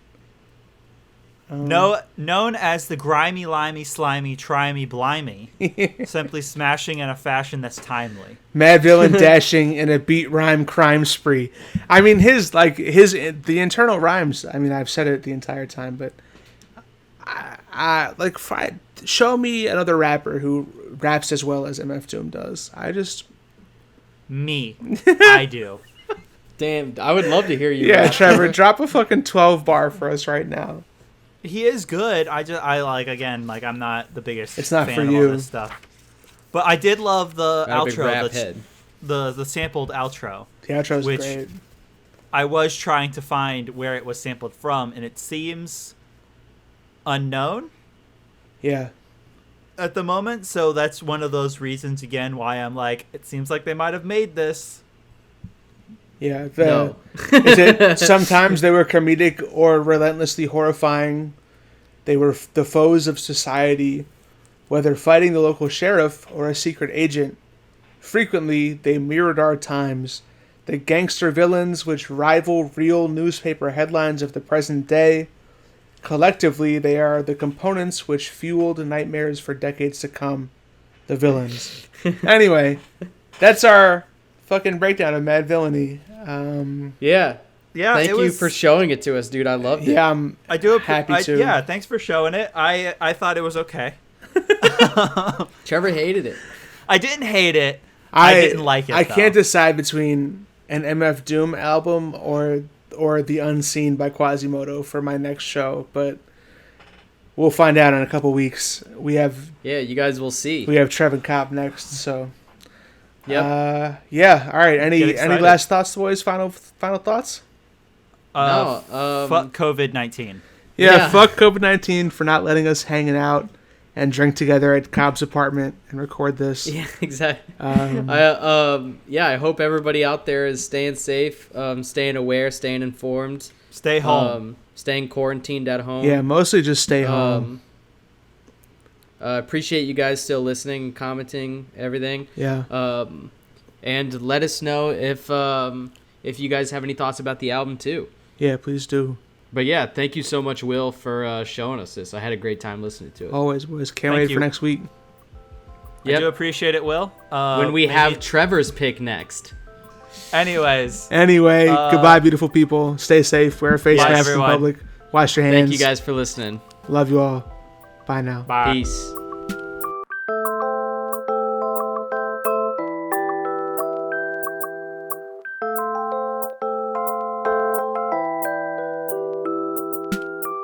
Speaker 2: Known as the grimy limey slimy try me blimey, simply smashing in a fashion that's timely.
Speaker 1: Mad villain dashing in a beat rhyme crime spree. I mean, the internal rhymes. I mean, I've said it the entire time, but show me another rapper who raps as well as MF Doom does.
Speaker 2: Me, I do.
Speaker 3: Damn, I would love to hear you.
Speaker 1: Yeah,
Speaker 3: rap.
Speaker 1: Trevor, drop a fucking 12 bar for us right now.
Speaker 2: He is good. I like, again, like, I'm not the biggest
Speaker 1: It's not
Speaker 2: fan
Speaker 1: for
Speaker 2: of
Speaker 1: you.
Speaker 2: all this stuff. But I did love the
Speaker 3: Not a big
Speaker 2: outro,
Speaker 3: rap head.
Speaker 2: the sampled outro.
Speaker 1: The outro's
Speaker 2: Which-
Speaker 1: great.
Speaker 2: I was trying to find where it was sampled from, and it seems unknown
Speaker 1: Yeah.
Speaker 2: at the moment. So that's one of those reasons, again, why I'm like, it seems like they might have made this.
Speaker 1: Yeah.
Speaker 3: No.
Speaker 1: Is it sometimes they were comedic or relentlessly horrifying? They were the foes of society, whether fighting the local sheriff or a secret agent. Frequently, they mirrored our times, the gangster villains which rival real newspaper headlines of the present day. Collectively, they are the components which fueled nightmares for decades to come. The villains. Anyway, that's our fucking breakdown of Madvillainy.
Speaker 3: Yeah.
Speaker 2: Yeah,
Speaker 3: Thank
Speaker 2: it
Speaker 3: you
Speaker 2: was,
Speaker 3: for showing it to us, dude. I loved it.
Speaker 1: Yeah, I'm
Speaker 2: I do
Speaker 1: happy to.
Speaker 2: Yeah, thanks for showing it. I thought it was okay.
Speaker 3: Trevor hated it.
Speaker 2: I didn't hate it. I didn't like it.
Speaker 1: I
Speaker 2: though.
Speaker 1: can't decide between an MF Doom album or The Unseen by Quasimodo for my next show, but we'll find out in a couple weeks. We have
Speaker 3: Yeah, you guys will see.
Speaker 1: Trevor Cobb next, so
Speaker 3: Yep.
Speaker 1: yeah. All right.
Speaker 2: Get
Speaker 1: Any
Speaker 2: excited.
Speaker 1: last thoughts, boys? Final thoughts?
Speaker 2: Fuck COVID-19.
Speaker 3: Yeah.
Speaker 1: Fuck COVID-19 for not letting us hanging out and drink together at Cobb's apartment and record this.
Speaker 3: Yeah, exactly.
Speaker 1: Um,
Speaker 3: I hope everybody out there is staying safe, staying aware, staying informed,
Speaker 2: Stay home.
Speaker 3: staying quarantined at home.
Speaker 1: yeah, mostly just stay home.
Speaker 3: Appreciate you guys still listening, commenting, everything.
Speaker 1: Yeah.
Speaker 3: And let us know if you guys have any thoughts about the album too.
Speaker 1: Yeah, please do.
Speaker 3: But yeah, thank you so much, Will, for showing us this. I had a great time listening to it.
Speaker 1: Always, boys. Can't
Speaker 2: Thank
Speaker 1: wait
Speaker 2: you.
Speaker 1: for next week.
Speaker 2: I do appreciate it, Will.
Speaker 3: When we
Speaker 2: maybe-
Speaker 3: have Trevor's pick next.
Speaker 2: Anyways,
Speaker 1: Anyway, goodbye, beautiful people. Stay safe. Wear a face
Speaker 2: Bye,
Speaker 1: mask in
Speaker 2: everyone.
Speaker 1: public. Wash your hands.
Speaker 3: Thank you guys for listening.
Speaker 1: Love you all. Bye now.
Speaker 2: bye.
Speaker 3: Peace.